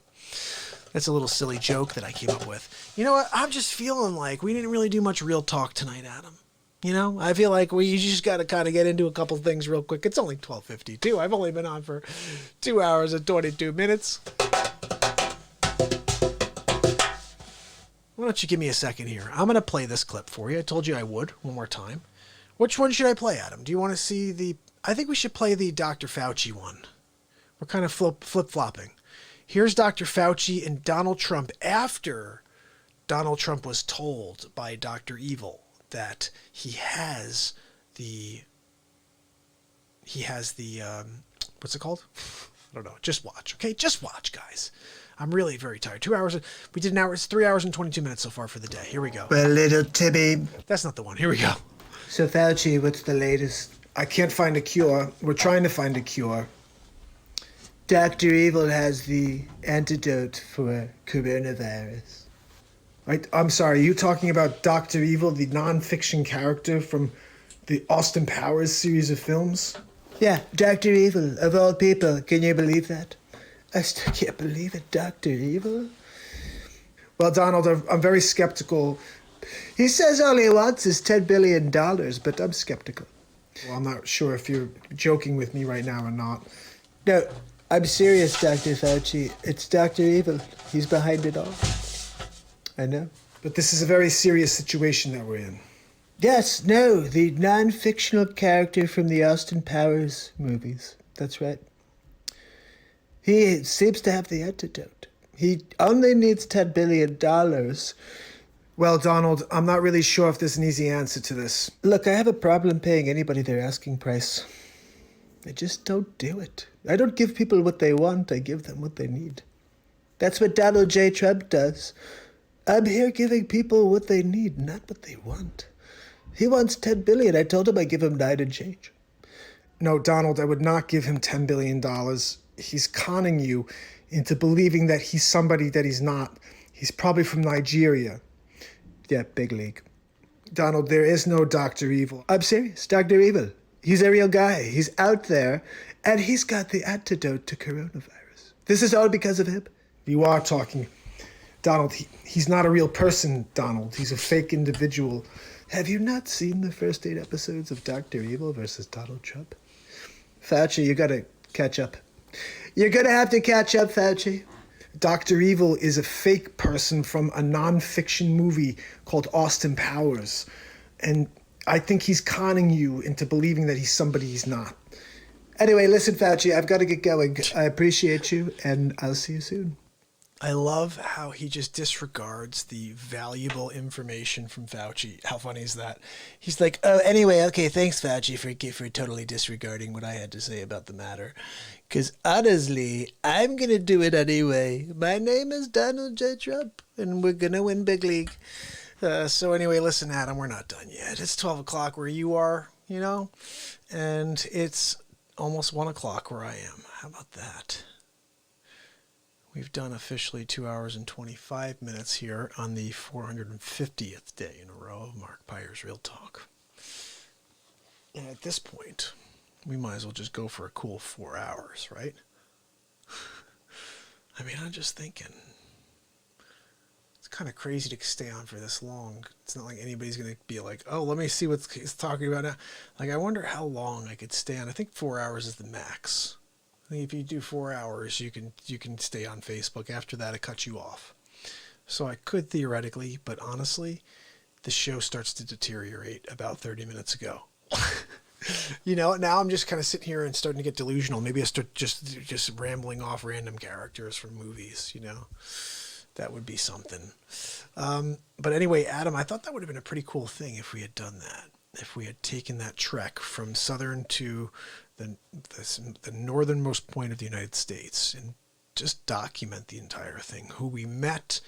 Speaker 3: That's a little silly joke that I came up with. You know what? I'm just feeling like we didn't really do much real talk tonight, Adam. You know, I feel like we just got to kind of get into a couple things real quick. It's only 12:52. I've only been on for 2 hours and 22 minutes. Why don't you give me a second here? I'm going to play this clip for you. I told you I would one more time. Which one should I play, Adam? Do you want to see the... I think we should play the Dr. Fauci one. We're kind of flip-flopping. Here's Dr. Fauci and Donald Trump after Donald Trump was told by Dr. Evil that he has the what's it called? I don't know. Just watch, okay? Just watch, guys. I'm really very tired. 2 hours. We did an hour. It's 3 hours and 22 minutes so far for the day. Here we go. Well, little Timmy.
Speaker 1: That's not the one. Here we go.
Speaker 3: So, Fauci, what's the latest?
Speaker 2: I can't find a cure. We're trying to find a cure.
Speaker 3: Dr. Evil has the antidote for coronavirus.
Speaker 2: I'm sorry, are you talking about Dr. Evil, the non-fiction character from the Austin Powers series of films?
Speaker 3: Yeah, Dr. Evil, of all people. Can you believe that? I still can't believe it, Dr. Evil.
Speaker 2: Well, Donald, I'm very skeptical.
Speaker 3: He says all he wants is $10 billion, but I'm skeptical.
Speaker 2: Well, I'm not sure if you're joking with me right now or not.
Speaker 3: No, I'm serious, Dr. Fauci. It's Dr. Evil. He's behind it all. I know.
Speaker 2: But this is a very serious situation that we're in.
Speaker 3: Yes, no, the non-fictional character from the Austin Powers movies. That's right. He seems to have the antidote. He only needs $10 billion.
Speaker 2: Well, Donald, I'm not really sure if there's an easy answer to this.
Speaker 3: Look, I have a problem paying anybody their asking price. I just don't do it. I don't give people what they want, I give them what they need. That's what Donald J. Trump does. I'm here giving people what they need, not what they want. He wants $10 billion. I told him I'd give him 9 and change.
Speaker 2: No, Donald, I would not give him $10 billion. He's conning you into believing that he's somebody that he's not. He's probably from Nigeria.
Speaker 3: Yeah, big league.
Speaker 2: Donald, there is no Dr. Evil.
Speaker 3: I'm serious. Dr. Evil. He's a real guy. He's out there, and he's got the antidote to coronavirus. This is all because of him.
Speaker 2: You are talking. Donald, he's not a real person, Donald. He's a fake individual.
Speaker 3: Have you not seen the first 8 episodes of Dr. Evil versus Donald Trump? Fauci, you gotta catch up. You're gonna have to catch up, Fauci.
Speaker 2: Dr. Evil is a fake person from a non-fiction movie called Austin Powers. And I think he's conning you into believing that he's somebody he's not.
Speaker 3: Anyway, listen, Fauci, I've got to get going. I appreciate you, and I'll see you soon.
Speaker 1: I love how he just disregards the valuable information from Fauci. How funny is that? He's like, oh, anyway, okay, thanks, Fauci, for totally disregarding what I had to say about the matter. Because honestly, I'm going to do it anyway. My name is Donald J. Trump, and we're going to win big league. So anyway, listen, Adam, we're not done yet. It's 12 o'clock where you are, you know, and it's almost 1 o'clock where I am. How about that? We've done officially 2 hours and 25 minutes here on the 450th day in a row of Mark Pyre's Real Talk. And at this point, we might as well just go for a cool 4 hours, right? I mean, I'm just thinking, it's kind of crazy to stay on for this long. It's not like anybody's going to be like, oh, let me see what he's talking about now. Like, I wonder how long I could stay on. I think 4 hours is the max. I think if you do 4 hours, you can stay on Facebook. After that, it cuts you off. So I could theoretically, but honestly, the show starts to deteriorate about 30 minutes ago. You know, now I'm just kind of sitting here and starting to get delusional. Maybe I start just rambling off random characters from movies, you know. That would be something. But anyway, Adam, I thought that would have been a pretty cool thing if we had done that. If we had taken that trek from southern to the northernmost point of the United States and just document the entire thing, who we met,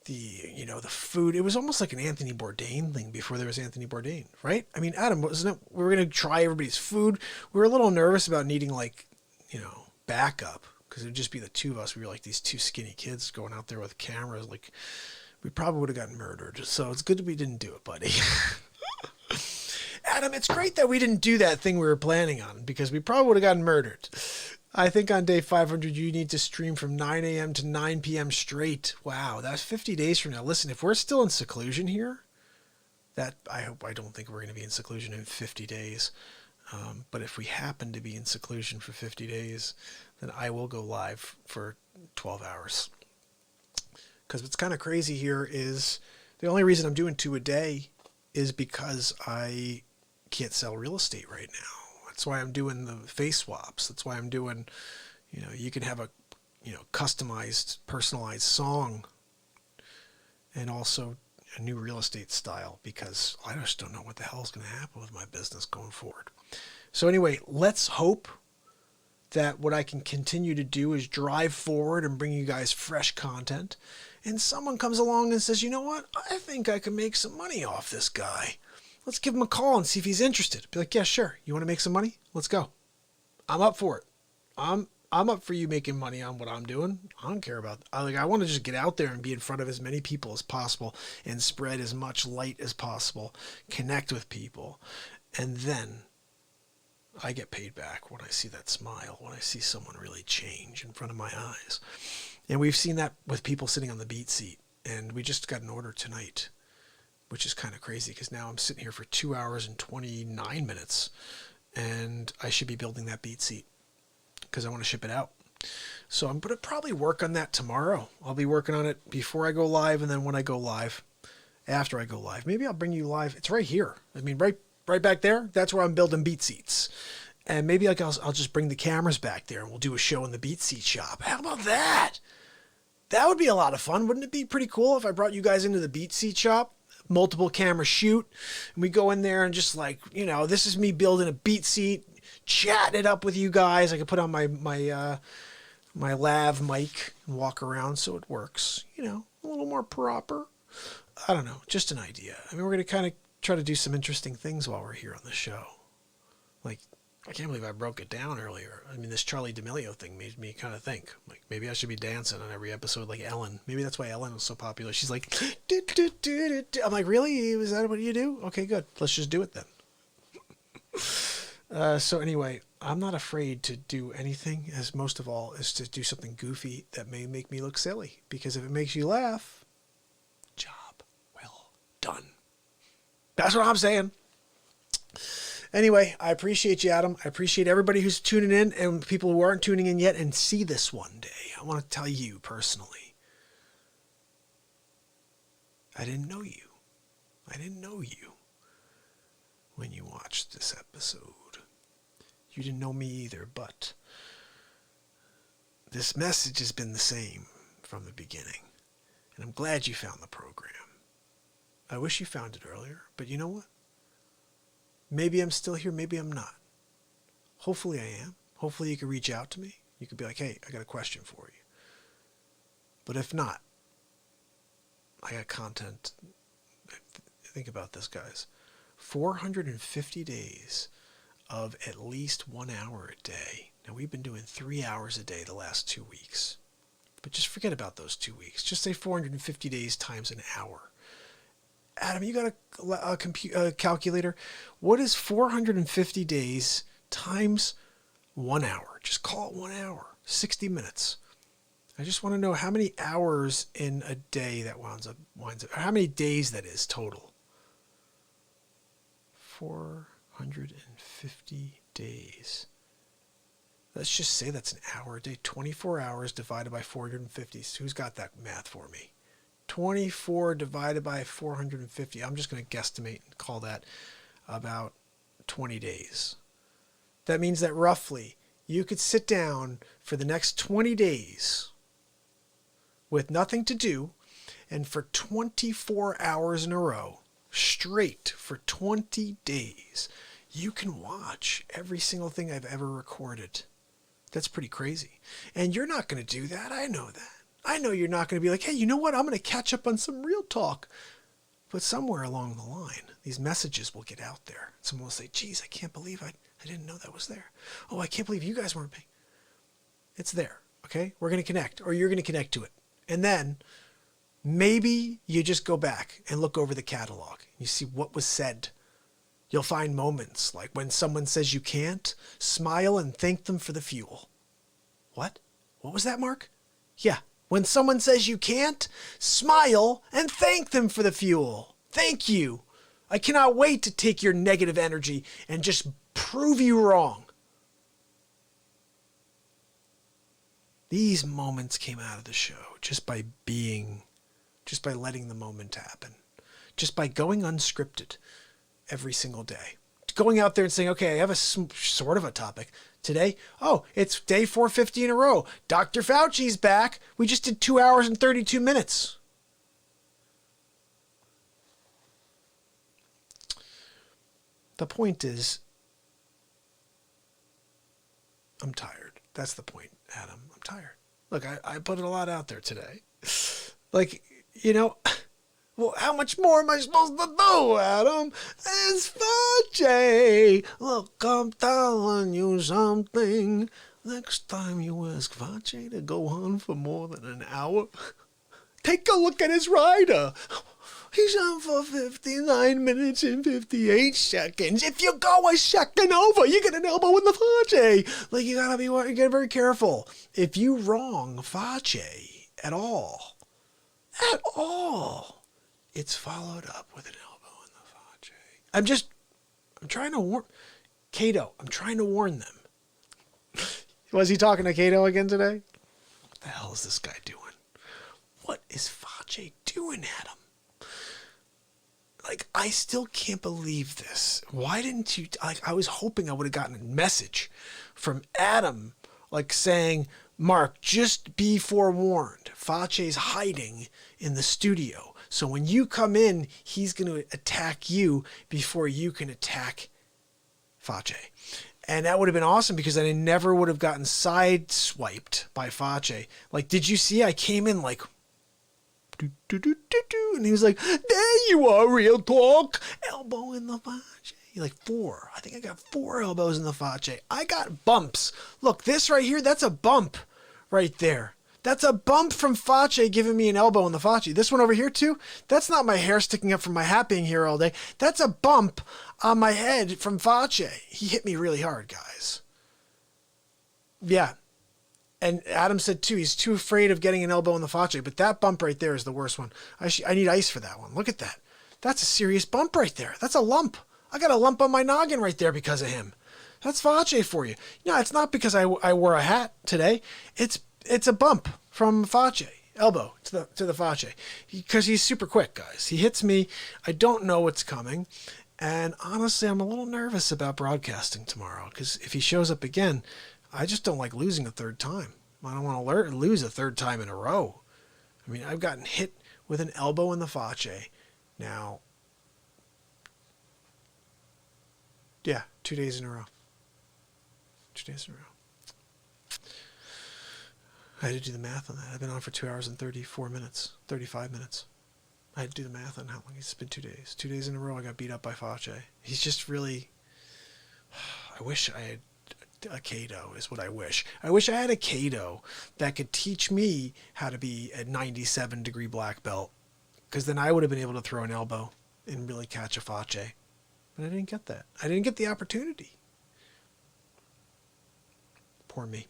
Speaker 1: the food. It was almost like an Anthony Bourdain thing before there was Anthony Bourdain, right? I mean, Adam, wasn't it? We were going to try everybody's food. We were a little nervous about needing backup because it would just be the two of us. We were like these two skinny kids going out there with cameras. Like, we probably would have gotten murdered. So it's good that we didn't do it, buddy. Adam, it's great that we didn't do that thing we were planning on because we probably would have gotten murdered. I think on day 500, you need to stream from 9 a.m. to 9 p.m. straight. Wow, that's 50 days from now. Listen, if we're still in seclusion here, I don't think we're going to be in seclusion in 50 days. But if we happen to be in seclusion for 50 days, then I will go live for 12 hours. Because what's kind of crazy here is the only reason I'm doing 2 a day is because I can't sell real estate right now. That's why I'm doing the face swaps. That's why I'm doing, you can have a, customized, personalized song and also a new real estate style because I just don't know what the hell is going to happen with my business going forward. So anyway, let's hope that what I can continue to do is drive forward and bring you guys fresh content. And someone comes along and says, you know what? I think I can make some money off this guy. Let's give him a call and see if he's interested. Be like, yeah, sure. You want to make some money? Let's go. I'm up for it. I'm up for you making money on what I'm doing. I don't care about I want to just get out there and be in front of as many people as possible and spread as much light as possible, connect with people. And then I get paid back when I see that smile, when I see someone really change in front of my eyes. And we've seen that with people sitting on the BeatSeat. And we just got an order tonight, which is kind of crazy because now I'm sitting here for 2 hours and 29 minutes. And I should be building that BeatSeat because I want to ship it out. So I'm going to probably work on that tomorrow. I'll be working on it before I go live and then when I go live.
Speaker 2: after I go live. Maybe I'll bring you live. It's right here. I mean, right back there. That's where I'm building BeatSeats. And maybe I'll just bring the cameras back there and we'll do a show in the BeatSeat shop. How about that? That would be a lot of fun. Wouldn't it be pretty cool if I brought you guys into the BeatSeat shop? Multiple camera shoot. And we go in there and just like, you know, this is me building a BeatSeat, chatting it up with you guys. I can put on my lav mic and walk around so it works. You know, a little more proper. I don't know. Just an idea. I mean, we're going to kind of try to do some interesting things while we're here on the show. Like, I can't believe I broke it down earlier. I mean, this Charlie D'Amelio thing made me kind of think, like, maybe I should be dancing on every episode like Ellen. Maybe that's why Ellen was so popular. She's like, I'm like, really? Is that what you do? Okay, good. Let's just do it then. So anyway, I'm not afraid to do anything, as most of all is to do something goofy that may make me look silly. Because if it makes you laugh, job well done. That's what I'm saying. Anyway, I appreciate you, Adam. I appreciate everybody who's tuning in and people who aren't tuning in yet and see this one day. I want to tell you personally, I didn't know you. I didn't know you when you watched this episode. You didn't know me either, but this message has been the same from the beginning. And I'm glad you found the program. I wish you found it earlier, but you know what? Maybe I'm still here, maybe I'm not. Hopefully I am. Hopefully you can reach out to me. You could be like, hey, I got a question for you. But if not, I got content. Think about this, guys. 450 days of at least 1 hour a day. Now, we've been doing 3 hours a day the last 2 weeks. But just forget about those 2 weeks. Just say 450 days times an hour. Adam, you got a calculator? What is 450 days times 1 hour? Just call it 1 hour. 60 minutes. I just want to know how many hours in a day that winds up, how many days that is total. 450 days. Let's just say that's an hour a day. 24 hours divided by 450. So who's got that math for me? 24 divided by 450. I'm just going to guesstimate and call that about 20 days. That means that roughly you could sit down for the next 20 days with nothing to do, and for 24 hours in a row, straight for 20 days, you can watch every single thing I've ever recorded. That's pretty crazy. And you're not going to do that. I know that. I know you're not going to be like, hey, you know what? I'm going to catch up on some real talk. But somewhere along the line, these messages will get out there. Someone will say, geez, I can't believe I didn't know that was there. Oh, I can't believe you guys weren't paying. It's there, okay? We're going to connect, or you're going to connect to it. And then maybe you just go back and look over the catalog. You see what was said. You'll find moments like when someone says you can't, smile and thank them for the fuel. What? What was that, Mark? Yeah. When someone says you can't, smile and thank them for the fuel. Thank you. I cannot wait to take your negative energy and just prove you wrong. These moments came out of the show just by letting the moment happen. Just by going unscripted every single day. Going out there and saying, okay, I have a sort of a topic. Today, oh, it's day 450 in a row. Dr. Fauci's back. We just did 2 hours and 32 minutes. The point is, I'm tired. That's the point, Adam. I'm tired. Look, I put a lot out there today. Like, you know, well, how much more am I supposed to do, Adam? It's Fauci. Look, I'm telling you something. Next time you ask Fauci to go on for more than an hour, take a look at his rider. He's on for 59 minutes and 58 seconds. If you go a second over, you get an elbow in the Fauci. Like, you gotta get very careful. If you wrong Fauci at all, it's followed up with an elbow in the Fauci. I'm trying to warn Cato. I'm trying to warn them. Was he talking to Cato again today? What the hell is this guy doing? What is Fauci doing, Adam? like, I still can't believe this. Why didn't you, like, I was hoping I would have gotten a message from Adam, like saying, Mark, just be forewarned. Fauci's hiding in the studio. So when you come in, he's going to attack you before you can attack Fauci. And that would have been awesome because then I never would have gotten sideswiped by Fauci. Like, did you see I came in like, and he was like, there you are, Real Talk. Elbow in the Fauci. Like 4. I think I got 4 elbows in the Fauci. I got bumps. Look, this right here, that's a bump right there. That's a bump from Fauci giving me an elbow in the Fauci. This one over here too, that's not my hair sticking up from my hat being here all day. That's a bump on my head from Fauci. He hit me really hard, guys. Yeah. And Adam said too, he's too afraid of getting an elbow in the Fauci, but that bump right there is the worst one. I need ice for that one. Look at that. That's a serious bump right there. That's a lump. I got a lump on my noggin right there because of him. That's Fauci for you. No, it's not because I wore a hat today. It's a bump from Fauci, elbow to the Fauci, because he's super quick, guys. He hits me. I don't know what's coming. And honestly, I'm a little nervous about broadcasting tomorrow because if he shows up again, I just don't like losing a third time. I don't want to lose a third time in a row. I mean, I've gotten hit with an elbow in the Fauci. Now, yeah, 2 days in a row. 2 days in a row. I had to do the math on that. I've been on for 2 hours and 35 minutes. I had to do the math on how long it's been 2 days. 2 days in a row I got beat up by Fauci. He's just really... I wish I had a Cato is what I wish. I wish I had a Cato that could teach me how to be a 97 degree black belt, because then I would have been able to throw an elbow and really catch a Fauci. But I didn't get that. I didn't get the opportunity. Poor me.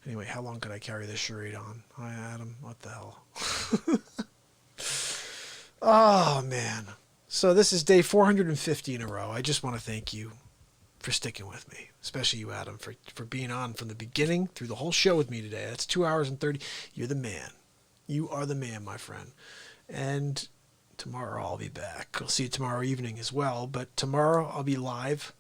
Speaker 2: Anyway, how long could I carry this charade on? Hi, Adam. What the hell? Oh, man. So this is day 450 in a row. I just want to thank you for sticking with me, especially you, Adam, for being on from the beginning through the whole show with me today. That's 2 hours and 30. You're the man. You are the man, my friend. And tomorrow I'll be back. I'll see you tomorrow evening as well. But tomorrow I'll be live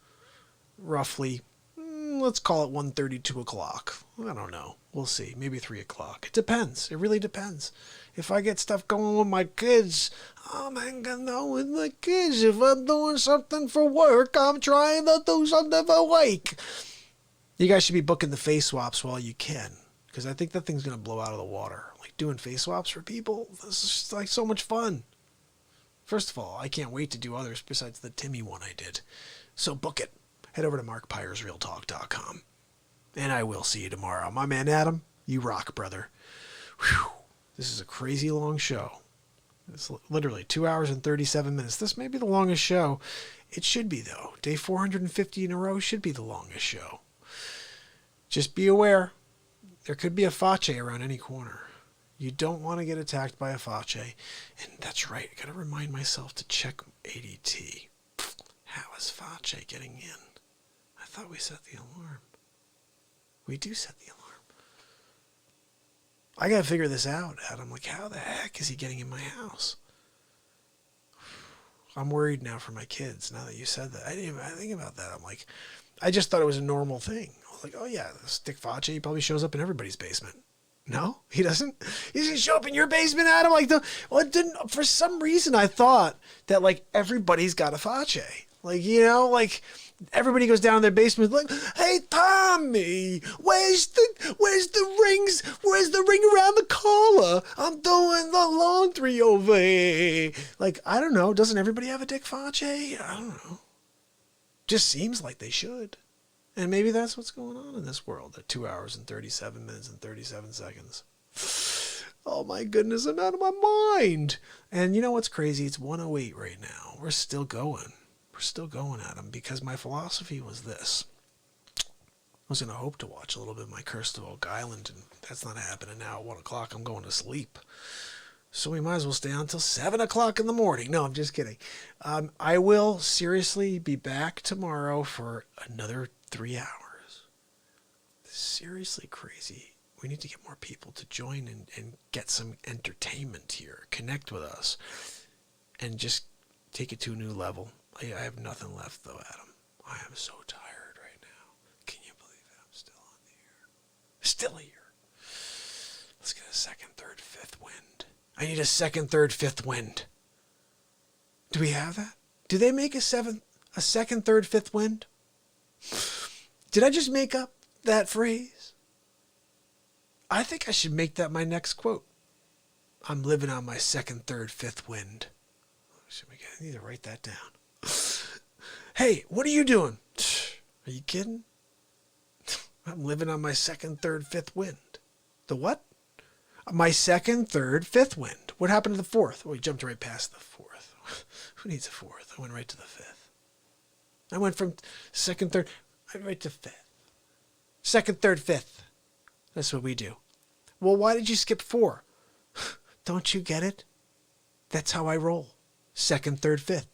Speaker 2: roughly, let's call it 1:30, 2 o'clock. I don't know. We'll see. Maybe 3 o'clock. It depends. It really depends. If I get stuff going with my kids, I'm hanging out with my kids. If I'm doing something for work, I'm trying to do something for work. You guys should be booking the face swaps while you can, because I think that thing's going to blow out of the water. Like doing face swaps for people, this is just like so much fun. First of all, I can't wait to do others besides the Timmy one I did. So book it. Head over to markpyersrealtalk.com. And I will see you tomorrow. My man Adam, you rock, brother. Whew. This is a crazy long show. It's literally 2 hours and 37 minutes. This may be the longest show. It should be, though. Day 450 in a row should be the longest show. Just be aware. There could be a Fauci around any corner. You don't want to get attacked by a Fauci. And that's right. I got to remind myself to check ADT. How is Fauci getting in? I thought we set the alarm. We do set the alarm. I got to figure this out, Adam. Like, how the heck is he getting in my house? I'm worried now for my kids, now that you said that. I didn't even think about that. I'm like, I just thought it was a normal thing. I was like, oh yeah, this Dick Fauci, he probably shows up in everybody's basement. No, he doesn't. He doesn't show up in your basement, Adam. Like, it didn't, for some reason I thought that like everybody's got a Fauci. Like, you know, like everybody goes down in their basement like, hey Tommy, where's the rings? Where's the ring around the collar? I'm doing the laundry over here. Like, I don't know. Doesn't everybody have a Dick Fauci? I don't know. Just seems like they should. And maybe that's what's going on in this world at 2 hours and 37 minutes and 37 seconds. Oh my goodness, I'm out of my mind. And you know what's crazy? It's 1:08 right now. We're still going. We're still going at them because my philosophy was this. I was going to hope to watch a little bit of my Curse of Oak Island, and that's not happening now. At 1 o'clock, I'm going to sleep. So we might as well stay on until 7 o'clock in the morning. No, I'm just kidding. I will seriously be back tomorrow for another 3 hours. Seriously crazy. We need to get more people to join and get some entertainment here. Connect with us. And just take it to a new level. I have nothing left, though, Adam. I am so tired right now. Can you believe it? I'm still on the air. Still here. Let's get a second, third, fifth wind. I need a second, third, fifth wind. Do we have that? Do they make a second, third, fifth wind? Did I just make up that phrase? I think I should make that my next quote. I'm living on my second, third, fifth wind. I need to write that down. Hey, what are you doing? Are you kidding? I'm living on my second, third, fifth wind. The what? My second, third, fifth wind. What happened to the fourth? Well, we jumped right past the fourth. Who needs a fourth? I went right to the fifth. I went from second, third, right to fifth. Second, third, fifth. That's what we do. Well, why did you skip four? Don't you get it? That's how I roll. Second, third, fifth.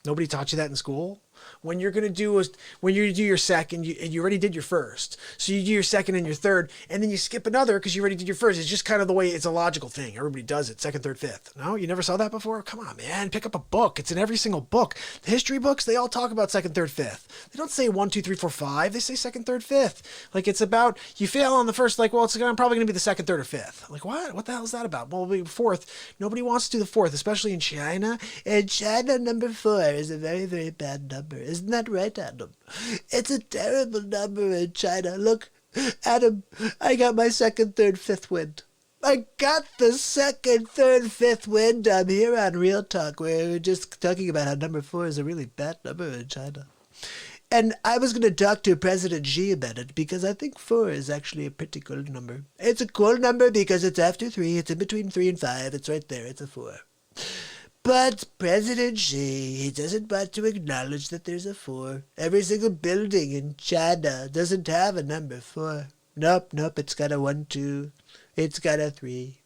Speaker 2: Nobody taught you that in school? When you're going to do your second, you already did your first. So you do your second and your third, and then you skip another because you already did your first. It's just kind of the way, it's a logical thing. Everybody does it, second, third, fifth. No, you never saw that before? Come on, man. Pick up a book. It's in every single book. The history books, they all talk about second, third, fifth. They don't say 1, 2, 3, 4, 5. They say second, third, fifth. Like, it's about, you fail on the first, like, well, it's probably going to be the second, third, or fifth. Like, what? What the hell is that about? Well, it'll be fourth. Nobody wants to do the fourth, especially in China. And China, number 4 is a very, very bad number. Isn't that right, Adam? It's a terrible number in China. Look, Adam, I got my second, third, fifth wind. I got the second, third, fifth wind. I'm here on Real Talk, where we're just talking about how number 4 is a really bad number in China. And I was going to talk to President Xi about it because I think 4 is actually a pretty cool number. It's a cool number because it's after 3. It's in between 3 and 5. It's right there. It's a 4. But President Xi, he doesn't want to acknowledge that there's a 4. Every single building in China doesn't have a number 4. Nope, it's got a 1, 2. It's got a 3.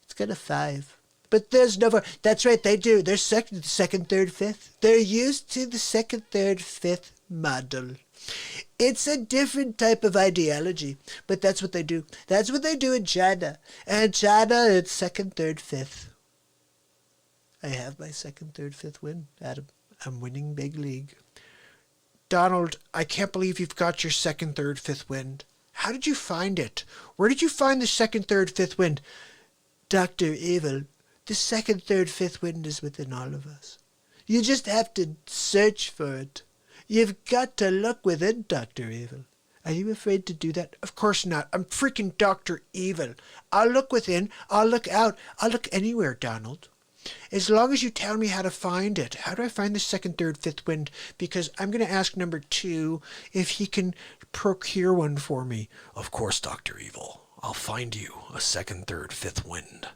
Speaker 2: It's got a 5. But there's no 4. That's right, they do. They're second, third, fifth. They're used to the second, third, fifth model. It's a different type of ideology, but that's what they do. That's what they do in China. And China, it's second, third, fifth. I have my second, third, fifth win, Adam. I'm winning big league. Donald, I can't believe you've got your second, third, fifth wind. How did you find it? Where did you find the second, third, fifth wind? Dr. Evil, the second, third, fifth wind is within all of us. You just have to search for it. You've got to look within, Dr. Evil. Are you afraid to do that? Of course not. I'm freaking Dr. Evil. I'll look within. I'll look out. I'll look anywhere, Donald. As long as you tell me how to find it. How do I find the second, third, fifth wind? Because I'm going to ask number 2 if he can procure one for me. Of course, Dr. Evil. I'll find you a second, third, fifth wind.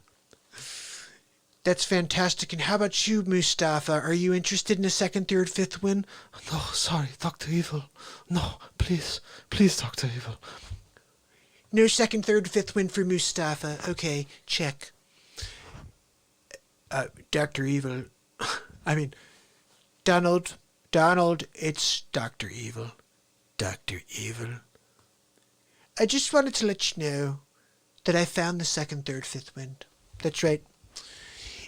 Speaker 2: That's fantastic. And how about you, Mustafa? Are you interested in a second, third, fifth wind?
Speaker 3: No, sorry, Dr. Evil. No, please, Dr. Evil.
Speaker 2: No second, third, fifth wind for Mustafa. Okay, check. Dr. Evil, Donald, it's Dr. Evil. Dr. Evil. I just wanted to let you know that I found the second, third, fifth wind. That's right.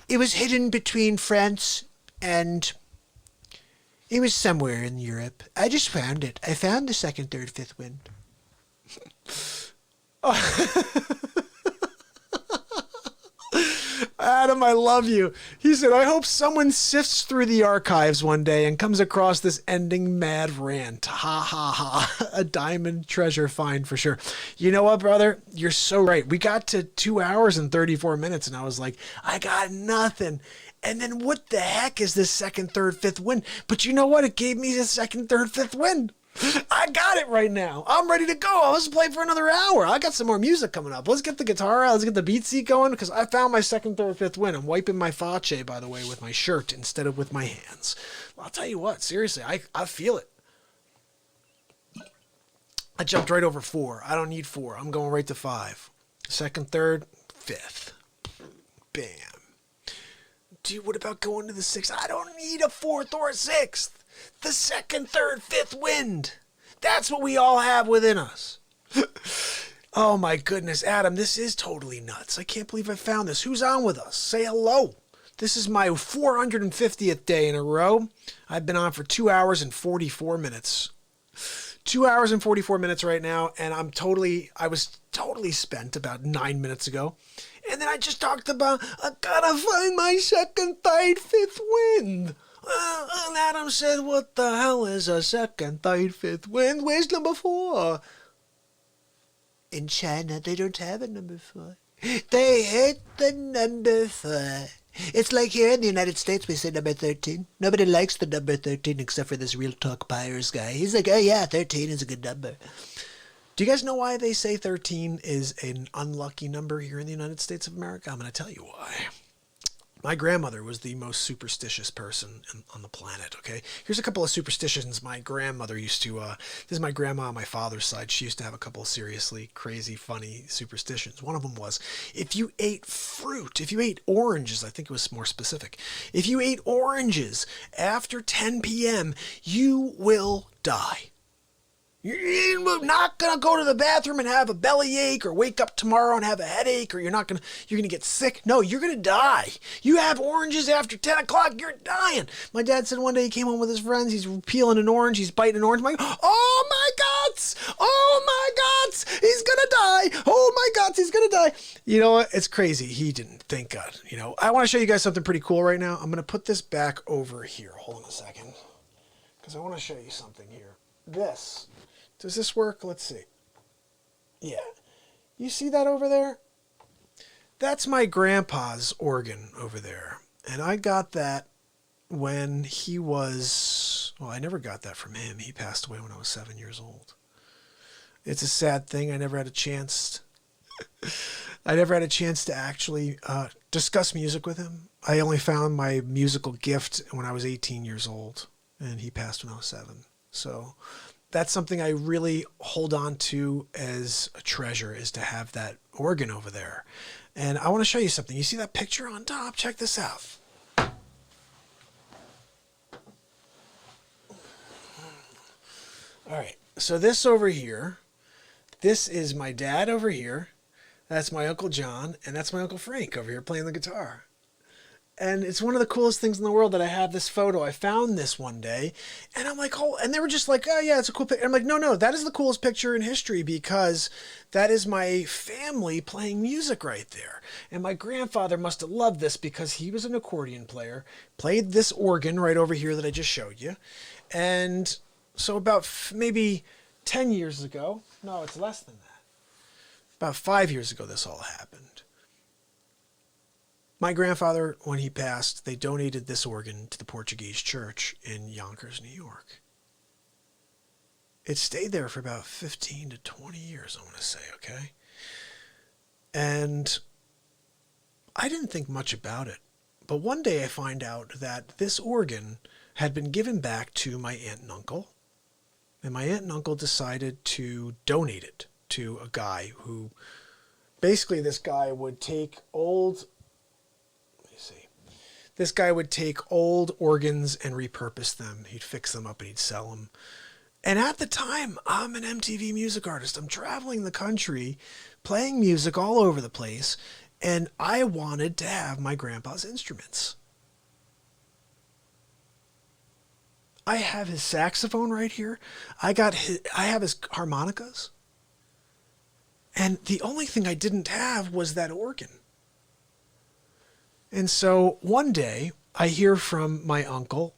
Speaker 2: It was hidden between France and... It was somewhere in Europe. I just found it. I found the second, third, fifth wind. Adam, I love you. He said, I hope someone sifts through the archives one day and comes across this ending mad rant. Ha ha ha. A diamond treasure find for sure. You know what, brother? You're so right. We got to 2 hours and 34 minutes and I was like, I got nothing. And then what the heck is this second, third, fifth wind? But you know what? It gave me the second, third, fifth wind. I got it right now. I'm ready to go. Let's play for another hour. I got some more music coming up. Let's get the guitar out. Let's get the BeatSeat going because I found my second, third, fifth win. I'm wiping my Fauci, by the way, with my shirt instead of with my hands. Well, I'll tell you what. Seriously, I feel it. I jumped right over 4. I don't need 4. I'm going right to 5. Second, third, fifth. Bam. Dude, what about going to the 6th? I don't need a 4th or a 6th. The second, third, fifth wind. That's what we all have within us. Oh my goodness, Adam, this is totally nuts. I can't believe I found this. Who's on with us? Say hello. This is my 450th day in a row. I've been on for 2 hours and 44 minutes. 2 hours and 44 minutes right now, and I was totally spent about 9 minutes ago. And then I just talked about, I gotta find my second, third, fifth wind. And Adam said, what the hell is a second, third, fifth wind? Where's number 4? In China, they don't have a number 4. They hate the number 4. It's like here in the United States, we say number 13. Nobody likes the number 13 except for this Real Talk Pyres guy. He's like, oh yeah, 13 is a good number. Do you guys know why they say 13 is an unlucky number here in the United States of America? I'm going to tell you why. My grandmother was the most superstitious person on the planet, okay? Here's a couple of superstitions my grandmother used to, this is my grandma on my father's side. She used to have a couple of seriously crazy, funny superstitions. One of them was, if you ate fruit, if you ate oranges, I think it was more specific. If you ate oranges after 10 p.m., you will die. You're not going to go to the bathroom and have a bellyache or wake up tomorrow and have a headache, or you're going to get sick. No, you're going to die. You have oranges after 10 o'clock, you're dying. My dad said one day he came home with his friends, he's peeling an orange, he's biting an orange. I'm like, oh my gods, he's going to die. Oh my gods, he's going to die. You know what? It's crazy. He didn't, thank God. You know, I want to show you guys something pretty cool right now. I'm going to put this back over here. Hold on a second, because I want to show you something here. Does this work? Let's see. Yeah. You see that over there? That's my grandpa's organ over there. And I got that when he was, well, I never got that from him. He passed away when I was 7 years old. It's a sad thing. I never had a chance to actually discuss music with him. I only found my musical gift when I was 18 years old, and he passed when I was 7. So that's something I really hold on to as a treasure, is to have that organ over there. And I want to show you something. You see that picture on top? Check this out. All right. So this over here, this is my dad over here. That's my Uncle John. And that's my Uncle Frank over here playing the guitar. And it's one of the coolest things in the world that I have this photo. I found this one day, and I'm like, oh, and they were just like, oh yeah, it's a cool picture. I'm like, no, that is the coolest picture in history, because that is my family playing music right there. And my grandfather must have loved this, because he was an accordion player, played this organ right over here that I just showed you. And so about maybe 10 years ago, no, it's less than that. About 5 years ago, this all happened. My grandfather, when he passed, they donated this organ to the Portuguese church in Yonkers, New York. It stayed there for about 15 to 20 years, I want to say, okay? And I didn't think much about it. But one day I find out that this organ had been given back to my aunt and uncle. And my aunt and uncle decided to donate it to a guy who, basically this guy would take old organs and repurpose them. He'd fix them up and he'd sell them. And at the time, I'm an MTV music artist. I'm traveling the country, playing music all over the place, and I wanted to have my grandpa's instruments. I have his saxophone right here. I have his harmonicas. And the only thing I didn't have was that organ. And so one day I hear from my uncle,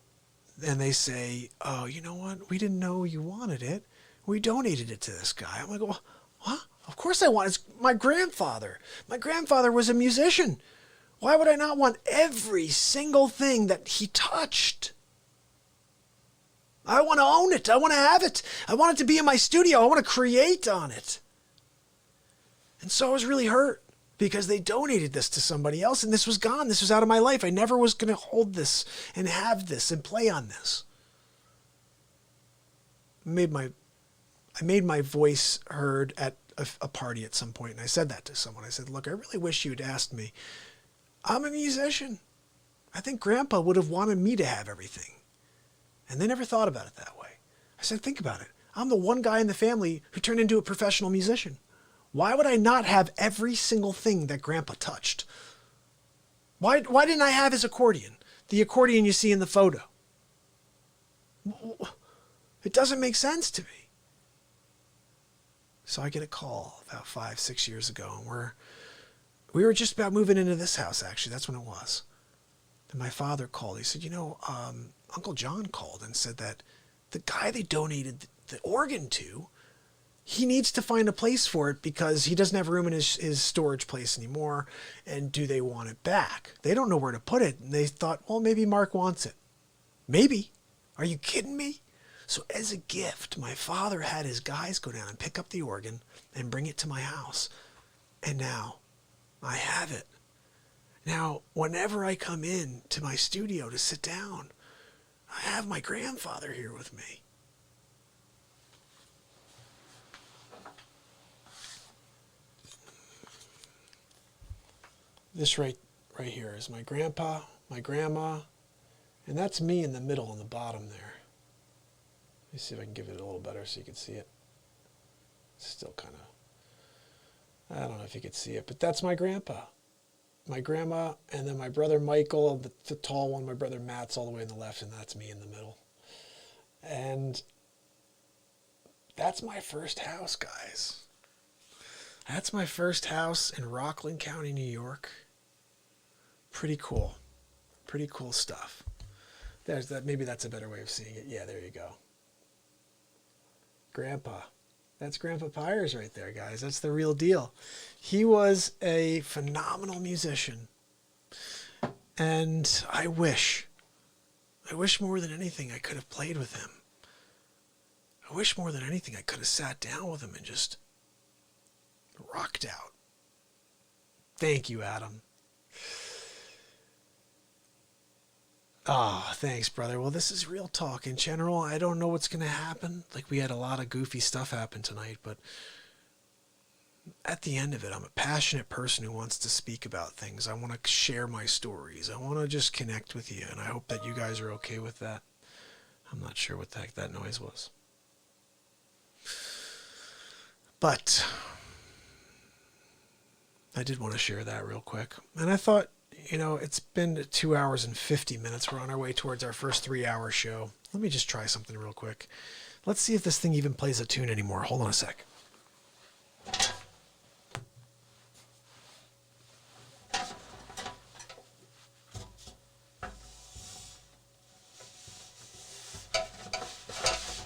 Speaker 2: and they say, oh, you know what? We didn't know you wanted it. We donated it to this guy. I'm like, well, what? Of course I want it. It's my grandfather. My grandfather was a musician. Why would I not want every single thing that he touched? I want to own it. I want to have it. I want it to be in my studio. I want to create on it. And so I was really hurt, because they donated this to somebody else, and this was gone. This was out of my life. I never was going to hold this and have this and play on this. I made my voice heard at a party at some point, and I said that to someone. I said, look, I really wish you'd asked me. I'm a musician. I think Grandpa would have wanted me to have everything. And they never thought about it that way. I said, think about it. I'm the one guy in the family who turned into a professional musician. Why would I not have every single thing that Grandpa touched? Why didn't I have his accordion? The accordion you see in the photo. It doesn't make sense to me. So I get a call about 5-6 years ago, and we were just about moving into this house, actually. That's when it was. And my father called. He said, Uncle John called and said that the guy they donated the organ to, he needs to find a place for it because he doesn't have room in his storage place anymore. And do they want it back? They don't know where to put it. And they thought, well, maybe Mark wants it. Maybe. Are you kidding me? So as a gift, my father had his guys go down and pick up the organ and bring it to my house. And now I have it. Now, whenever I come in to my studio to sit down, I have my grandfather here with me. This right here is my grandpa, my grandma, and that's me in the middle on the bottom there. Let me see if I can give it a little better so you can see it. It's still kind of, I don't know if you can see it, but that's my grandpa, my grandma, and then my brother Michael, the tall one, my brother Matt's all the way on the left, and that's me in the middle. And that's my first house, guys. That's my first house in Rockland County, New York. Pretty cool. Pretty cool stuff. There's that. Maybe that's a better way of seeing it. Yeah, there you go. Grandpa. That's Grandpa Pyers right there, guys. That's the real deal. He was a phenomenal musician. And I wish more than anything I could have played with him. I wish more than anything I could have sat down with him and just rocked out. Thank you, Adam. Thanks, brother. Well, this is real talk. In general, I don't know what's going to happen. Like, we had a lot of goofy stuff happen tonight, but at the end of it, I'm a passionate person who wants to speak about things. I want to share my stories. I want to just connect with you, and I hope that you guys are okay with that. I'm not sure what the heck that noise was. But I did want to share that real quick. And I thought, it's been 2 hours and 50 minutes. We're on our way towards our first 3-hour show. Let me just try something real quick. Let's see if this thing even plays a tune anymore. Hold on a sec.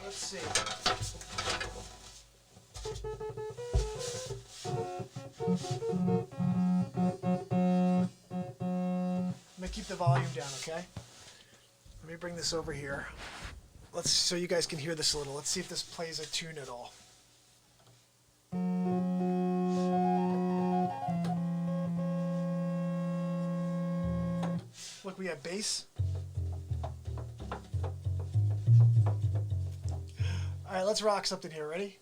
Speaker 2: Let's see. I'm going to keep the volume down, okay? Let me bring this over here. So you guys can hear this a little. Let's see if this plays a tune at all. Look, we have bass. All right, let's rock something here. Ready?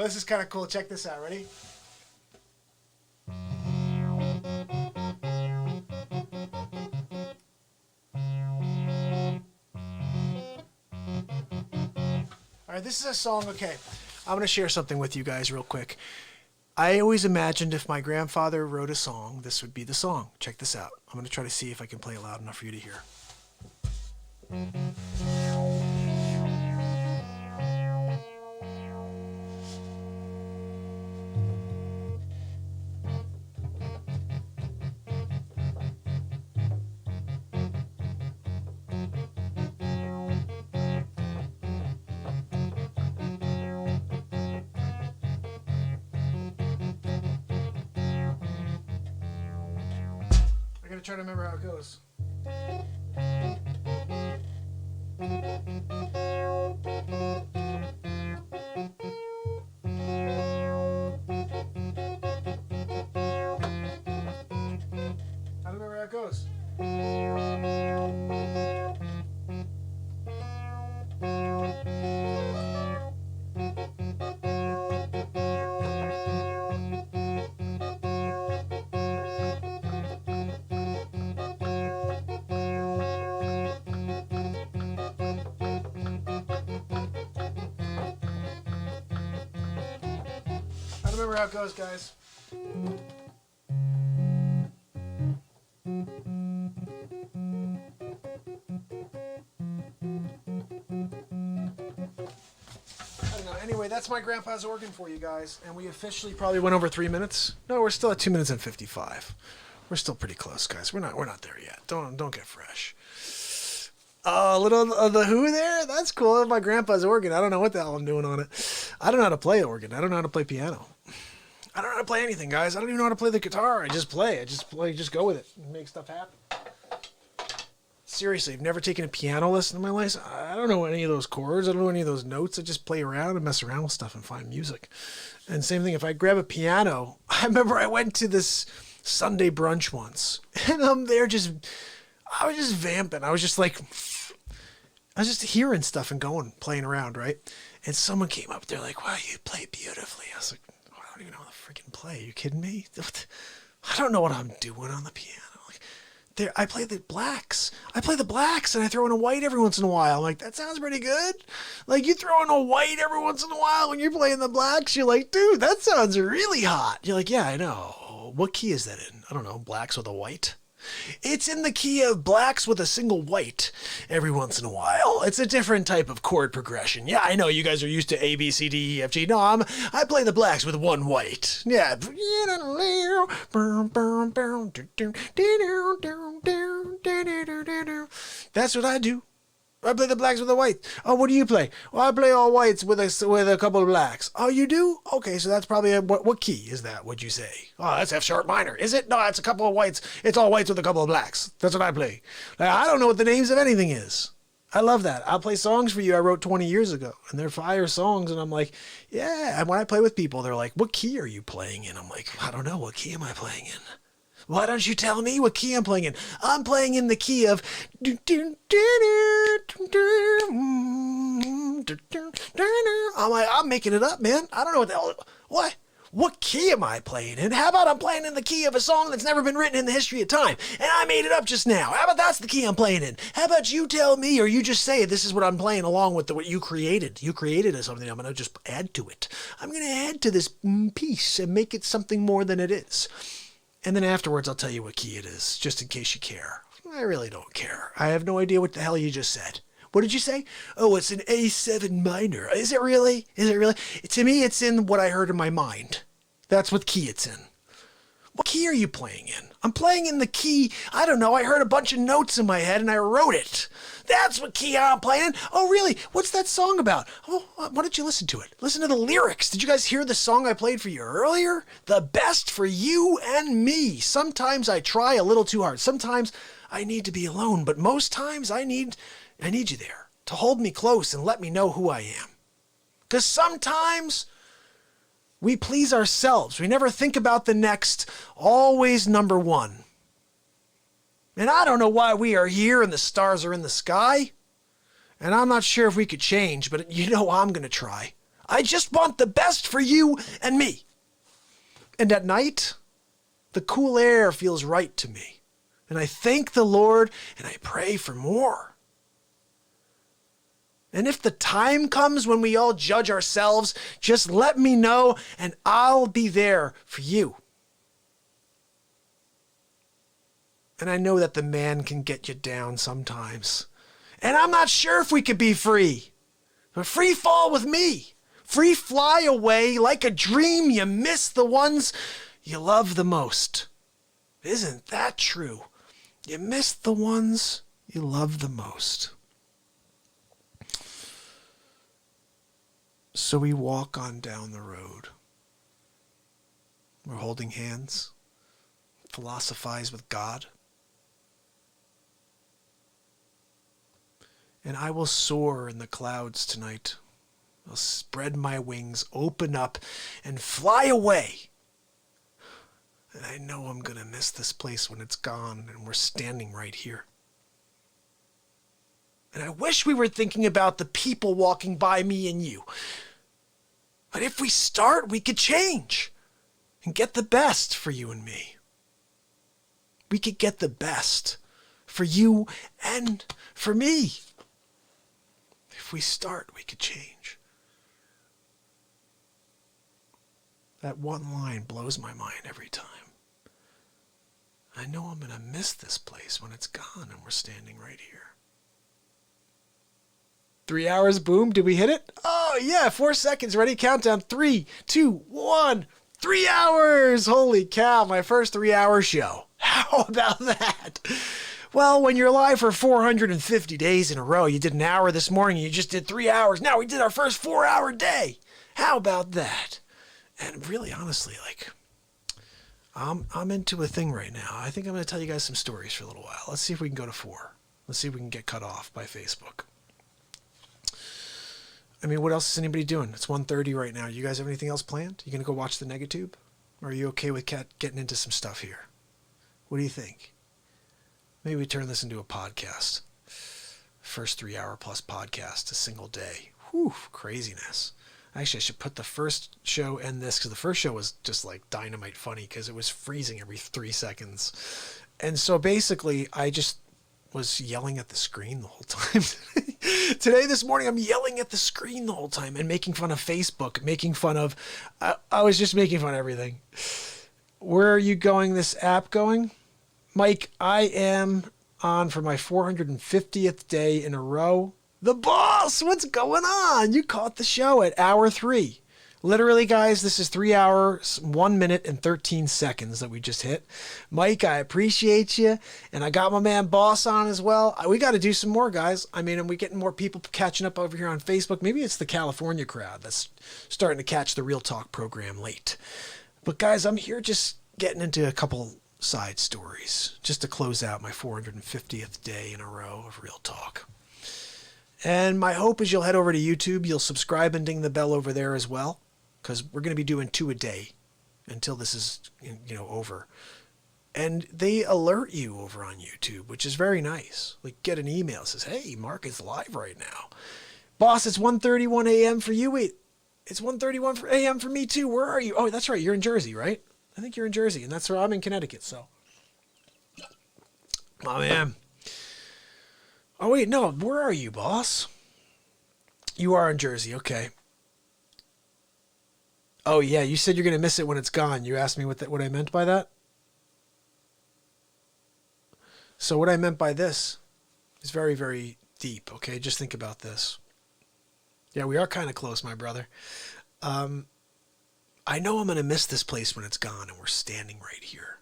Speaker 2: this is kind of cool. Check this out. Ready? All right, this is a song. Okay, I'm going to share something with you guys real quick. I always imagined if my grandfather wrote a song, this would be the song. Check this out. I'm going to try to see if I can play it loud enough for you to hear. I gotta try to remember how it goes. I don't remember how it goes. I don't remember how it goes, guys. I don't know. Anyway, that's my grandpa's organ for you guys, and we officially probably went over 3 minutes. No, we're still at 2 minutes and 55. We're still pretty close, guys. We're not there yet. Don't get fresh. A little of the Who there. That's cool. My grandpa's organ. I don't know what the hell I'm doing on it. I don't know how to play organ. I don't know how to play piano. I don't know how to play anything, guys. I don't even know how to play the guitar. I just play. Just go with it and make stuff happen. Seriously, I've never taken a piano lesson in my life. I don't know any of those chords. I don't know any of those notes. I just play around and mess around with stuff and find music. And same thing, if I grab a piano, I remember I went to this Sunday brunch once, and I'm there I was just vamping. I was just hearing stuff and playing around, right? And someone came up, they're like, wow, you play beautifully. I was like, I don't even know how to freaking play. Are you kidding me? I don't know what I'm doing on the piano. I play the blacks. I play the blacks and I throw in a white every once in a while. I'm like, that sounds pretty good. Like, you throw in a white every once in a while when you're playing the blacks. You're like, dude, that sounds really hot. You're like, yeah, I know. What key is that in? I don't know. Blacks with a white? It's in the key of blacks with a single white every once in a while. It's a different type of chord progression. Yeah, I know you guys are used to A, B, C, D, E, F, G. No, I play the blacks with one white. Yeah. That's what I do. I play the blacks with the white. Oh, what do you play? Well, I play all whites with a couple of blacks. Oh, you do? Okay, so that's probably what key is that? Would you say? Oh, that's F sharp minor. Is it? No, it's a couple of whites. It's all whites with a couple of blacks. That's what I play. I don't know what the names of anything is. I love that. I'll play songs for you I wrote 20 years ago, and they're fire songs, and I'm like, yeah. And when I play with people, they're like, what key are you playing in? I'm like, I don't know. What key am I playing in? Why don't you tell me what key I'm playing in? I'm playing in the key of... I'm making it up, man. I don't know what the hell... What? What key am I playing in? How about I'm playing in the key of a song that's never been written in the history of time, and I made it up just now? How about that's the key I'm playing in? How about you tell me, or you just say this is what I'm playing along with what you created? You created something. I'm going to just add to it. I'm going to add to this piece and make it something more than it is. And then afterwards, I'll tell you what key it is, just in case you care. I really don't care. I have no idea what the hell you just said. What did you say? Oh, it's an A7 minor. Is it really? Is it really? To me, it's in what I heard in my mind. That's what key it's in. What key are you playing in? I'm playing in the key, I don't know, I heard a bunch of notes in my head and I wrote it. That's what key I'm playing in. Oh, really? What's that song about? Oh, why don't you listen to it? Listen to the lyrics. Did you guys hear the song I played for you earlier? The best for you and me. Sometimes I try a little too hard. Sometimes I need to be alone, but most times I need you there to hold me close and let me know who I am. Because sometimes we please ourselves. We never think about the next, always number one. And I don't know why we are here and the stars are in the sky. And I'm not sure if we could change, but you know I'm going to try. I just want the best for you and me. And at night, the cool air feels right to me. And I thank the Lord and I pray for more. And if the time comes when we all judge ourselves, just let me know and I'll be there for you. And I know that the man can get you down sometimes. And I'm not sure if we could be free. But free fall with me. Free fly away like a dream. You miss the ones you love the most. Isn't that true? You miss the ones you love the most. So we walk on down the road. We're holding hands. Philosophize with God. And I will soar in the clouds tonight. I'll spread my wings, open up, and fly away. And I know I'm going to miss this place when it's gone and we're standing right here. And I wish we were thinking about the people walking by me and you. But if we start, we could change and get the best for you and me. We could get the best for you and for me. If we start, we could change. That one line blows my mind every time. I know I'm going to miss this place when it's gone and we're standing right here. 3 hours, boom. Did we hit it? Oh, yeah. 4 seconds. Ready? Countdown. 3, 2, 1. 3 hours. Holy cow. My first 3-hour show. How about that? Well, when you're live for 450 days in a row, you did an hour this morning, you just did 3 hours. Now we did our first 4-hour day. How about that? And really, honestly, like, I'm into a thing right now. I think I'm going to tell you guys some stories for a little while. Let's see if we can go to 4. Let's see if we can get cut off by Facebook. I mean, what else is anybody doing? It's 1:30 right now. You guys have anything else planned? You going to go watch the Negatube? Or are you okay with getting into some stuff here? What do you think? Maybe we turn this into a podcast. First 3-hour plus podcast, a single day. Whew, craziness. Actually, I should put the first show and this, because the first show was just like dynamite funny because it was freezing every 3 seconds. And so basically, I just was yelling at the screen the whole time. Today, this morning, I'm yelling at the screen the whole time and making fun of Facebook, making fun of, I was just making fun of everything. Where are you going, this app going? Mike, I am on for my 450th day in a row. The boss, what's going on? You caught the show at hour 3. Literally, guys, this is 3 hours, 1 minute, and 13 seconds that we just hit. Mike, I appreciate you. And I got my man Boss on as well. We got to do some more, guys. I mean, and we're getting more people catching up over here on Facebook. Maybe it's the California crowd that's starting to catch the Real Talk program late. But, guys, I'm here just getting into a couple side stories just to close out my 450th day in a row of Real Talk. And my hope is you'll head over to YouTube. You'll subscribe and ding the bell over there as well, because we're going to be doing 2 a day until this is, over. And they alert you over on YouTube, which is very nice. Like, get an email that says, hey, Mark is live right now. Boss, it's 1:31 a.m. for you. Wait, it's 1:31 a.m. for me too. Where are you? Oh, that's right. You're in Jersey, right? I think you're in Jersey, and that's where I'm in Connecticut, so. Oh, man. Oh, wait, no. Where are you, boss? You are in Jersey. Okay. Oh, yeah. You said you're going to miss it when it's gone. You asked me what I meant by that? So what I meant by this is very, very deep, okay? Just think about this. Yeah, we are kind of close, my brother. I know I'm going to miss this place when it's gone, and we're standing right here.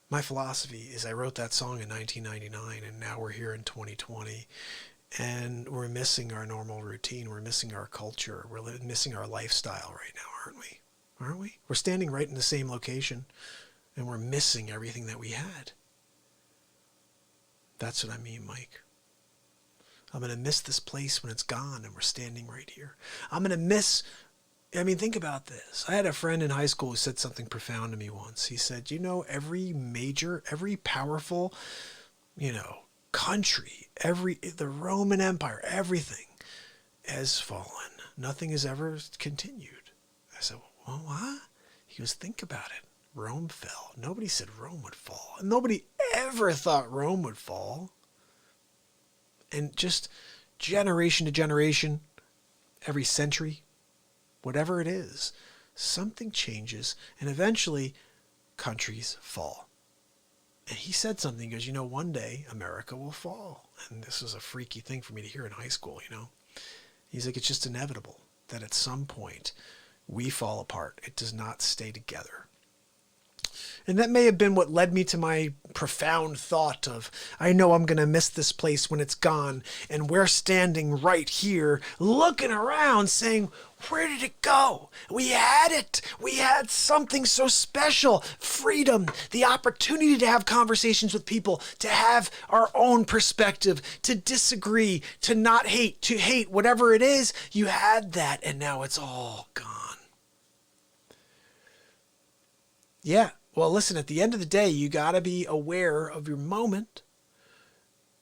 Speaker 2: My philosophy is I wrote that song in 1999, and now we're here in 2020, and we're missing our normal routine. We're missing our culture. We're missing our lifestyle right now, aren't we? Aren't we? We're standing right in the same location, and we're missing everything that we had. That's what I mean, Mike. I'm going to miss this place when it's gone, and we're standing right here. I'm going to miss... think about this. I had a friend in high school who said something profound to me once. He said, every powerful, country, the Roman Empire, everything has fallen. nothing has ever continued. I said, well, what? He goes, think about it. Rome fell. Nobody said Rome would fall. And nobody ever thought Rome would fall. And just generation to generation, every century, whatever it is, something changes, and eventually countries fall. And he said something, he goes, one day America will fall. And this was a freaky thing for me to hear in high school, He's like, it's just inevitable that at some point we fall apart. It does not stay together. And that may have been what led me to my profound thought of, I know I'm going to miss this place when it's gone. And we're standing right here looking around saying, where did it go? We had it. We had something so special. Freedom, the opportunity to have conversations with people, to have our own perspective, to disagree, to not hate, to hate, whatever it is. You had that, and now it's all gone. Yeah. Well, listen, at the end of the day, you got to be aware of your moment.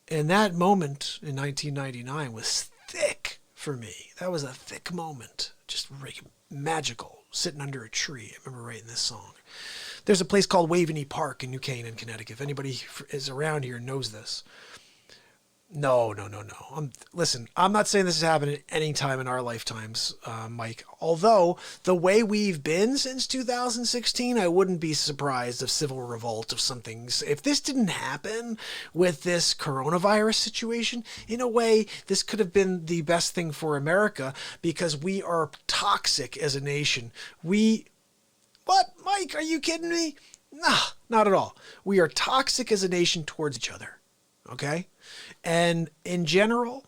Speaker 2: And that moment in 1999 was thick for me. That was a thick moment. Just magical, sitting under a tree. I remember writing this song. There's a place called Waveney Park in New Canaan, Connecticut. If anybody is around here knows this. No. Listen, I'm not saying this has happened at any time in our lifetimes, Mike. Although the way we've been since 2016, I wouldn't be surprised if civil revolt of something. If this didn't happen with this coronavirus situation, in a way, this could have been the best thing for America because we are toxic as a nation. What, Mike? Are you kidding me? Nah, not at all. We are toxic as a nation towards each other. Okay? And in general,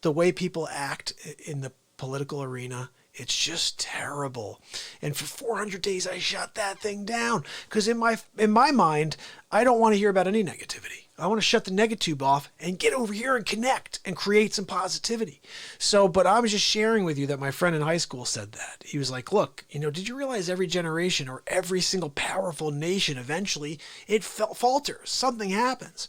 Speaker 2: the way people act in the political arena, it's just terrible. And for 400 days, I shut that thing down because in my mind, I don't want to hear about any negativity. I want to shut the negatube off and get over here and connect and create some positivity. But I was just sharing with you that my friend in high school said that. He was like, look, did you realize every generation or every single powerful nation, eventually it falters, something happens.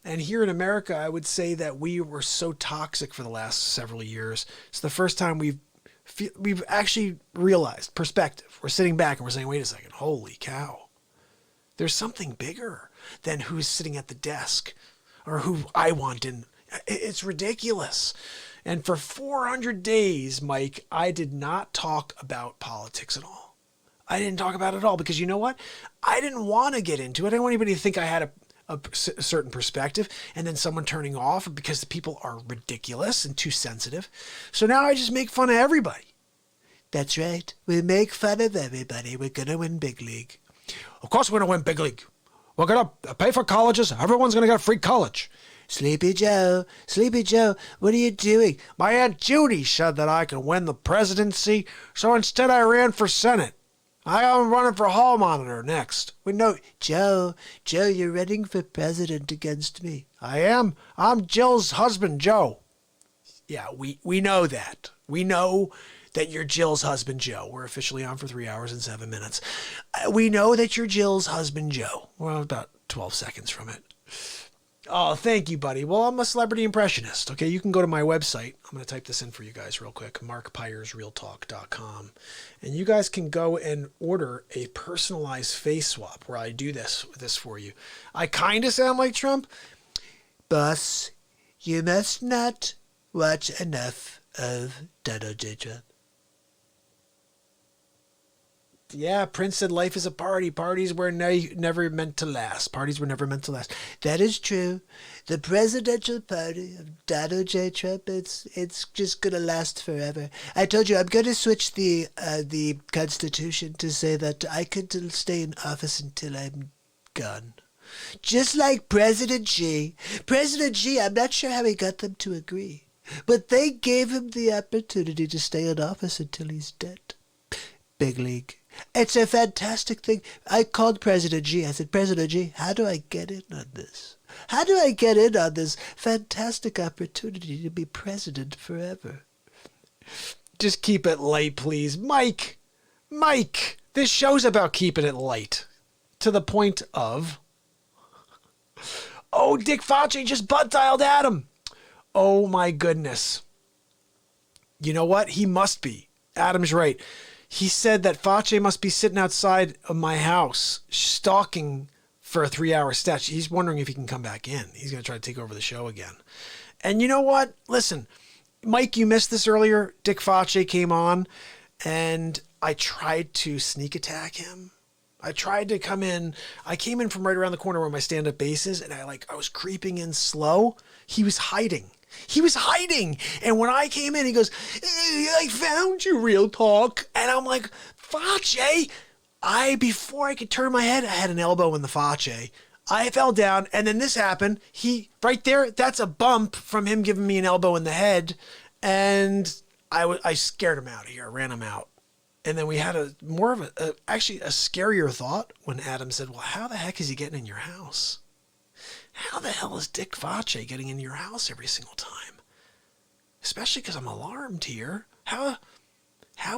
Speaker 2: And here in America, I would say that we were so toxic for the last several years. It's the first time we've actually realized perspective. We're sitting back and we're saying, wait a second, holy cow. There's something bigger than who's sitting at the desk or who I want in. It's ridiculous. And for 400 days, Mike, I did not talk about politics at all. I didn't talk about it at all because you know what? I didn't want to get into it. I didn't want anybody to think I had a certain perspective and then someone turning off because the people are ridiculous and too sensitive. So now I just make fun of everybody. That's right. We make fun of everybody. We're going to win big league. Of course we're going to win big league. We're going to pay for colleges. Everyone's going to get free college. Sleepy Joe, what are you doing? My Aunt Judy said that I could win the presidency, so instead I ran for Senate. I'm running for hall monitor next. Joe, you're running for president against me. I am. I'm Jill's husband, Joe. Yeah, we know that. We know that you're Jill's husband, Joe. We're officially on for 3 hours and 7 minutes. We know that you're Jill's husband, Joe. We're about 12 seconds from it. Oh, thank you, buddy. Well, I'm a celebrity impressionist. Okay, you can go to my website. I'm going to type this in for you guys real quick, markpyersrealtalk.com. And you guys can go and order a personalized face swap where I do this for you. I kind of sound like Trump. Boss, you must not watch enough of Donald J. Trump. Yeah, Prince said life is a party. Parties were never meant to last. Parties were never meant to last. That is true. The presidential party of Donald J. Trump, it's just going to last forever. I told you I'm going to switch the Constitution to say that I could stay in office until I'm gone. Just like President G. President G, I'm not sure how he got them to agree, but they gave him the opportunity to stay in office until he's dead. Big league. It's a fantastic thing. I called President G. I said, President G, how do I get in on this? How do I get in on this fantastic opportunity to be president forever? Just keep it light, please. Mike, this show's about keeping it light. To the point of, oh, Dick Fauci just butt dialed at him. Oh, my goodness. You know what? He must be. Adam's right. He said that Fauci must be sitting outside of my house stalking for a 3-hour stretch. He's wondering if he can come back in. He's going to try to take over the show again. And you know what? Listen, Mike, you missed this earlier. Dick Fauci came on and I tried to sneak attack him. I tried to come in. I came in from right around the corner where my stand-up base is, and I was creeping in slow. He was hiding. And when I came in, he goes, I found you, Real Talk. And I'm like, Fauci. Before I could turn my head, I had an elbow in the Fauci. I fell down, and then this happened. Right there, that's a bump from him giving me an elbow in the head. And I scared him out of here, ran him out. And then we had actually a scarier thought when Adam said, well, how the heck is he getting in your house? How the hell is Dick Fauci getting in your house every single time? Especially because I'm alarmed here. How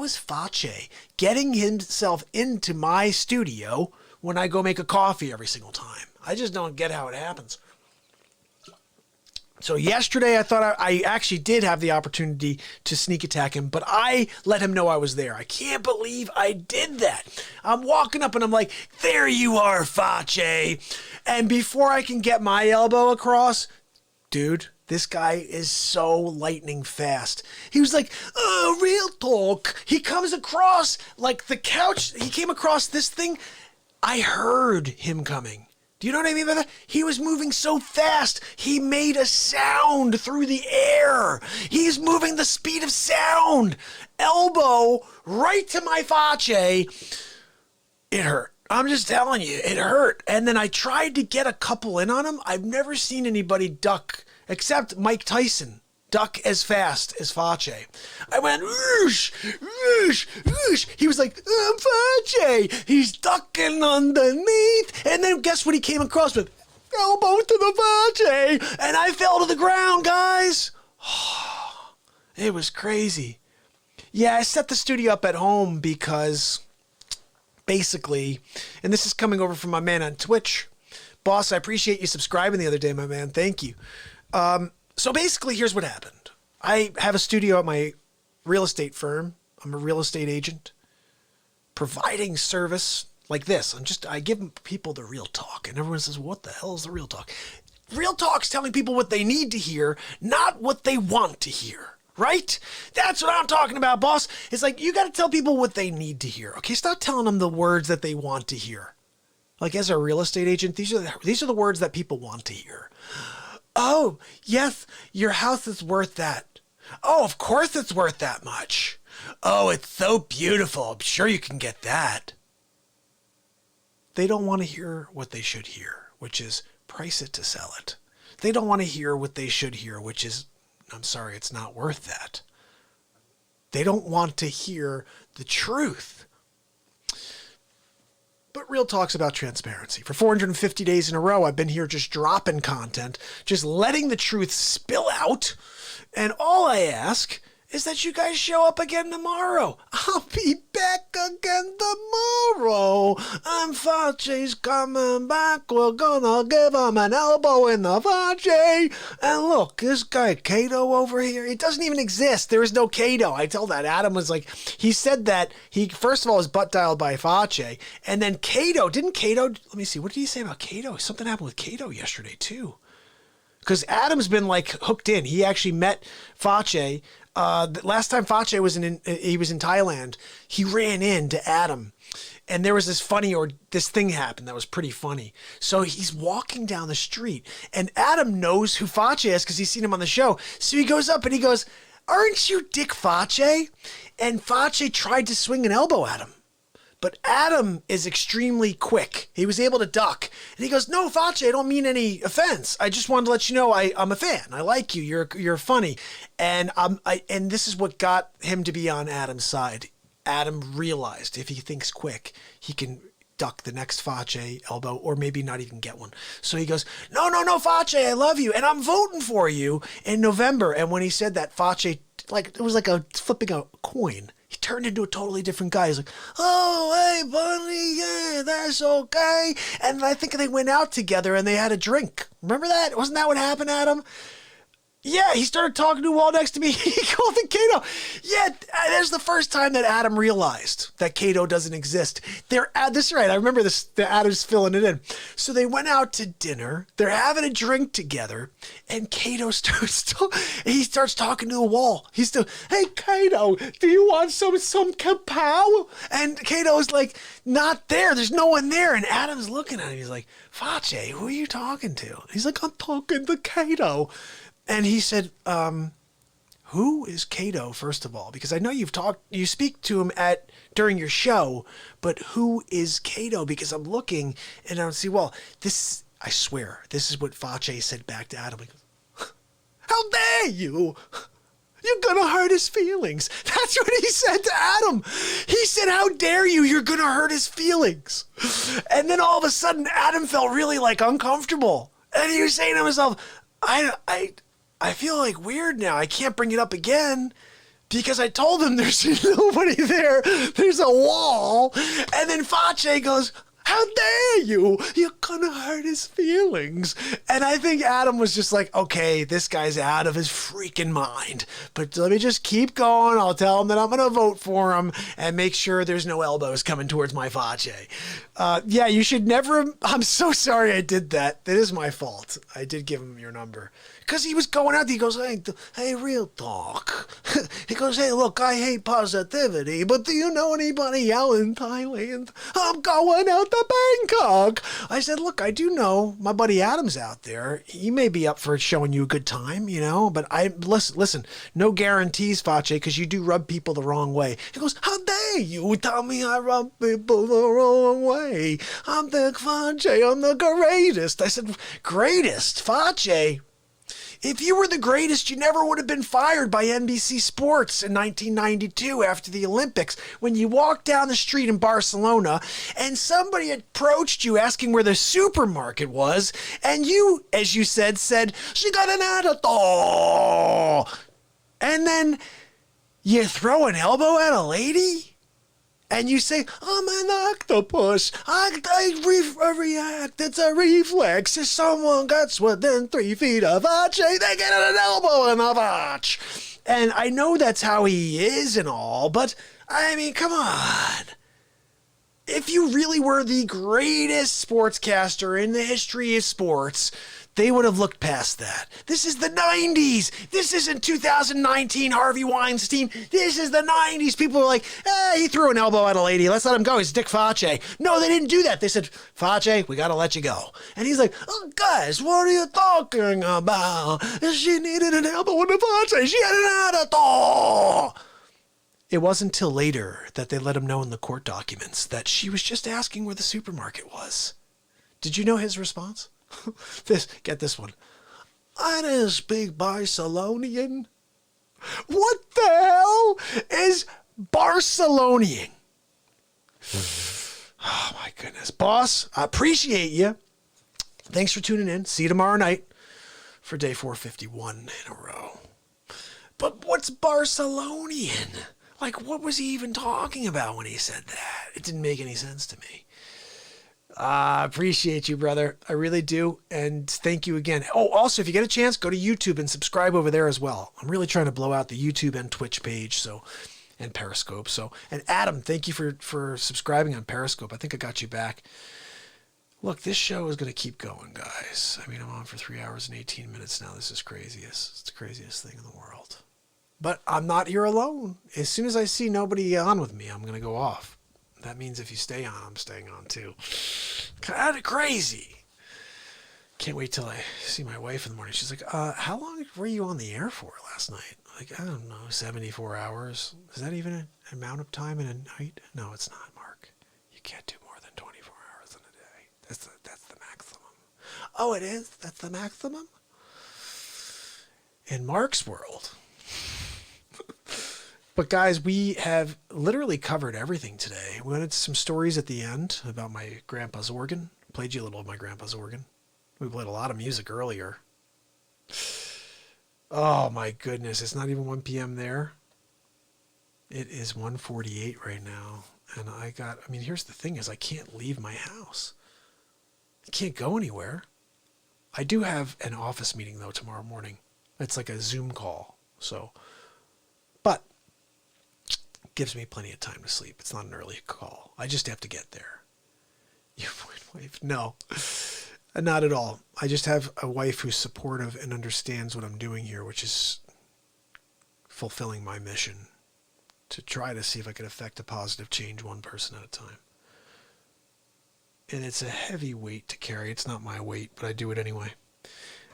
Speaker 2: is Fauci getting himself into my studio when I go make a coffee every single time? I just don't get how it happens. So yesterday I thought I actually did have the opportunity to sneak attack him, but I let him know I was there. I can't believe I did that. I'm walking up and I'm like, there you are, Fauci. And before I can get my elbow across, dude, this guy is so lightning fast. He was like, Real Talk. He comes across like the couch. He came across this thing. I heard him coming. Do you know what I mean by that? He was moving so fast, he made a sound through the air. He's moving the speed of sound. Elbow right to my Fauci. It hurt. I'm just telling you, it hurt. And then I tried to get a couple in on him. I've never seen anybody duck, except Mike Tyson, duck as fast as Fauci. I went, whoosh, whoosh, whoosh. He was like, Fauci. He's ducking underneath. And then guess what he came across with? Elbow to the Fauci. And I fell to the ground, guys. It was crazy. Yeah, I set the studio up at home because basically, and this is coming over from my man on Twitch. Boss, I appreciate you subscribing the other day, my man. Thank you. So basically, here's what happened. I have a studio at my real estate firm. I'm a real estate agent providing service like this. I give people the real talk, and everyone says, what the hell is the real talk? Real talk's telling people what they need to hear, not what they want to hear, right? That's what I'm talking about, boss. It's like, you got to tell people what they need to hear. Okay, stop telling them the words that they want to hear. Like, as a real estate agent, these are the words that people want to hear. Oh, yes, your house is worth that. Oh, of course it's worth that much. Oh, it's so beautiful. I'm sure you can get that. They don't want to hear what they should hear, which is price it to sell it. They don't want to hear what they should hear, which is, I'm sorry, it's not worth that. They don't want to hear the truth. But Real Talk's about transparency. For 450 days in a row, I've been here just dropping content, just letting the truth spill out. And all I ask is that you guys show up again tomorrow. I'll be back again tomorrow. And Fauci's coming back. We're gonna give him an elbow in the Fauci. And look, this guy Cato over here, it doesn't even exist. There is no Cato. I tell that. Adam was like, he said that he, first of all, was butt dialed by Fauci. And then Cato, let me see, what did he say about Cato? Something happened with Cato yesterday too. Because Adam's been like hooked in. He actually met Fauci. Last time Fauci was in Thailand, he ran into Adam, and there was this thing happened that was pretty funny. So he's walking down the street, and Adam knows who Fauci is because he's seen him on the show. So he goes up and he goes, "Aren't you Dick Fauci?" And Fauci tried to swing an elbow at him. But Adam is extremely quick. He was able to duck. And he goes, "No, Fauci, I don't mean any offense. I just wanted to let you know I'm a fan. I like you. You're funny." And and this is what got him to be on Adam's side. Adam realized if he thinks quick, he can duck the next Fauci elbow or maybe not even get one. So he goes, no, Fauci, I love you. And I'm voting for you in November. And when he said that, Fauci, like, it was like flipping a coin. He turned into a totally different guy. He's like, "Oh, hey, buddy, yeah, that's okay." And I think they went out together and they had a drink. Remember that? Wasn't that what happened, Adam? Yeah, he started talking to the wall next to me. He called it Kato. Yeah, that's the first time that Adam realized that Kato doesn't exist. This is right. I remember this. Adam's filling it in. So they went out to dinner. They're having a drink together, and Kato starts talking to the wall. He's still, hey Kato, do you want some kapow? And Kato's like, not there. There's no one there. And Adam's looking at him. He's like, Fauci, who are you talking to? He's like, I'm talking to Kato. And he said, who is Kato, first of all? Because I know you speak to him during your show, but who is Kato? Because I'm looking and I don't see, well, I swear, this is what Fauci said back to Adam. He goes, how dare you? You're going to hurt his feelings. That's what he said to Adam. He said, how dare you? You're going to hurt his feelings. And then all of a sudden, Adam felt really like uncomfortable. And he was saying to himself, I feel like weird now. I can't bring it up again because I told him there's nobody there. There's a wall. And then Fauci goes, how dare you? You're gonna hurt his feelings. And I think Adam was just like, okay, this guy's out of his freaking mind. But let me just keep going. I'll tell him that I'm gonna vote for him and make sure there's no elbows coming towards my Fauci. Yeah, you should never. I'm so sorry I did that. That is my fault. I did give him your number. Because he was going out, he goes, hey, real talk. He goes, hey, look, I hate positivity, but do you know anybody out in Thailand? I'm going out to Bangkok. I said, look, I do know my buddy Adam's out there. He may be up for showing you a good time, but listen, no guarantees, Fauci, because you do rub people the wrong way. He goes, how dare you tell me I rub people the wrong way? I'm the Fauci, I'm the greatest. I said, greatest? Fauci? If you were the greatest, you never would have been fired by NBC Sports in 1992 after the Olympics when you walked down the street in Barcelona and somebody approached you asking where the supermarket was, and you, as you said, she got an attitude. And then you throw an elbow at a lady? And you say, I'm an octopus. I react. It's a reflex. If someone gets within 3 feet of Fauci, they get an elbow in the botch. And I know that's how he is and all, but I mean, come on. If you really were the greatest sportscaster in the history of sports, they would have looked past that. This is the 90s. This isn't 2019 Harvey Weinstein. This is the 90s. People are like, he threw an elbow at a lady. Let's let him go. He's Dick Fauci. No, they didn't do that. They said, Fauci, we got to let you go. And he's like, oh, guys, what are you talking about? She needed an elbow in the Fauci. She had an attitude. It wasn't until later that they let him know in the court documents that she was just asking where the supermarket was. Did you know his response? Get this one. I didn't speak Barcelonian. What the hell is Barcelonian? Oh my goodness. Boss, I appreciate you. Thanks for tuning in. See you tomorrow night for day 451 in a row. But what's Barcelonian? Like, what was he even talking about when he said that? It didn't make any sense to me. I appreciate you, brother. I really do. And thank you again. Oh, also, if you get a chance, go to YouTube and subscribe over there as well. I'm really trying to blow out the YouTube and Twitch page, and Periscope. And Adam, thank you for subscribing on Periscope. I think I got you back. Look, this show is going to keep going, guys. I mean, I'm on for 3 hours and 18 minutes now. This is craziest. It's the craziest thing in the world. But I'm not here alone. As soon as I see nobody on with me, I'm going to go off. That means if you stay on, I'm staying on too. Kind of crazy. Can't wait till I see my wife in the morning. She's like, how long were you on the air for last night? Like, I don't know, 74 hours. Is that even an amount of time in a night? No, it's not, Mark. You can't do more than 24 hours in a day. That's the maximum. Oh, it is? That's the maximum? In Mark's world. But guys, we have literally covered everything today. We went into some stories at the end about my grandpa's organ. Played you a little of my grandpa's organ. We played a lot of music earlier. Oh my goodness, it's not even 1 p.m. there. It is 1:48 right now. And here's the thing is I can't leave my house. I can't go anywhere. I do have an office meeting though tomorrow morning. It's like a Zoom call. So, but gives me plenty of time to sleep. It's not an early call. I just have to get there. Your wife? No, not at all. I just have a wife who's supportive and understands what I'm doing here, which is fulfilling my mission to try to see if I can affect a positive change one person at a time. And it's a heavy weight to carry. It's not my weight, but I do it anyway.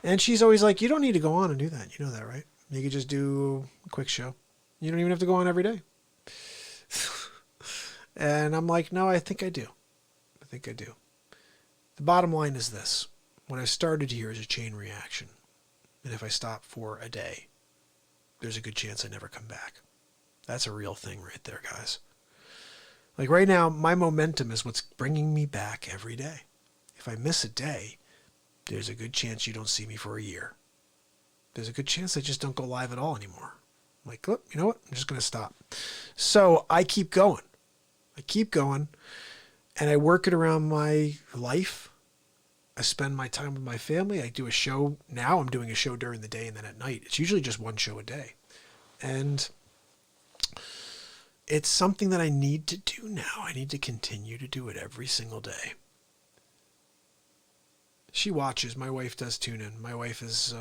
Speaker 2: And she's always like, you don't need to go on and do that. You know that, right? You could just do a quick show. You don't even have to go on every day. And I'm like, no, I think I do. I think I do. The bottom line is this. What I started here is a chain reaction. And if I stop for a day, there's a good chance I never come back. That's a real thing right there, guys. Like right now, my momentum is what's bringing me back every day. If I miss a day, there's a good chance you don't see me for a year. There's a good chance I just don't go live at all anymore. I'm like, look, you know what? I'm just going to stop. So I keep going. And I work it around my life. I spend my time with my family. I do a show. Now I'm doing a show during the day and then at night. It's usually just one show a day. And it's something that I need to do now. I need to continue to do it every single day. She watches. My wife does tune in. My wife is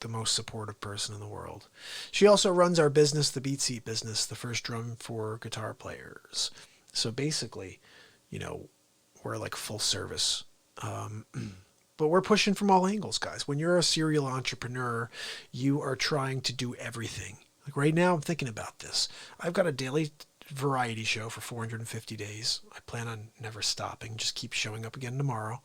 Speaker 2: the most supportive person in the world. She also runs our business, the BeatSeat business, the first drum for guitar players. So basically, you know, we're like full service. But we're pushing from all angles, guys. When you're a serial entrepreneur, you are trying to do everything. Like right now, I'm thinking about this. I've got a daily variety show for 450 days. I plan on never stopping, just keep showing up again tomorrow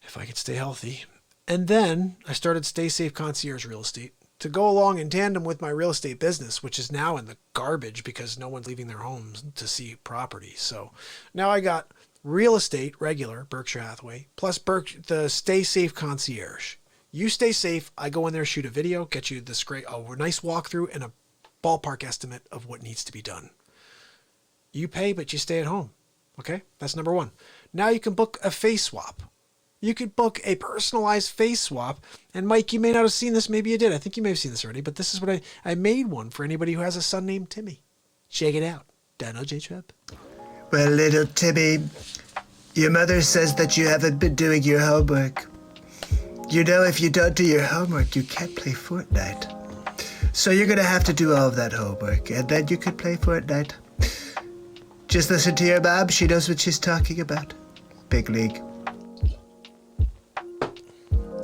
Speaker 2: if I could stay healthy. And then I started Stay Safe Concierge Real Estate to go along in tandem with my real estate business, which is now in the garbage because no one's leaving their homes to see property. So now I got real estate, regular, Berkshire Hathaway, plus the Stay Safe Concierge. You stay safe. I go in there, shoot a video, get you this great, a nice walkthrough and a ballpark estimate of what needs to be done. You pay, but you stay at home. Okay? That's number one. Now you can book a face swap. You could book a personalized face swap. And Mike, you may not have seen this. Maybe you did. I think you may have seen this already. But this is what I made one for anybody who has a son named Timmy. Check it out. Dano J. Treb.
Speaker 3: Well, little Timmy, your mother says that you haven't been doing your homework. You know, if you don't do your homework, you can't play Fortnite. So you're going to have to do all of that homework, and then you can play Fortnite. Just listen to your mom. She knows what she's talking about. Big league.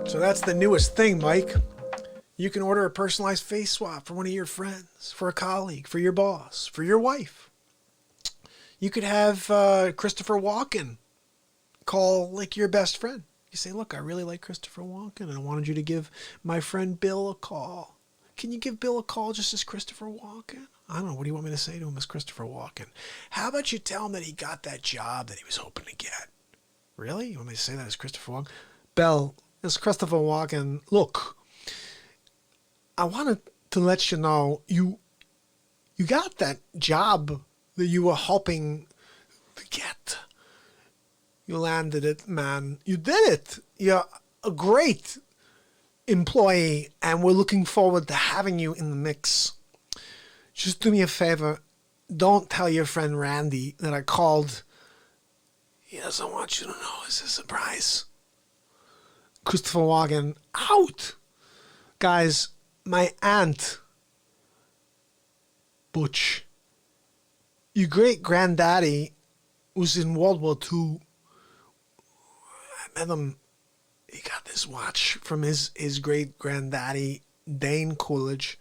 Speaker 2: So that's the newest thing, Mike. You can order a personalized face swap for one of your friends, for a colleague, for your boss, for your wife. You could have Christopher Walken call like your best friend. You say, look, I really like Christopher Walken, and I wanted you to give my friend Bill a call. Can you give Bill a call just as Christopher Walken? I don't know. What do you want me to say to him as Christopher Walken? How about you tell him that he got that job that he was hoping to get? Really? You want me to say that as Christopher Walken? Bill, it's Christopher Walken. Look, I wanted to let you know you got that job that you were hoping to get. You landed it, man. You did it. You're a great employee, and we're looking forward to having you in the mix. Just do me a favor. Don't tell your friend Randy that I called. He doesn't want you to know. It's a surprise. Christopher Walken out. Guys, my aunt, Butch, your great-granddaddy was in World War II. I met him. He got this watch from his great-granddaddy, Dane Coolidge.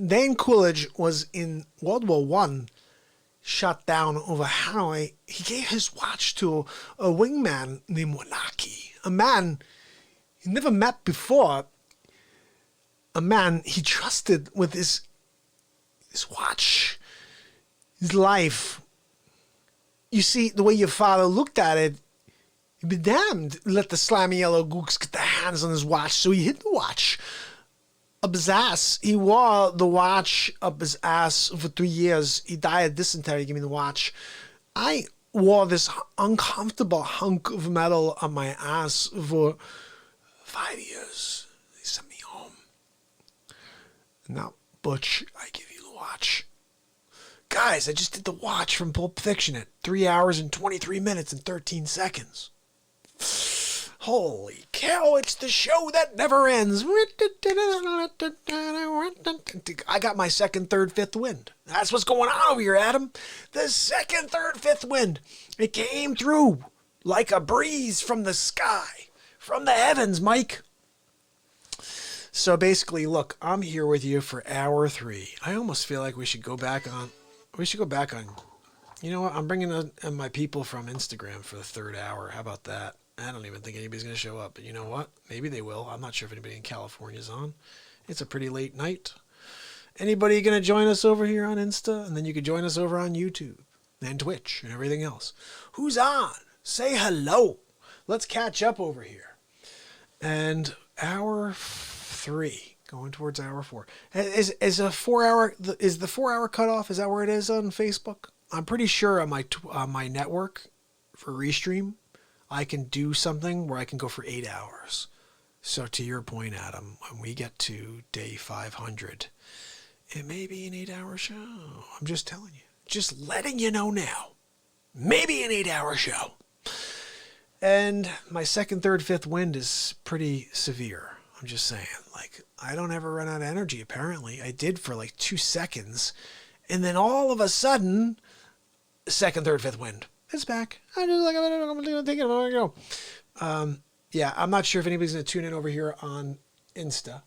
Speaker 2: Dane Coolidge was in World War I, shot down over Hanoi. He gave his watch to a wingman named Wanaki, a man he never met before, a man he trusted with his watch, his life. You see, the way your father looked at it, he'd be damned. Let the slimy yellow gooks get their hands on his watch, so he hid the watch up his ass. He wore the watch up his ass for 3 years. He died of dysentery. Give me the watch. I wore this uncomfortable hunk of metal on my ass for 5 years. They sent me home. Now, Butch, I give you the watch. Guys, I just did the watch from Pulp Fiction at 3 hours and 23 minutes and 13 seconds. Holy cow, it's the show that never ends. I got my second, third, fifth wind. That's what's going on over here, Adam. The second, third, fifth wind. It came through like a breeze from the sky, from the heavens, Mike. So basically, look, I'm here with you for hour 3. I almost feel like we should go back on, you know what? I'm bringing in my people from Instagram for the third hour. How about that? I don't even think anybody's going to show up, but you know what? Maybe they will. I'm not sure if anybody in California is on. It's a pretty late night. Anybody going to join us over here on Insta? And then you could join us over on YouTube and Twitch and everything else. Who's on? Say hello. Let's catch up over here. And hour 3, going towards hour 4. Is the 4 hour cutoff? Is that where it is on Facebook? I'm pretty sure on my network for Restream, I can do something where I can go for 8 hours. So to your point, Adam, when we get to day 500, it may be an 8-hour show. I'm just telling you. Just letting you know now. Maybe an 8-hour show. And my second, third, fifth wind is pretty severe. I'm just saying. Like, I don't ever run out of energy, apparently. I did for like 2 seconds. And then all of a sudden, second, third, fifth wind. It's back. I'm just like, I'm going to take it. I'm going to go. Yeah, I'm not sure if anybody's going to tune in over here on Insta.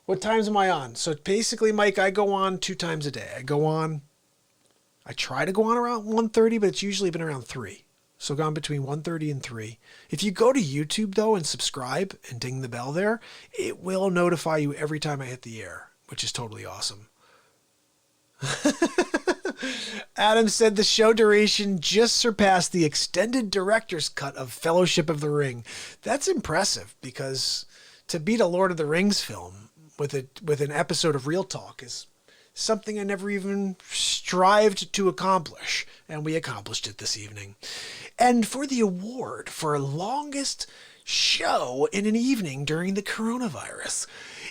Speaker 2: What times am I on? So basically, Mike, I go on 2 times a day. I try to go on around 1:30, but it's usually been around 3. So gone between 1:30 and 3. If you go to YouTube, though, and subscribe and ding the bell there, it will notify you every time I hit the air, which is totally awesome. Adam said the show duration just surpassed the extended director's cut of Fellowship of the Ring. That's impressive, because to beat a Lord of the Rings film with an episode of Real Talk is something I never even strived to accomplish, and we accomplished it this evening. And for the award for longest show in an evening during the coronavirus,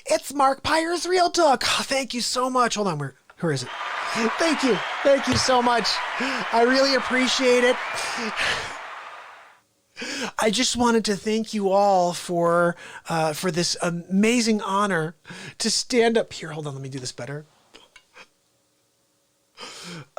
Speaker 2: it's Mark Pyre's Real Talk. Oh, thank you so much. Hold on, where is it? Thank you. Thank you so much. I really appreciate it. I just wanted to thank you all for this amazing honor to stand up here. Hold on, let me do this better.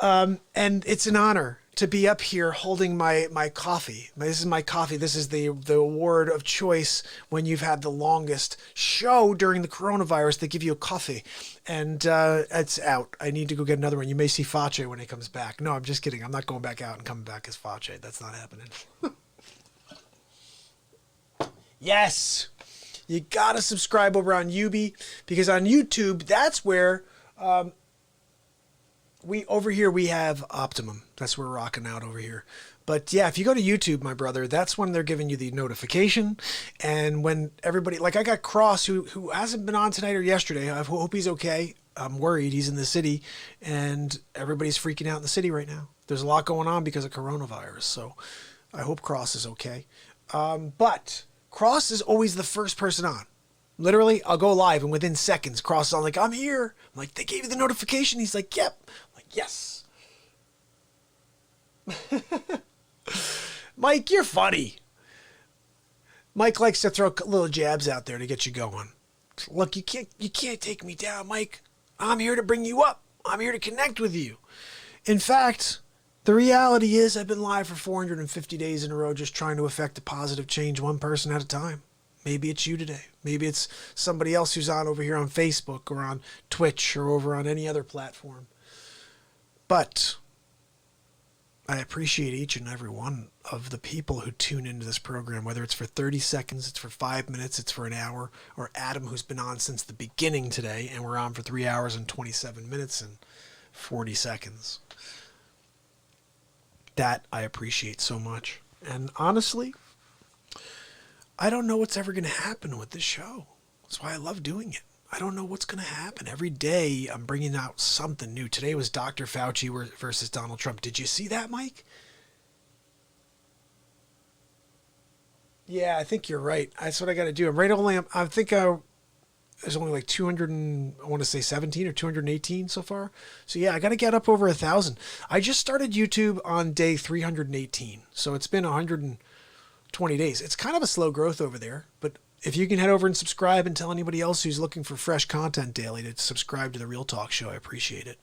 Speaker 2: And it's an honor to be up here holding my coffee. This is my coffee. This is the award of choice when you've had the longest show during the coronavirus. They give you a coffee, and it's out. I need to go get another one. You may see Fauci when he comes back. No, I'm just kidding. I'm not going back out and coming back as Fauci. That's not happening. Yes, you gotta subscribe over on Ubi, because on YouTube, that's where we have Optimum. That's where we're rocking out over here. But yeah, if you go to YouTube, my brother, that's when they're giving you the notification. And when everybody, like I got Cross, who hasn't been on tonight or yesterday. I hope he's okay. I'm worried. He's in the city, and everybody's freaking out in the city right now. There's a lot going on because of coronavirus. So I hope Cross is okay. But Cross is always the first person on. Literally, I'll go live, and within seconds, Cross is on, like, I'm here. I'm like, they gave you the notification? He's like, yep. I'm like, yes. Mike, you're funny. Mike likes to throw little jabs out there to get you going. Look, you can't take me down, Mike. I'm here to bring you up. I'm here to connect with you. In fact, the reality is I've been live for 450 days in a row just trying to affect a positive change one person at a time. Maybe it's you today. Maybe it's somebody else who's on over here on Facebook or on Twitch or over on any other platform. But I appreciate each and every one of the people who tune into this program, whether it's for 30 seconds, it's for 5 minutes, it's for an hour, or Adam, who's been on since the beginning today, and we're on for 3 hours and 27 minutes and 40 seconds. That I appreciate so much. And honestly, I don't know what's ever going to happen with this show. That's why I love doing it. I don't know what's going to happen. Every day I'm bringing out something new. Today was Dr. Fauci versus Donald Trump. Did you see that, Mike? Yeah, I think you're right. That's what I got to do. I think there's only like 200 and I want to say 17 or 218 so far. So yeah, I got to get up over 1,000. I just started YouTube on day 318. So it's been 120 days. It's kind of a slow growth over there, but if you can head over and subscribe and tell anybody else who's looking for fresh content daily to subscribe to the Real Talk Show, I appreciate it.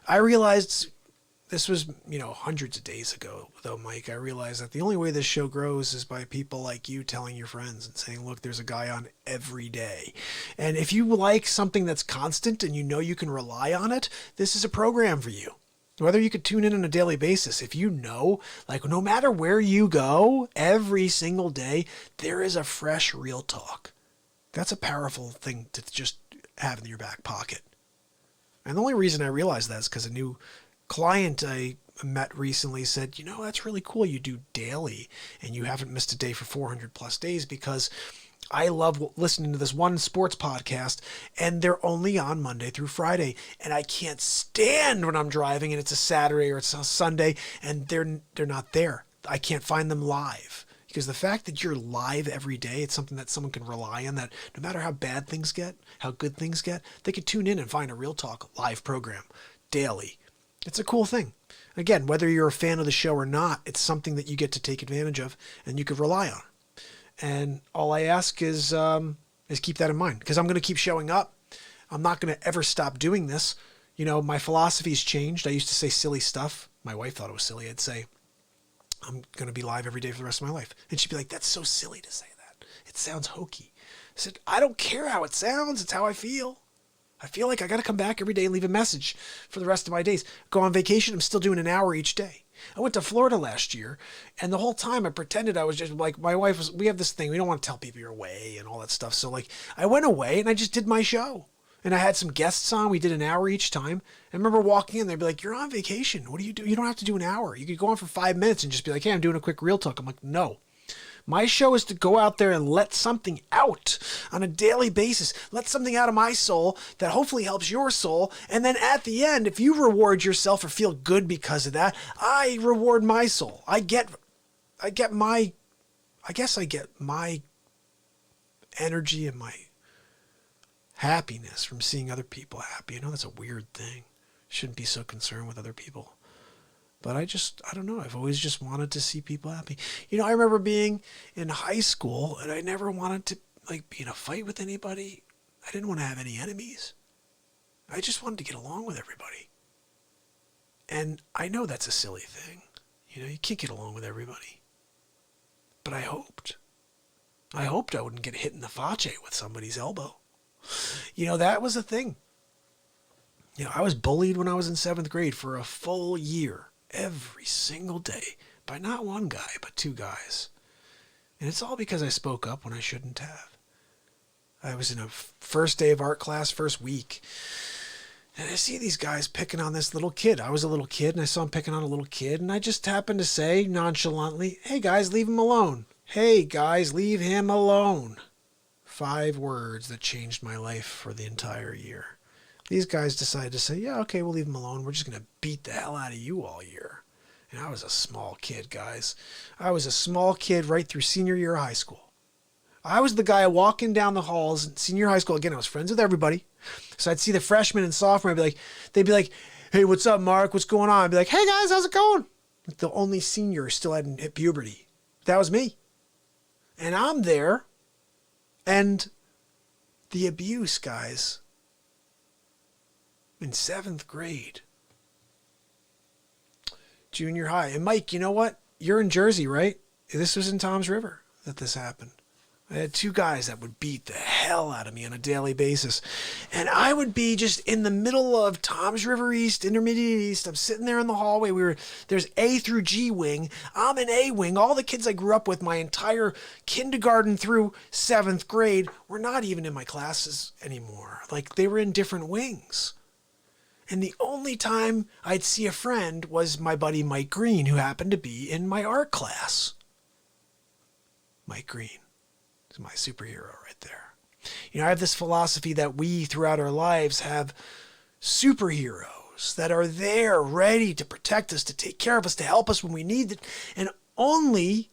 Speaker 2: I realized this was, hundreds of days ago, though, Mike. I realized that the only way this show grows is by people like you telling your friends and saying, look, there's a guy on every day. And if you like something that's constant and you can rely on it, this is a program for you. Whether you could tune in on a daily basis, if like no matter where you go, every single day, there is a fresh Real Talk. That's a powerful thing to just have in your back pocket. And the only reason I realized that is because a new client I met recently said, that's really cool. You do daily and you haven't missed a day for 400 plus days, because I love listening to this one sports podcast and they're only on Monday through Friday. And I can't stand when I'm driving and it's a Saturday or it's a Sunday and they're not there. I can't find them live, because the fact that you're live every day, it's something that someone can rely on, that no matter how bad things get, how good things get, they could tune in and find a Real Talk live program daily. It's a cool thing. Again, whether you're a fan of the show or not, it's something that you get to take advantage of and you could rely on. And all I ask is keep that in mind, because I'm going to keep showing up. I'm not going to ever stop doing this. My philosophy's changed. I used to say silly stuff. My wife thought it was silly. I'd say, I'm going to be live every day for the rest of my life. And she'd be like, that's so silly to say that. It sounds hokey. I said, I don't care how it sounds. It's how I feel. I feel like I got to come back every day and leave a message for the rest of my days. Go on vacation, I'm still doing an hour each day. I went to Florida last year, and the whole time I pretended I was just like, my wife was, we have this thing, we don't want to tell people you're away and all that stuff. So like, I went away and I just did my show. And I had some guests on. We did an hour each time. I remember walking in, they'd be like, you're on vacation. What do you do? You don't have to do an hour. You could go on for 5 minutes and just be like, hey, I'm doing a quick Real Talk. I'm like, no. My show is to go out there and let something out on a daily basis. Let something out of my soul that hopefully helps your soul. And then at the end, if you reward yourself or feel good because of that, I reward my soul. I get my energy and my happiness from seeing other people happy. I know that's a weird thing. Shouldn't be so concerned with other people. But I don't know. I've always just wanted to see people happy. I remember being in high school and I never wanted to be in a fight with anybody. I didn't want to have any enemies. I just wanted to get along with everybody. And I know that's a silly thing. You can't get along with everybody. But I hoped I wouldn't get hit in the Fauci with somebody's elbow. That was a thing. I was bullied when I was in 7th grade for a full year. Every single day, by not one guy, but 2 guys. And it's all because I spoke up when I shouldn't have. I was in a first day of art class, first week, and I see these guys picking on this little kid. I was a little kid, and I saw him picking on a little kid, and I just happened to say nonchalantly, hey guys, leave him alone. Hey guys, leave him alone. 5 words that changed my life for the entire year. These guys decided to say, yeah, okay, we'll leave him alone. We're just going to beat the hell out of you all year. And I was a small kid, guys. I was a small kid right through senior year of high school. I was the guy walking down the halls in senior high school. Again, I was friends with everybody. So I'd see the freshmen and sophomore. They'd be like, hey, what's up, Mark? What's going on? I'd be like, hey, guys, how's it going? The only senior still hadn't hit puberty. That was me. And I'm there. And the abuse, guys, in 7th grade, junior high. And Mike, you know what? You're in Jersey, right? This was in Toms River that this happened. I had 2 guys that would beat the hell out of me on a daily basis. And I would be just in the middle of Toms River East, Intermediate East. I'm sitting there in the hallway. There's A through G wing. I'm in A wing. All the kids I grew up with my entire kindergarten through 7th grade were not even in my classes anymore. They were in different wings. And the only time I'd see a friend was my buddy Mike Green, who happened to be in my art class. Mike Green is my superhero right there. I have this philosophy that we, throughout our lives, have superheroes that are there ready to protect us, to take care of us, to help us when we need it. And only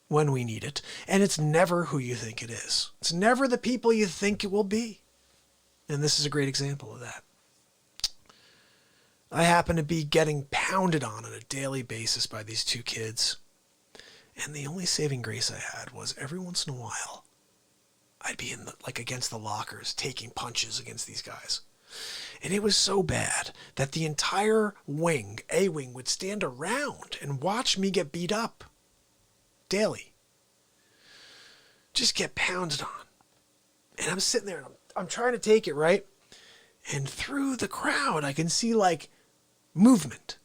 Speaker 2: when we need it. And it's never who you think it is. It's never the people you think it will be. And this is a great example of that. I happen to be getting pounded on a daily basis by these two kids. And the only saving grace I had was every once in a while, I'd be against the lockers taking punches against these guys. And it was so bad that the entire wing, A wing, would stand around and watch me get beat up daily. Just get pounded on. And I'm sitting there and I'm trying to take it, right? And through the crowd, I can see movement.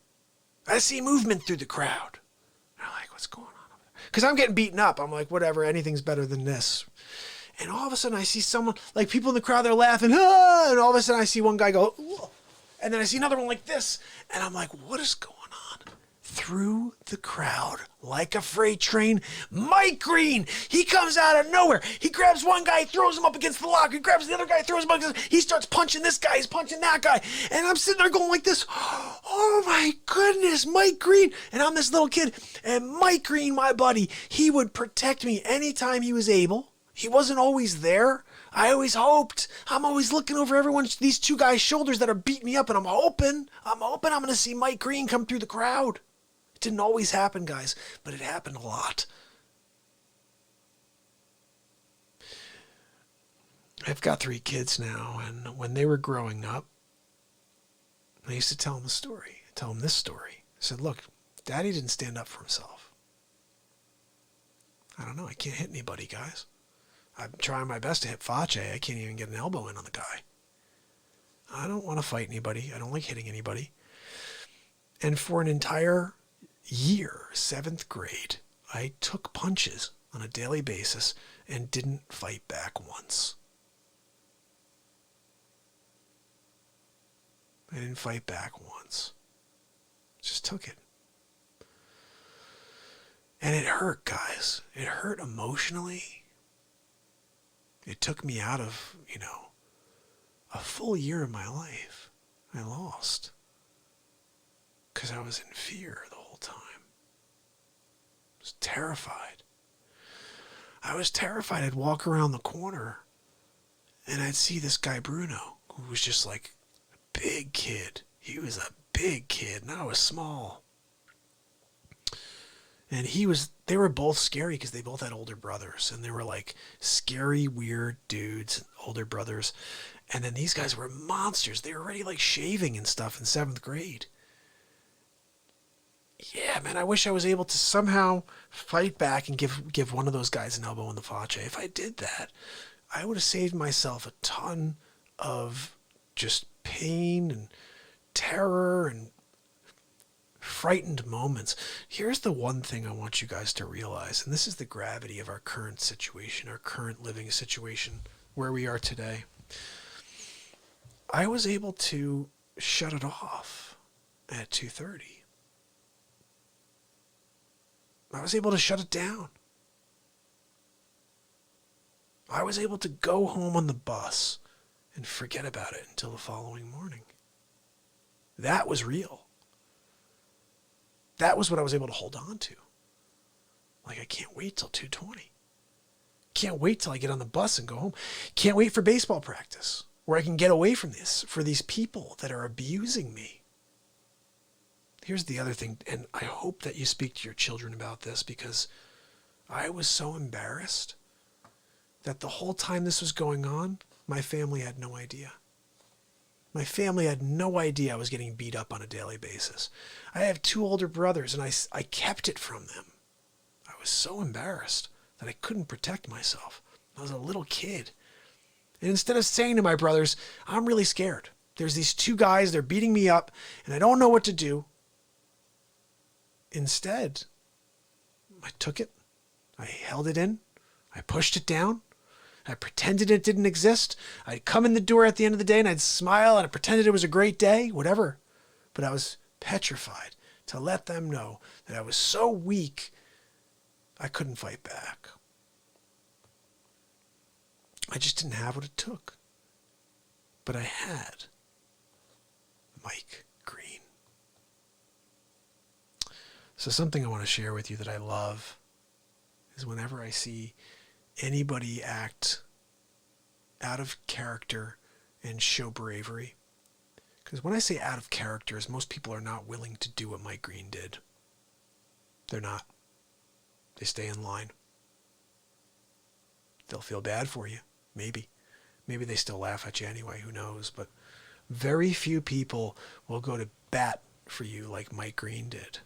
Speaker 2: I see movement through the crowd. And I'm like, what's going on over there? Because I'm getting beaten up. I'm like, whatever, anything's better than this. And all of a sudden I see someone, people in the crowd, they're laughing, ah! And all of a sudden I see one guy go, ooh! And then I see another one like this. And I'm like, what is going on? Through the crowd, like a freight train, Mike Green, he comes out of nowhere. He grabs one guy, throws him up against the locker. He grabs the other guy, throws him up against, he starts punching this guy, he's punching that guy. And I'm sitting there going like this, oh my goodness, Mike Green. And I'm this little kid. And Mike Green, my buddy, he would protect me anytime he was able. He wasn't always there. I always hoped. I'm always looking over these two guys' shoulders that are beating me up, and I'm hoping I'm going to see Mike Green come through the crowd. It didn't always happen, guys, but it happened a lot. I've got 3 kids now, and when they were growing up, I used to tell them this story. I said, look, Daddy didn't stand up for himself. I don't know. I can't hit anybody, guys. I'm trying my best to hit Fauci. I can't even get an elbow in on the guy. I don't want to fight anybody. I don't like hitting anybody. And for an entire year, 7th grade, I took punches on a daily basis and didn't fight back once. I didn't fight back once. Just took it. And it hurt, guys. It hurt emotionally. It took me out of, a full year of my life. I lost. Because I was in fear the whole time. I was terrified. I was terrified. I'd walk around the corner and I'd see this guy Bruno, who was just a big kid. He was a big kid and I was small. And they were both scary because they both had older brothers. And they were scary, weird dudes, older brothers. And then these guys were monsters. They were already shaving and stuff in 7th grade. Yeah, man, I wish I was able to somehow fight back and give one of those guys an elbow in the Fauci. If I did that, I would have saved myself a ton of just pain and terror and frightened moments. Here's the one thing I want you guys to realize, and this is the gravity of our current situation, our current living situation, where we are today. I was able to shut it off at 2:30. I was able to shut it down. I was able to go home on the bus and forget about it until the following morning. That was real. That was what I was able to hold on to. I can't wait till 2:20. Can't wait till I get on the bus and go home. Can't wait for baseball practice where I can get away from this for these people that are abusing me. Here's the other thing, and I hope that you speak to your children about this because I was so embarrassed that the whole time this was going on, my family had no idea. My family had no idea I was getting beat up on a daily basis. I have 2 older brothers, and I kept it from them. I was so embarrassed that I couldn't protect myself. I was a little kid. And instead of saying to my brothers, I'm really scared. There's these 2 guys, they're beating me up, and I don't know what to do. Instead, I took it. I held it in. I pushed it down. I pretended it didn't exist. I'd come in the door at the end of the day and I'd smile and I pretended it was a great day, whatever. But I was petrified to let them know that I was so weak, I couldn't fight back. I just didn't have what it took. But I had Mike Green. So something I want to share with you that I love is whenever I see anybody act out of character and show bravery. Because when I say out of character, is most people are not willing to do what Mike Green did. They're not. They stay in line. They'll feel bad for you. Maybe. Maybe they still laugh at you anyway. Who knows? But very few people will go to bat for you like Mike Green did.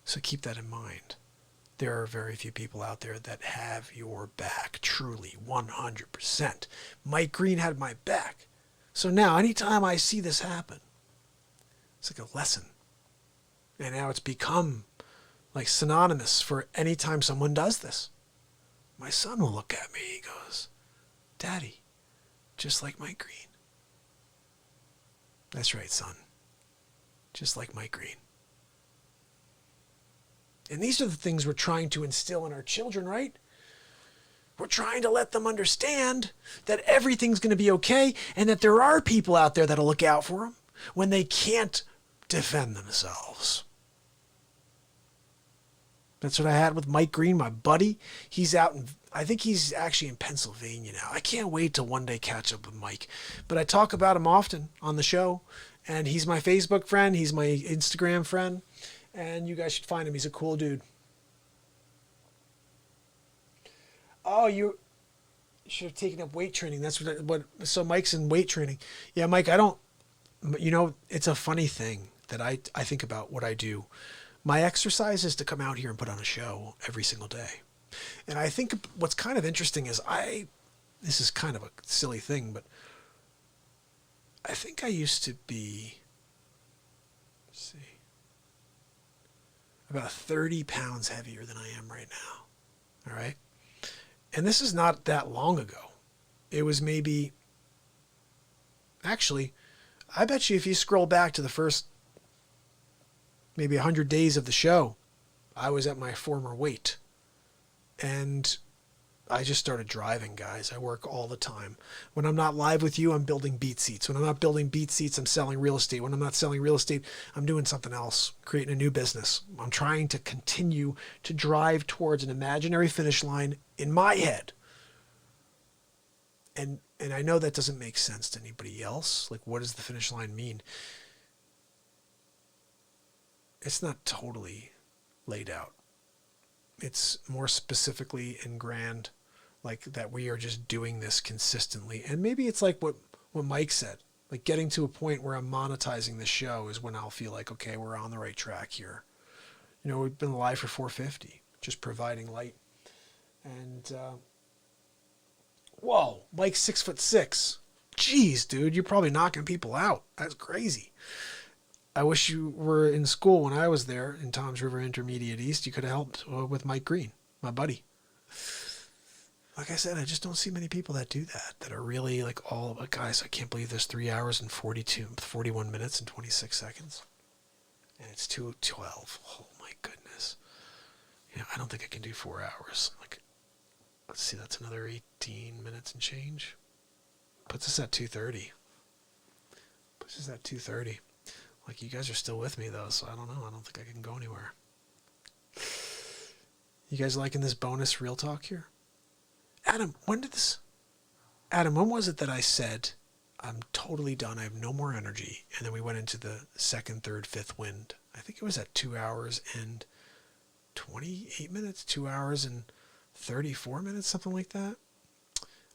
Speaker 2: So keep that in mind. There are very few people out there that have your back, truly, 100%. Mike Green had my back. So now, anytime I see this happen, it's like a lesson. And now it's become like synonymous for any time someone does this. My son will look at me, he goes, Daddy, just like Mike Green. That's right, son. Just like Mike Green. And these are the things we're trying to instill in our children, right? We're trying to let them understand that everything's going to be okay and that there are people out there that'll look out for them when they can't defend themselves. That's what I had with Mike Green, my buddy. He's out in, I think he's actually in Pennsylvania now. I can't wait to one day catch up with Mike. But I talk about him often on the show. And he's my Facebook friend. He's my Instagram friend. And you guys should find him. He's a cool dude. Oh, you should have taken up weight training. That's what so Mike's in weight training. Yeah, Mike, I don't, you know, it's a funny thing that I think about what I do. My exercise is to come out here and put on a show every single day. And I think what's kind of interesting is this is kind of a silly thing, but I think I used to be, let's see, about 30 pounds heavier than I am right now. All right. And this is not that long ago. It was maybe, actually, I bet you if you scroll back to the first maybe 100 days of the show, I was at my former weight. And I just started driving, guys. I work all the time. When I'm not live with you, I'm building BeatSeats. When I'm not building BeatSeats, I'm selling real estate. When I'm not selling real estate, I'm doing something else, creating a new business. I'm trying to continue to drive towards an imaginary finish line in my head. And I know that doesn't make sense to anybody else. Like, what does the finish line mean? It's not totally laid out. It's more specifically and grand, like that we are just doing this consistently. And maybe it's like what Mike said, like getting to a point where I'm monetizing the show is when I'll feel like, okay, we're on the right track here. You know, we've been live for 450, just providing light. And, whoa, Mike's 6'6". Jeez, dude, you're probably knocking people out. That's crazy. I wish you were in school when I was there in Toms River Intermediate East. You could have helped with Mike Green, my buddy. Like I said, I just don't see many people that do that are really like all of it. Guys, I can't believe there's 3 hours and 41 minutes and 26 seconds. And it's 2:12. Oh my goodness. You know, I don't think I can do 4 hours. Like, let's see, that's another 18 minutes and change. Puts us at 2:30. Like, you guys are still with me, though, so I don't know. I don't think I can go anywhere. You guys liking this bonus real talk here? Adam, when was it that I said, I'm totally done, I have no more energy, and then we went into the second, third, fifth wind? I think it was at 2 hours and 28 minutes, 2 hours and 34 minutes, something like that.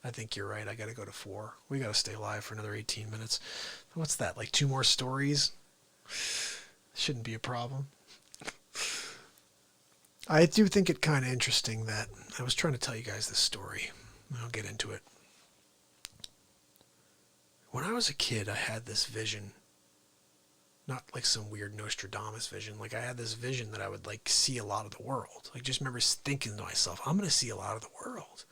Speaker 2: I think you're right. I got to go to 4. We got to stay live for another 18 minutes. What's that, like 2 more stories? Shouldn't be a problem. I do think it kind of interesting that I was trying to tell you guys this story. I'll get into it. When I was a kid, I had this vision. Not like some weird Nostradamus vision. Like, I had this vision that I would like see a lot of the world. Like, just remember thinking to myself, I'm going to see a lot of the world.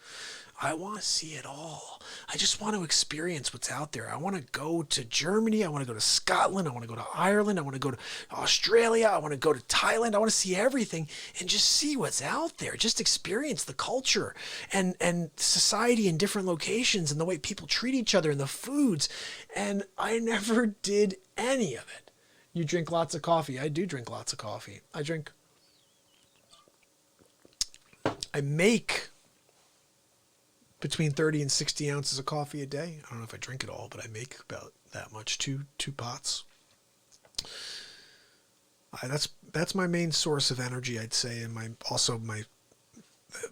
Speaker 2: I want to see it all. I just want to experience what's out there. I want to go to Germany. I want to go to Scotland. I want to go to Ireland. I want to go to Australia. I want to go to Thailand. I want to see everything and just see what's out there. Just experience the culture and society in different locations and the way people treat each other and the foods. And I never did any of it. You drink lots of coffee. I do drink lots of coffee. I drink I make between 30 and 60 ounces of coffee a day. I don't know if I drink it all, but I make about that much, two pots. That's my main source of energy, I'd say, and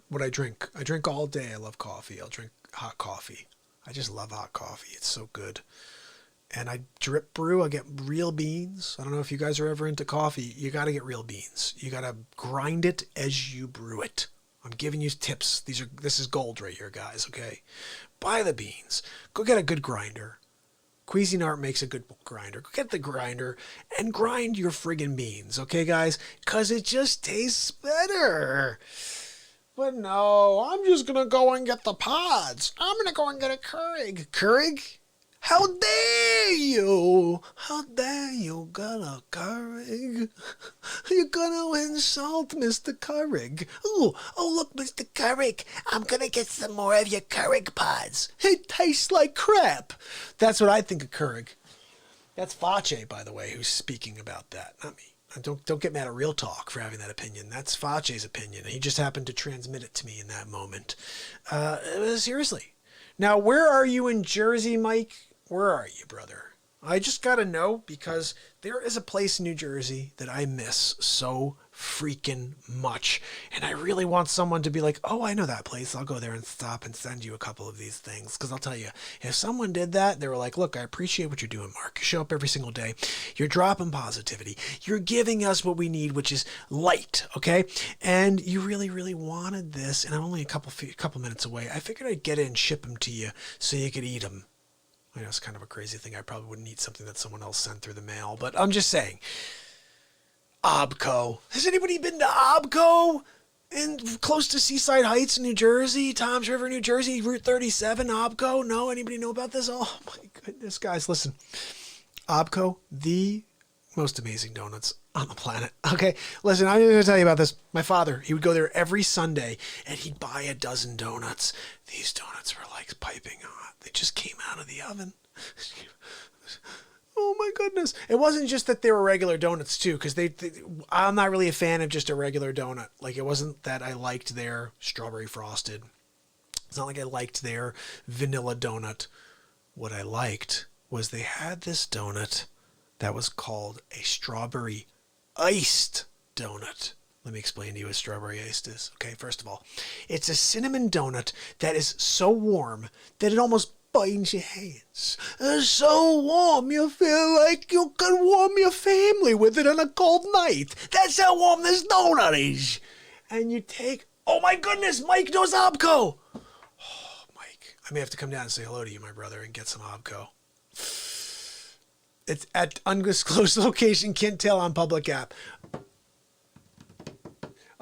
Speaker 2: what I drink. I drink all day. I love coffee. I'll drink hot coffee. I just love hot coffee. It's so good. And I drip brew. I get real beans. I don't know if you guys are ever into coffee. You got to get real beans. You got to grind it as you brew it. I'm giving you tips. This is gold right here, guys. Okay, buy the beans. Go get a good grinder. Cuisinart makes a good grinder. Go get the grinder and grind your friggin' beans, okay, guys? Because it just tastes better. But no, I'm just going to go and get the pods. I'm going to go and get a Keurig. Keurig? How dare you? How dare you get a Keurig? You're going to insult Mr. Keurig. Oh, look, Mr. Keurig. I'm going to get some more of your Keurig pods. It tastes like crap. That's what I think of Keurig. That's Fauci, by the way, who's speaking about that, not me. Don't get mad at Real Talk for having that opinion. That's Fauci's opinion. He just happened to transmit it to me in that moment. Seriously. Now, where are you in Jersey, Mike? Where are you, brother? I just got to know, because there is a place in New Jersey that I miss so freaking much. And I really want someone to be like, oh, I know that place. I'll go there and stop and send you a couple of these things. Because I'll tell you, if someone did that, they were like, look, I appreciate what you're doing, Mark. You show up every single day. You're dropping positivity. You're giving us what we need, which is light, okay? And you really, really wanted this. And I'm only a couple minutes away. I figured I'd get it and ship them to you so you could eat them. I know it's kind of a crazy thing. I probably wouldn't eat something that someone else sent through the mail, but I'm just saying. Obco. Has anybody been to Obco? Close to Seaside Heights in New Jersey, Toms River, New Jersey, Route 37, Obco? No? Anybody know about this? Oh my goodness, guys, listen. Obco, the most amazing donuts on the planet. Okay, listen, I'm going to tell you about this. My father, he would go there every Sunday and he'd buy a dozen donuts. These donuts were like piping hot. They just came out of the oven. Oh my goodness. It wasn't just that they were regular donuts too, because I'm not really a fan of just a regular donut. Like, it wasn't that I liked their strawberry frosted. It's not like I liked their vanilla donut. What I liked was they had this donut that was called a strawberry iced donut. Let me explain to you what strawberry iced is. Okay, first of all, it's a cinnamon donut that is so warm that it almost binds your hands. It's so warm you feel like you can warm your family with it on a cold night. That's how warm this donut is. And you take, oh my goodness, Mike knows Obco. Oh, Mike, I may have to come down and say hello to you, my brother, and get some Obco. It's at undisclosed location, can't tell on public app.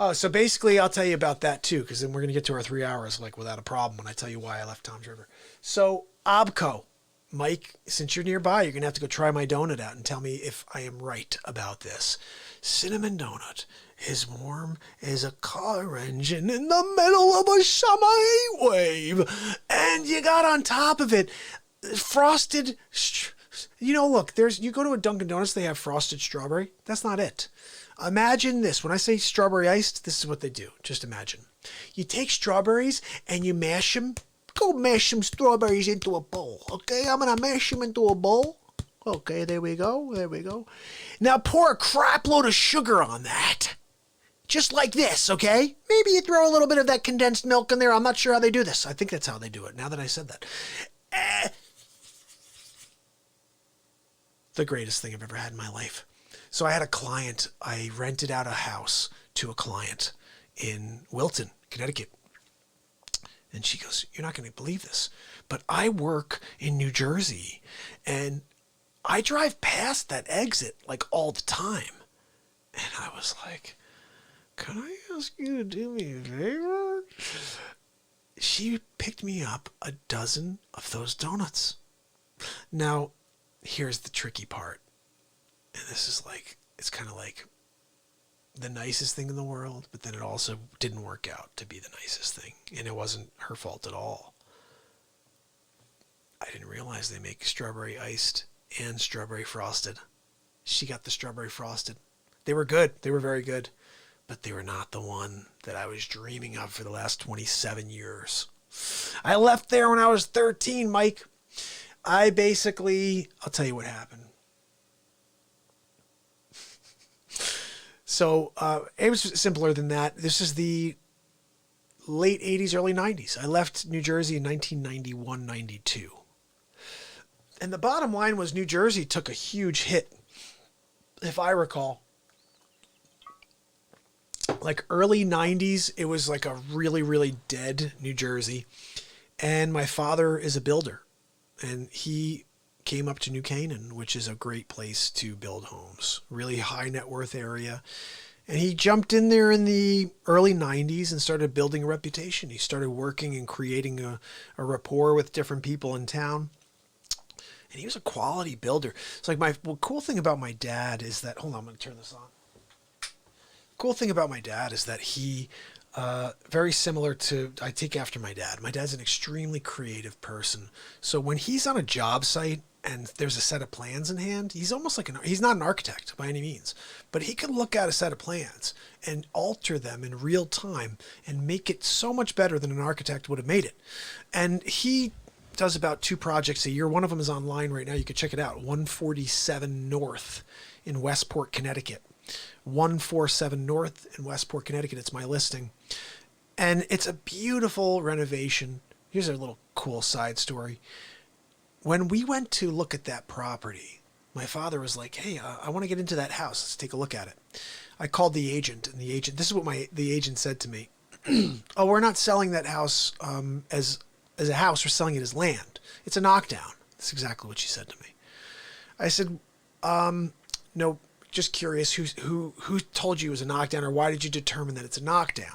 Speaker 2: Oh, so basically, I'll tell you about that too, because then we're going to get to our 3 hours like without a problem when I tell you why I left Toms River. So, Obco. Mike, since you're nearby, you're going to have to go try my donut out and tell me if I am right about this. Cinnamon donut is warm as a car engine in the middle of a summer heat wave. And you got on top of it frosted... look, you go to a Dunkin' Donuts, they have frosted strawberry. That's not it. Imagine this. When I say strawberry iced, this is what they do. Just imagine. You take strawberries and you mash them. Go mash some strawberries into a bowl, okay? I'm going to mash them into a bowl. Okay, there we go. There we go. Now pour a crap load of sugar on that. Just like this, okay? Maybe you throw a little bit of that condensed milk in there. I'm not sure how they do this. I think that's how they do it, now that I said that. The greatest thing I've ever had in my life. So I had a client. I rented out a house to a client in Wilton, Connecticut. And she goes, you're not going to believe this, but I work in New Jersey and I drive past that exit like all the time. And I was like, can I ask you to do me a favor? She picked me up a dozen of those donuts. Now, here's the tricky part. And this is like, it's kind of like the nicest thing in the world, but then it also didn't work out to be the nicest thing. And it wasn't her fault at all. I didn't realize they make strawberry iced and strawberry frosted. She got the strawberry frosted. They were good. They were very good. but they were not the one that I was dreaming of for the last 27 years. I left there when I was 13, Mike. I'll tell you what happened. So it was simpler than that. This is the late 80s, early 90s. I left New Jersey in 1991, 92. And the bottom line was New Jersey took a huge hit, if I recall. Like early 90s, it was like a really, really dead New Jersey. And my father is a builder. And he came up to New Canaan, which is a great place to build homes. Really high net worth area. And he jumped in there in the early 90s and started building a reputation. He started working and creating a rapport with different people in town. And he was a quality builder. It's like cool thing about my dad is that, hold on, I'm going to turn this on. Cool thing about my dad is that he, very similar to, I take after my dad. My dad's an extremely creative person. So when he's on a job site and there's a set of plans in hand, he's almost like he's not an architect by any means, but he can look at a set of plans and alter them in real time and make it so much better than an architect would have made it. And he does about 2 projects a year. One of them is online right now. You can check it out. 147 North in Westport, Connecticut. 147 North in Westport, Connecticut. It's my listing. And it's a beautiful renovation. Here's a little cool side story. When we went to look at that property, my father was like, hey, I want to get into that house. Let's take a look at it. I called the agent, and this is what the agent said to me. Oh, we're not selling that house as a house, we're selling it as land. It's a knockdown. That's exactly what she said to me. I said, no, just curious, who told you it was a knockdown, or why did you determine that it's a knockdown?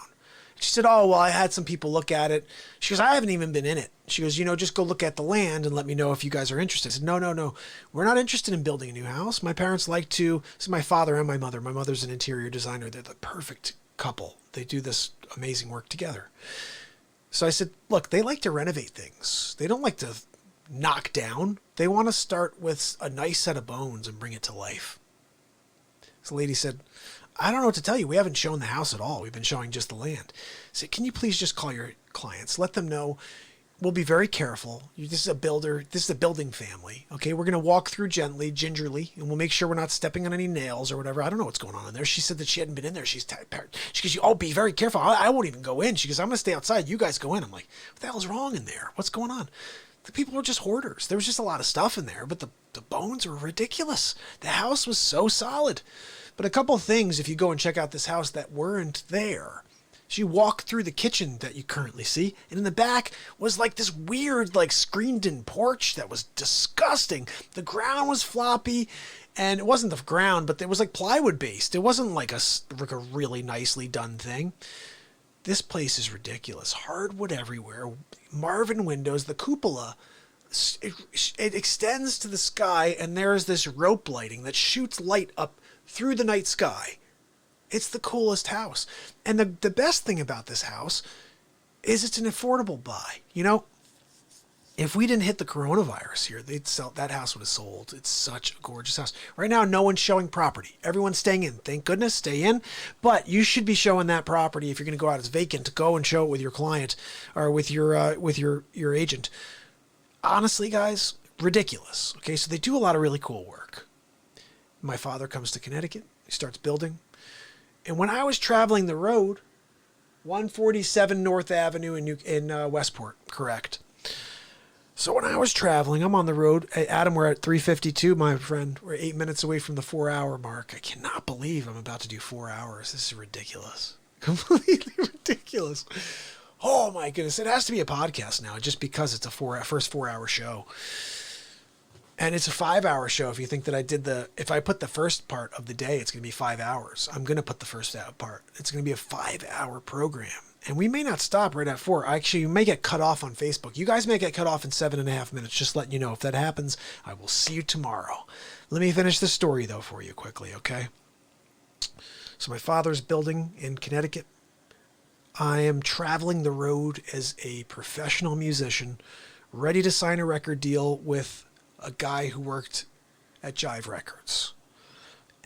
Speaker 2: She said, oh, well, I had some people look at it. She goes, I haven't even been in it. She goes, just go look at the land and let me know if you guys are interested. I said, no, we're not interested in building a new house. My parents like to, this is my father and my mother. My mother's an interior designer. They're the perfect couple. They do this amazing work together. So I said, look, they like to renovate things. They don't like to knock down. They want to start with a nice set of bones and bring it to life. This lady said, I don't know what to tell you. We haven't shown the house at all. We've been showing just the land. I said, can you please just call your clients? Let them know. We'll be very careful. This is a builder. This is a building family. Okay, we're going to walk through gently, gingerly, and we'll make sure we're not stepping on any nails or whatever. I don't know what's going on in there. She said that she hadn't been in there. She goes, oh, be very careful. I won't even go in. She goes, I'm going to stay outside. You guys go in. I'm like, what the hell's wrong in there? What's going on? The people were just hoarders. There was just a lot of stuff in there, but the bones were ridiculous. The house was so solid. But a couple things, if you go and check out this house that weren't there. So you walk through the kitchen that you currently see, and in the back was like this weird, like screened-in porch that was disgusting. The ground was floppy, and it wasn't the ground, but it was like plywood based. It wasn't like a really nicely done thing. This place is ridiculous. Hardwood everywhere. Marvin windows. The cupola, it extends to the sky, and there's this rope lighting that shoots light up through the night sky. It's the coolest house. And the best thing about this house is it's an affordable buy. If we didn't hit the coronavirus here, that house would have sold. It's such a gorgeous house. Right now, no one's showing property. Everyone's staying in. Thank goodness, stay in. But you should be showing that property if you're going to go out as vacant, to go and show it with your client or with your agent. Honestly, guys, ridiculous. Okay, so they do a lot of really cool work. My father comes to Connecticut. He starts building. And when I was traveling the road, 147 North Avenue in Westport, correct. So when I was traveling, I'm on the road. Adam, we're at 352, my friend. We're 8 minutes away from the 4-hour mark. I cannot believe I'm about to do 4 hours. This is ridiculous. Completely ridiculous. Oh my goodness. It has to be a podcast now just because it's a first 4-hour show. And it's a 5-hour show. If you think that if I put the first part of the day, it's going to be 5 hours. I'm going to put the first part. It's going to be a 5-hour program. And we may not stop right at 4. Actually, you may get cut off on Facebook. You guys may get cut off in 7.5 minutes. Just letting you know. If that happens, I will see you tomorrow. Let me finish the story, though, for you quickly, okay? So my father's building in Connecticut. I am traveling the road as a professional musician, ready to sign a record deal with a guy who worked at Jive Records.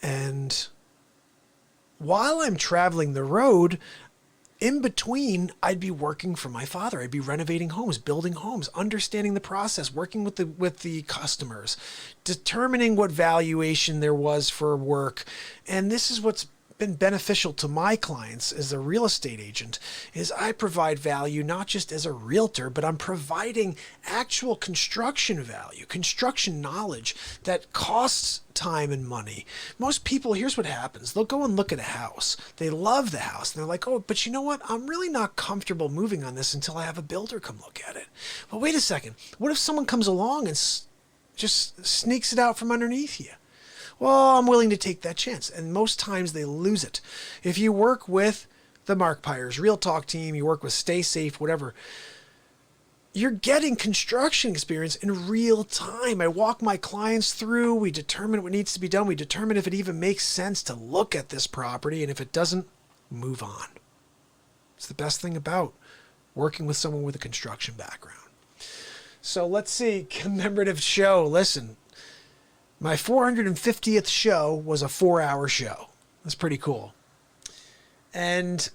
Speaker 2: And while I'm traveling the road, in between, I'd be working for my father. I'd be renovating homes, building homes, understanding the process, working with the customers, determining what valuation there was for work. And this is what's been beneficial to my clients as a real estate agent, is I provide value not just as a realtor, but I'm providing actual construction value, construction knowledge that costs time and money. Most people, here's what happens. They'll go and look at a house. They love the house. And they're like, oh, but you know what? I'm really not comfortable moving on this until I have a builder come look at it. But wait a second. What if someone comes along and just sneaks it out from underneath you? Well, I'm willing to take that chance. And most times they lose it. If you work with the Mark Pyers Real Talk team, you work with Stay Safe, whatever, you're getting construction experience in real time. I walk my clients through. We determine what needs to be done. We determine if it even makes sense to look at this property. And if it doesn't, move on. It's the best thing about working with someone with a construction background. So let's see. Commemorative show. Listen. My 450th show was a 4-hour show. That's pretty cool. And,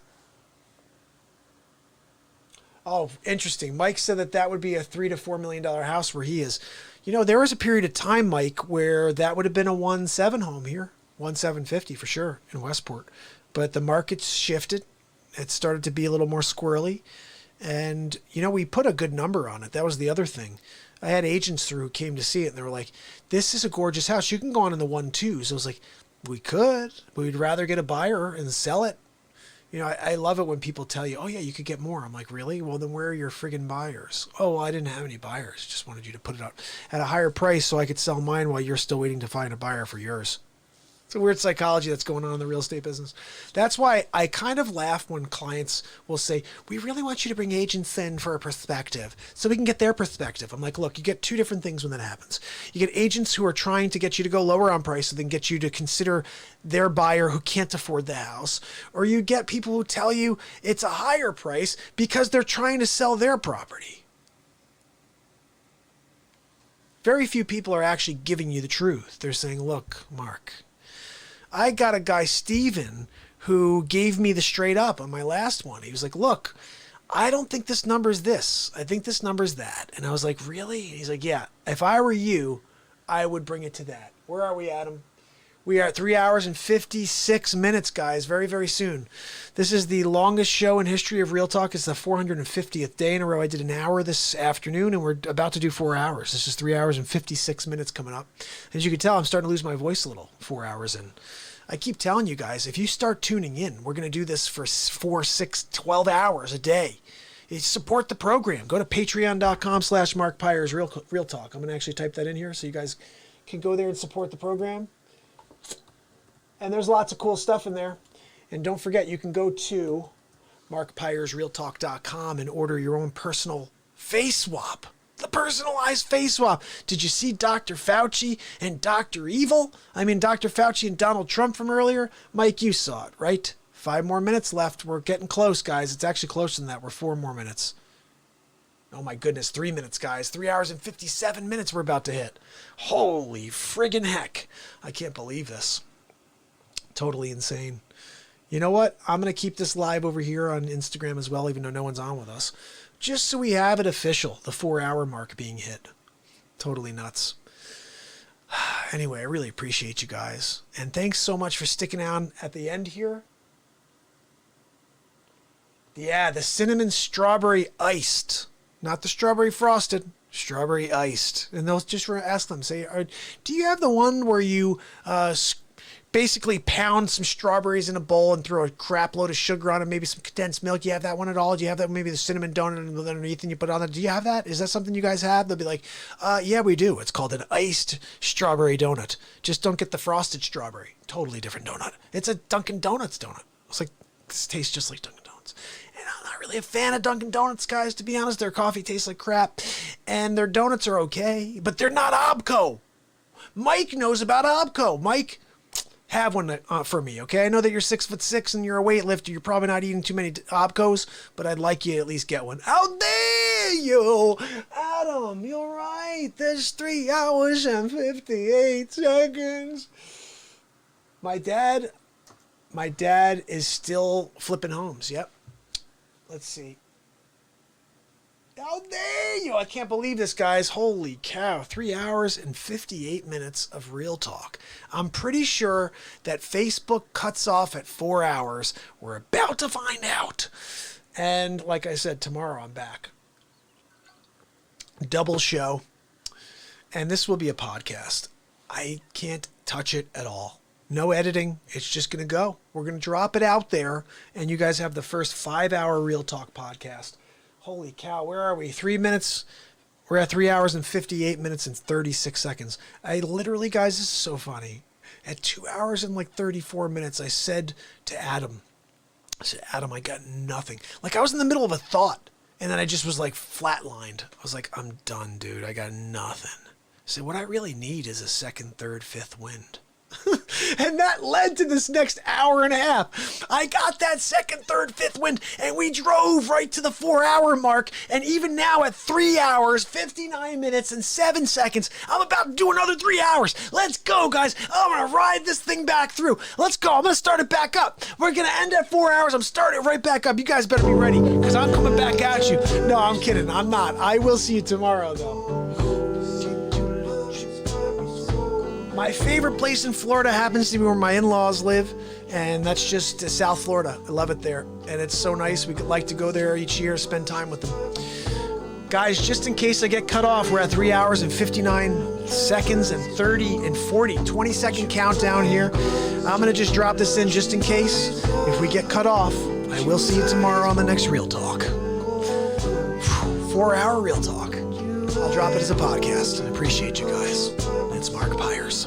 Speaker 2: oh, interesting. Mike said that would be a $3 to $4 million house where he is. You know, there was a period of time, Mike, where that would have been a 1.7 home here. 1.750 for sure in Westport. But the market's shifted. It started to be a little more squirrely. And, you know, we put a good number on it. That was the other thing. I had agents through who came to see it, and they were like, this is a gorgeous house. You can go on in the 1.2s. I was like, we could, but we'd rather get a buyer and sell it. You know, I love it when people tell you, oh, yeah, you could get more. I'm like, really? Well, then where are your friggin' buyers? Oh, well, I didn't have any buyers. Just wanted you to put it out at a higher price so I could sell mine while you're still waiting to find a buyer for yours. It's a weird psychology that's going on in the real estate business. That's why I kind of laugh when clients will say, we really want you to bring agents in for a perspective so we can get their perspective. I'm like, look, you get two different things when that happens. You get agents who are trying to get you to go lower on price so then get you to consider their buyer who can't afford the house. Or you get people who tell you it's a higher price because they're trying to sell their property. Very few people are actually giving you the truth. They're saying, look, Mark, I got a guy, Steven, who gave me the straight up on my last one. He was like, look, I don't think this number's this. I think this number's that. And I was like, really? And he's like, yeah, if I were you, I would bring it to that. Where are we, Adam? We are at 3 hours and 56 minutes, guys, very, very soon. This is the longest show in history of Real Talk. It's the 450th day in a row. I did an hour this afternoon, and we're about to do 4 hours. This is 3 hours and 56 minutes coming up. As you can tell, I'm starting to lose my voice a little 4 hours in. I keep telling you guys, if you start tuning in, we're going to do this for 4, 6, 12 hours a day. Support the program. Go to patreon.com/Mark Pyers Real Talk. I'm going to actually type that in here so you guys can go there and support the program. And there's lots of cool stuff in there. And don't forget, you can go to markpyersrealtalk.com and order your own personal face swap. The personalized face swap. Did you see Dr. Fauci and Dr. Evil? I mean, Dr. Fauci and Donald Trump from earlier? Mike, you saw it, right? 5 more minutes left. We're getting close, guys. It's actually closer than that. We're 4 more minutes. Oh my goodness, 3 minutes, guys. 3 hours and 57 minutes we're about to hit. Holy friggin' heck. I can't believe this. Totally insane. You know what? I'm going to keep this live over here on Instagram as well, even though no one's on with us. Just so we have it official, the 4-hour mark being hit. Totally nuts. Anyway, I really appreciate you guys. And thanks so much for sticking on at the end here. Yeah, the cinnamon strawberry iced. Not the strawberry frosted. Strawberry iced. And they'll just ask them, say, do you have the one where you basically pound some strawberries in a bowl and throw a crap load of sugar on it, maybe some condensed milk? Do you have that one at all? Do you have that, maybe the cinnamon donut underneath and you put it on that? Do you have that? Is that something you guys have? They'll be like, yeah, we do. It's called an iced strawberry donut. Just don't get the frosted strawberry. Totally different donut. It's a Dunkin' Donuts donut. It's like, this tastes just like Dunkin' Donuts. And I'm not really a fan of Dunkin' Donuts, guys, to be honest. Their coffee tastes like crap. And their donuts are okay, but they're not Obco. Mike knows about Obco. Mike, have one for me, okay? I know that you're 6'6" and you're a weightlifter. You're probably not eating too many Obcos, but I'd like you to at least get one. How dare you? Adam, you're right. There's 3 hours and 58 seconds. My dad My dad is still flipping homes. Yep. Let's see. Oh, there you go. I can't believe this, guys. Holy cow. 3 hours and 58 minutes of real talk. I'm pretty sure that Facebook cuts off at 4 hours. We're about to find out. And like I said, tomorrow I'm back. Double show. And this will be a podcast. I can't touch it at all. No editing. It's just going to go. We're going to drop it out there. And you guys have the first 5 hour real talk podcast. Holy cow, where are we? 3 minutes. We're at 3 hours and 58 minutes and 36 seconds. I literally, guys, this is so funny. At 2 hours and like 34 minutes, I said to Adam, I got nothing. Like I was in the middle of a thought and then I just was like flatlined. I was like, I'm done, dude. I got nothing. I said, what I really need is a second, third, fifth wind. And that led to this next hour and a half. I got that second, third, fifth wind, and we drove right to the 4 hour mark. And even now at 3 hours, 59 minutes, and 7 seconds, I'm about to do another 3 hours. Let's go, guys. I'm going to ride this thing back through. Let's go. I'm going to start it back up. We're going to end at 4 hours. I'm starting it right back up. You guys better be ready because I'm coming back at you. No, I'm kidding. I'm not. I will see you tomorrow, though. My favorite place in Florida happens to be where my in-laws live, and that's just South Florida. I love it there, and it's so nice. We could like to go there each year, spend time with them. Guys, just in case I get cut off, we're at 3 hours and 59 seconds and 30 and 40, 20-second countdown here. I'm going to just drop this in just in case. If we get cut off, I will see you tomorrow on the next Real Talk. 4 hour Real Talk. I'll drop it as a podcast. I appreciate you guys. It's Mark Pyers.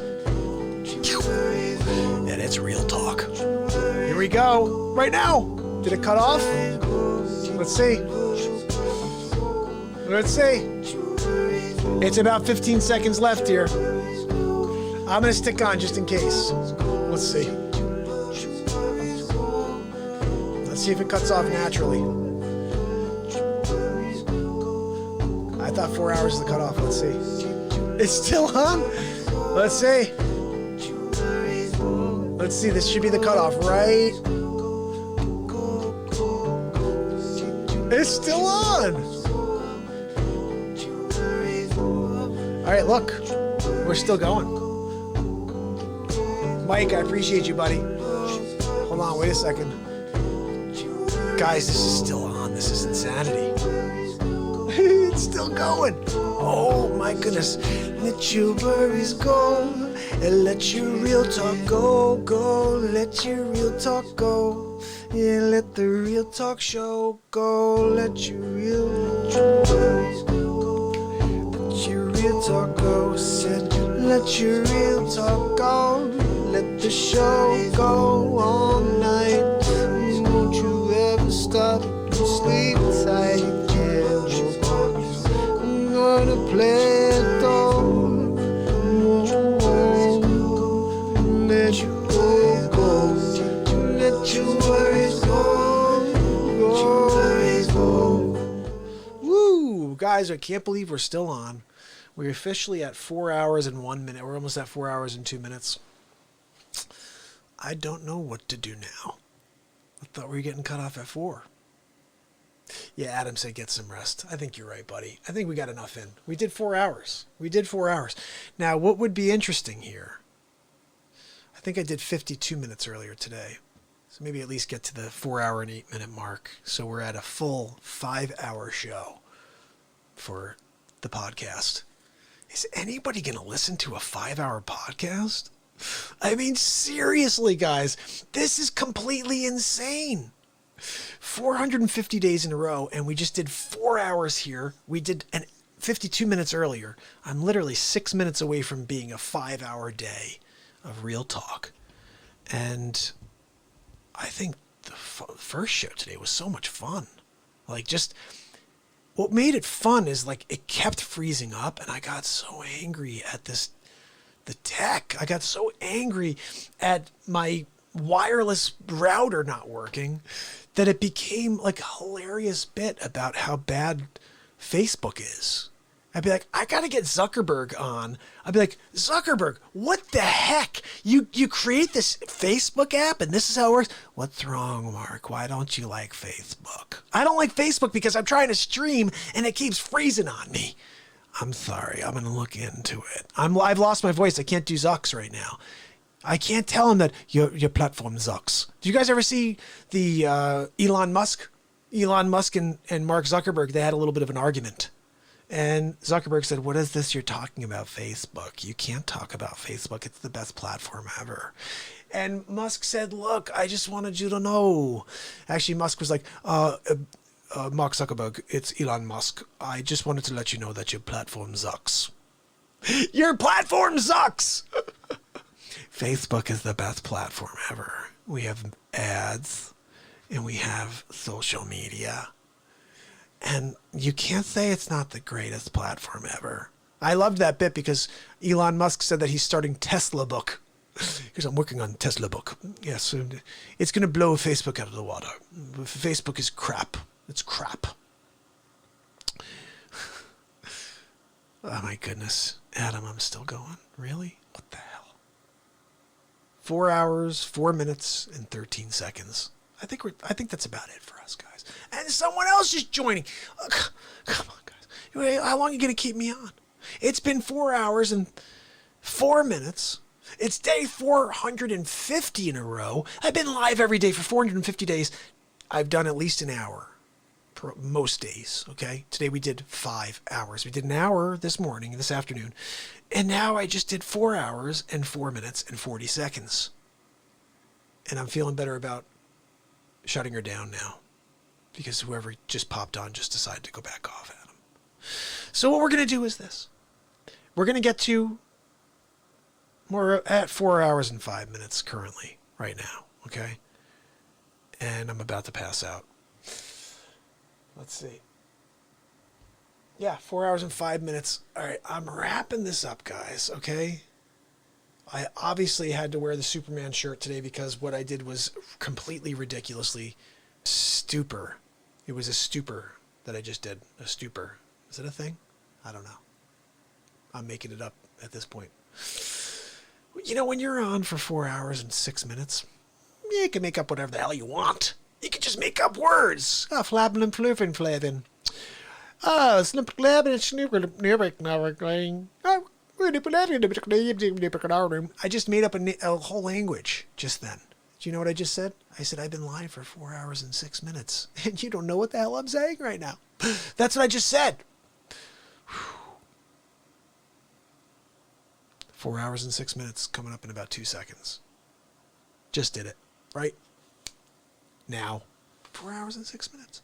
Speaker 2: And it's Real Talk. Here we go. Right now. Did it cut off? Let's see. Let's see. It's about 15 seconds left here. I'm going to stick on just in case. Let's see. Let's see if it cuts off naturally. I thought 4 hours is the cutoff. Let's see. It's still on? Let's see. Let's see. This should be the cutoff, right? It's still on. All right, look. We're still going. Mike, I appreciate you, buddy. Hold on, wait a second. Guys, this is still on. This is insanity. It's still going. Oh my goodness. Let your worries go and let your real talk go. Let your real talk go. Yeah, let the real talk show go. Let your real worries go. Let your real talk go. Said, let your real talk go. Let the show go all night. Won't you ever stop and sleep tight? Gonna play it though. Let your worries go. Let your worries go. Woo! Guys, I can't believe we're still on. We're officially at 4 hours and 1 minute. We're almost at 4 hours and 2 minutes. I don't know what to do now. I thought we were getting cut off at 4. Yeah, Adam said get some rest. I think you're right, buddy. I think we got enough in. We did 4 hours. Now, what would be interesting here? I think I did 52 minutes earlier today. So maybe at least get to the 4 hour and 8 minute mark. So we're at a full 5 hour show for the podcast. Is anybody going to listen to a 5 hour podcast? I mean, seriously, guys, this is completely insane. 450 days in a row, and we just did 4 hours here. We did 52 minutes earlier. I'm literally 6 minutes away from being a 5 hour day of real talk. And I think the first show today was so much fun. Like, just what made it fun is like it kept freezing up, and I got so angry at the tech. I got so angry at my wireless router not working that it became like a hilarious bit about how bad Facebook is. I'd be like, I got to get Zuckerberg on. I'd be like, Zuckerberg, what the heck? You create this Facebook app and this is how it works? What's wrong, Mark? Why don't you like Facebook? I don't like Facebook because I'm trying to stream and it keeps freezing on me. I'm sorry. I'm going to look into it. I've lost my voice. I can't do Zucks right now. I can't tell him that your platform Zucks. Do you guys ever see the Elon Musk? Elon Musk and Mark Zuckerberg, they had a little bit of an argument. And Zuckerberg said, what is this you're talking about Facebook? You can't talk about Facebook. It's the best platform ever. And Musk said, look, I just wanted you to know. Actually, Musk was like, Mark Zuckerberg, it's Elon Musk. I just wanted to let you know that your platform sucks. Your platform sucks! Facebook is the best platform ever. We have ads and we have social media. And you can't say it's not the greatest platform ever. I loved that bit because Elon Musk said that he's starting Tesla Book. Because I'm working on Tesla Book. Yes, it's going to blow Facebook out of the water. Facebook is crap. It's crap. Oh my goodness. Adam, I'm still going. Really? What the hell? 4 hours, 4 minutes, and 13 seconds. I think that's about it for us, guys. And someone else is joining. Come on, guys. How long are you going to keep me on? It's been 4 hours and 4 minutes. It's day 450 in a row. I've been live every day for 450 days. I've done at least an hour most days, okay? Today we did 5 hours. We did an hour this morning, this afternoon. And now I just did 4 hours and 4 minutes and 40 seconds. And I'm feeling better about shutting her down now. Because whoever just popped on just decided to go back off, Adam. So what we're going to do is this. We're going to get to we're at 4 hours and 5 minutes currently, right now, okay? And I'm about to pass out. Let's see. Yeah, 4 hours and 5 minutes. All right, I'm wrapping this up, guys, okay? I obviously had to wear the Superman shirt today because what I did was completely ridiculously stupor. It was a stupor that I just did. A stupor. Is it a thing? I don't know. I'm making it up at this point. You know, when you're on for 4 hours and 6 minutes, you can make up whatever the hell you want. You can just make up words. Flapping and floofing flavin. Snip glab and snooper never going. I just made up a whole language just then. Do you know what I just said? I said, I've been live for 4 hours and 6 minutes. And you don't know what the hell I'm saying right now. That's what I just said. 4 hours and 6 minutes coming up in about 2 seconds. Just did it. Right? Now. 4 hours and 6 minutes.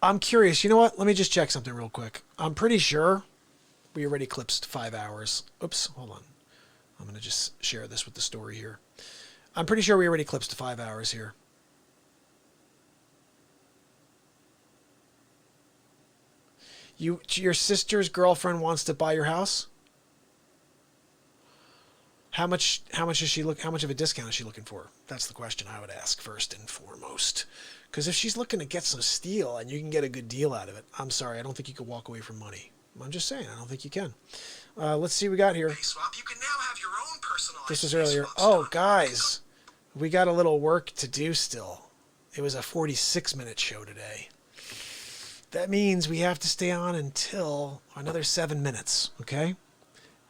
Speaker 2: I'm curious. You know what? Let me just check something real quick. I'm pretty sure we already eclipsed 5 hours. Oops. Hold on. I'm going to just share this with the story here. I'm pretty sure we already eclipsed 5 hours here. Your sister's girlfriend wants to buy your house? How much is she how much of a discount is she looking for? That's the question I would ask first and foremost. Because if she's looking to get some steel and you can get a good deal out of it, I'm sorry, I don't think you can walk away from money. I'm just saying, I don't think you can. Let's see what we got here.
Speaker 6: Swap, you can now have your own personalized
Speaker 2: This was earlier. Oh, guys, we got a little work to do still. It was a 46-minute show today. That means we have to stay on until another 7 minutes, okay?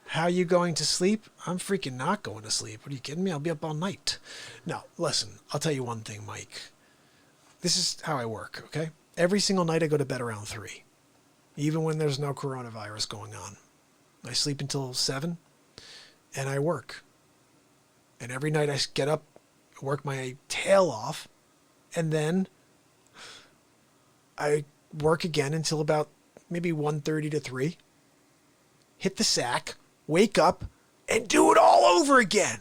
Speaker 2: How are you going to sleep? I'm freaking not going to sleep. What are you kidding me? I'll be up all night. No, listen, I'll tell you one thing, Mike. This is how I work, okay? Every single night I go to bed around 3, even when there's no coronavirus going on. I sleep until 7, and I work. And every night I get up, work my tail off, and then I work again until about maybe 1:30 to 3. Hit the sack, wake up, and do it all over again.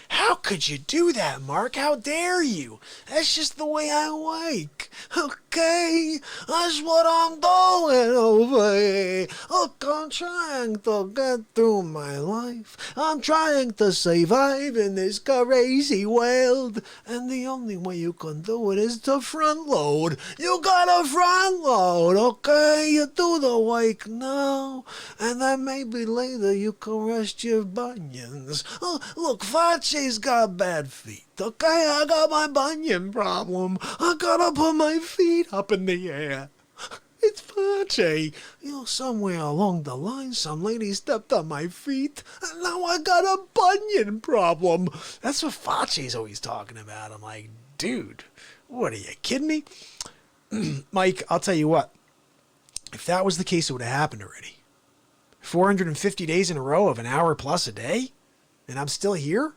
Speaker 2: How could you do that, Mark? How dare you? That's just the way I like. Okay, that's what I'm doing over here. Look, I'm trying to get through my life. I'm trying to survive in this crazy world. And the only way you can do it is to front load. You gotta front load, okay? You do the work now. And then maybe later you can rest your bunions. Oh, look, Fauci's got bad feet. Okay, I got my bunion problem. I gotta put my feet up in the air. It's Fauci. You know, somewhere along the line, some lady stepped on my feet, and now I got a bunion problem. That's what Fauci's always talking about. I'm like, dude, what are you kidding me? Mike, I'll tell you what. If that was the case, it would have happened already. 450 days in a row of an hour plus a day, and I'm still here?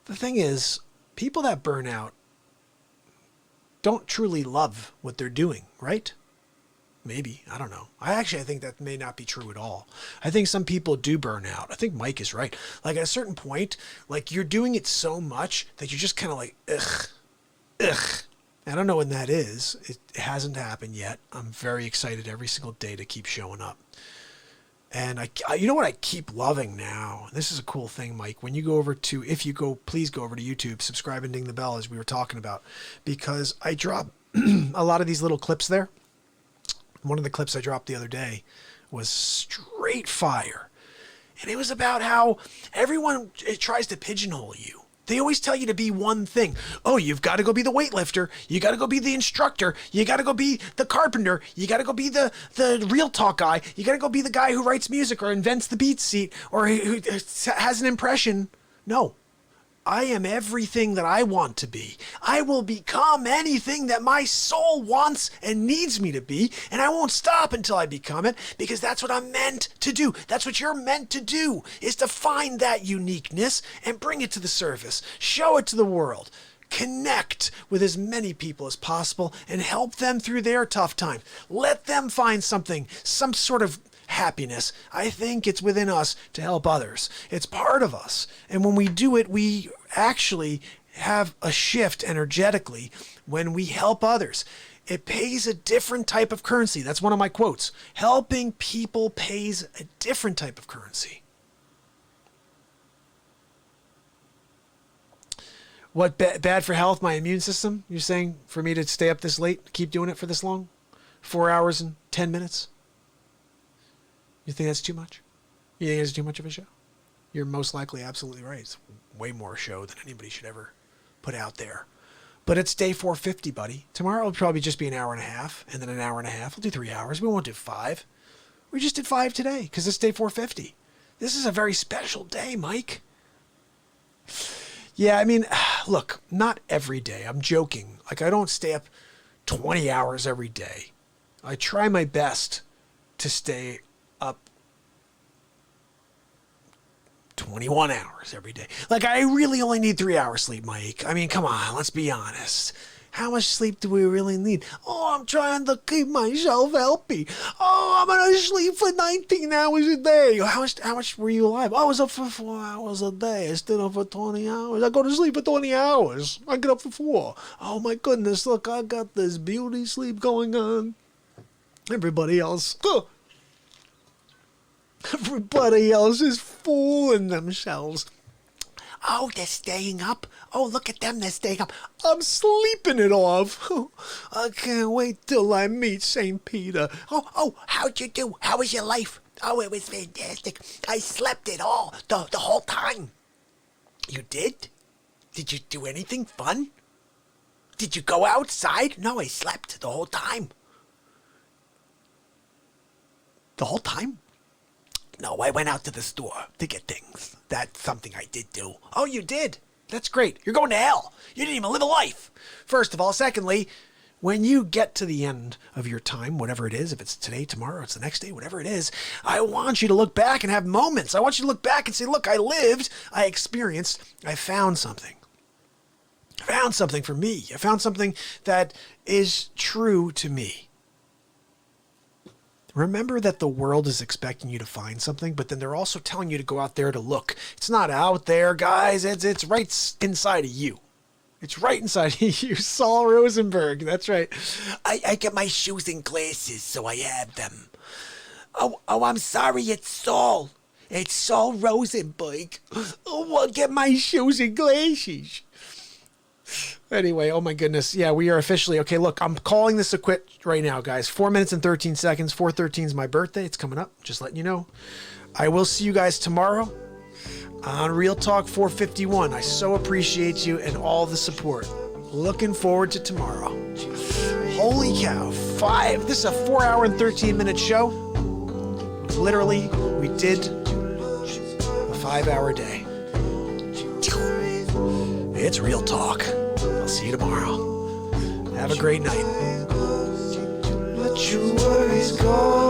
Speaker 2: The thing is, people that burn out don't truly love what they're doing, right? Maybe. I don't know. I think that may not be true at all. I think some people do burn out. I think Mike is right. Like at a certain point, like you're doing it so much that you're just kind of like, ugh. I don't know when that is. It hasn't happened yet. I'm very excited every single day to keep showing up. And I you know what I keep loving now? This is a cool thing, Mike. When you go over to, please go over to YouTube, subscribe and ding the bell as we were talking about, because I drop a lot of these little clips there. One of the clips I dropped the other day was straight fire. And it was about how everyone tries to pigeonhole you. They always tell you to be one thing. Oh, you've got to go be the weightlifter. You got to go be the instructor. You got to go be the carpenter. You got to go be the real talk guy. You got to go be the guy who writes music or invents the BeatSeat or who has an impression. No. I am everything that I want to be. I will become anything that my soul wants and needs me to be, and I won't stop until I become it, because that's what I'm meant to do. That's what you're meant to do, is to find that uniqueness and bring it to the surface. Show it to the world. Connect with as many people as possible and help them through their tough time. Let them find something, some sort of happiness. I think it's within us to help others. It's part of us. And when we do it, we actually have a shift energetically when we help others. It pays a different type of currency. That's one of my quotes. Helping people pays a different type of currency. What, bad for health, my immune system? You're saying for me to stay up this late, keep doing it for this long? 4 hours and 10 minutes? You think that's too much? You think it's too much of a show? You're most likely absolutely right. It's way more a show than anybody should ever put out there. But it's day 450, buddy. Tomorrow will probably just be an hour and a half, and then an hour and a half. We'll do 3 hours. We won't do 5. We just did 5 today because it's day 450. This is a very special day, Mike. Yeah, I mean, look, not every day. I'm joking. Like, I don't stay up 20 hours every day. I try my best to stay up 21 hours every day. Like, I really only need 3 hours sleep, Mike. I mean, come on, let's be honest. How much sleep do we really need? Oh, I'm trying to keep myself healthy. Oh, I'm going to sleep for 19 hours a day. How much were you alive? I was up for 4 hours a day. I stayed up for 20 hours. I go to sleep for 20 hours. I get up for 4. Oh, my goodness. Look, I got this beauty sleep going on. Everybody else. Everybody else is fooling themselves. Oh, they're staying up. Oh, look at them, they're staying up. I'm sleeping it off. I can't wait till I meet St. Peter. Oh, how'd you do? How was your life? Oh, it was fantastic. I slept it all, the whole time. You did? Did you do anything fun? Did you go outside? No, I slept the whole time. The whole time? No, I went out to the store to get things. That's something I did do. Oh, you did? That's great. You're going to hell. You didn't even live a life. First of all. Secondly, when you get to the end of your time, whatever it is, if it's today, tomorrow, it's the next day, whatever it is, I want you to look back and have moments. I want you to look back and say, look, I lived, I experienced, I found something. I found something for me. I found something that is true to me. Remember that the world is expecting you to find something, but then they're also telling you to go out there to look. It's not out there, guys. It's right inside of you. It's right inside of you. Saul Rosenberg. That's right. I get my shoes and glasses, so I have them. Oh, I'm sorry. It's Saul. It's Saul Rosenberg. Oh, I'll get my shoes and glasses. Anyway, oh my goodness. Yeah, we are officially, okay, look, I'm calling this a quit right now, guys. 4 minutes and 13 seconds. 4:13 is my birthday. It's coming up. Just letting you know. I will see you guys tomorrow on Real Talk 451. I so appreciate you and all the support. Looking forward to tomorrow. Holy cow. This is a 4 hour and 13 minute show. Literally, we did a 5 hour day. It's Real Talk. I'll see you tomorrow. Have a great night. Let your worries go.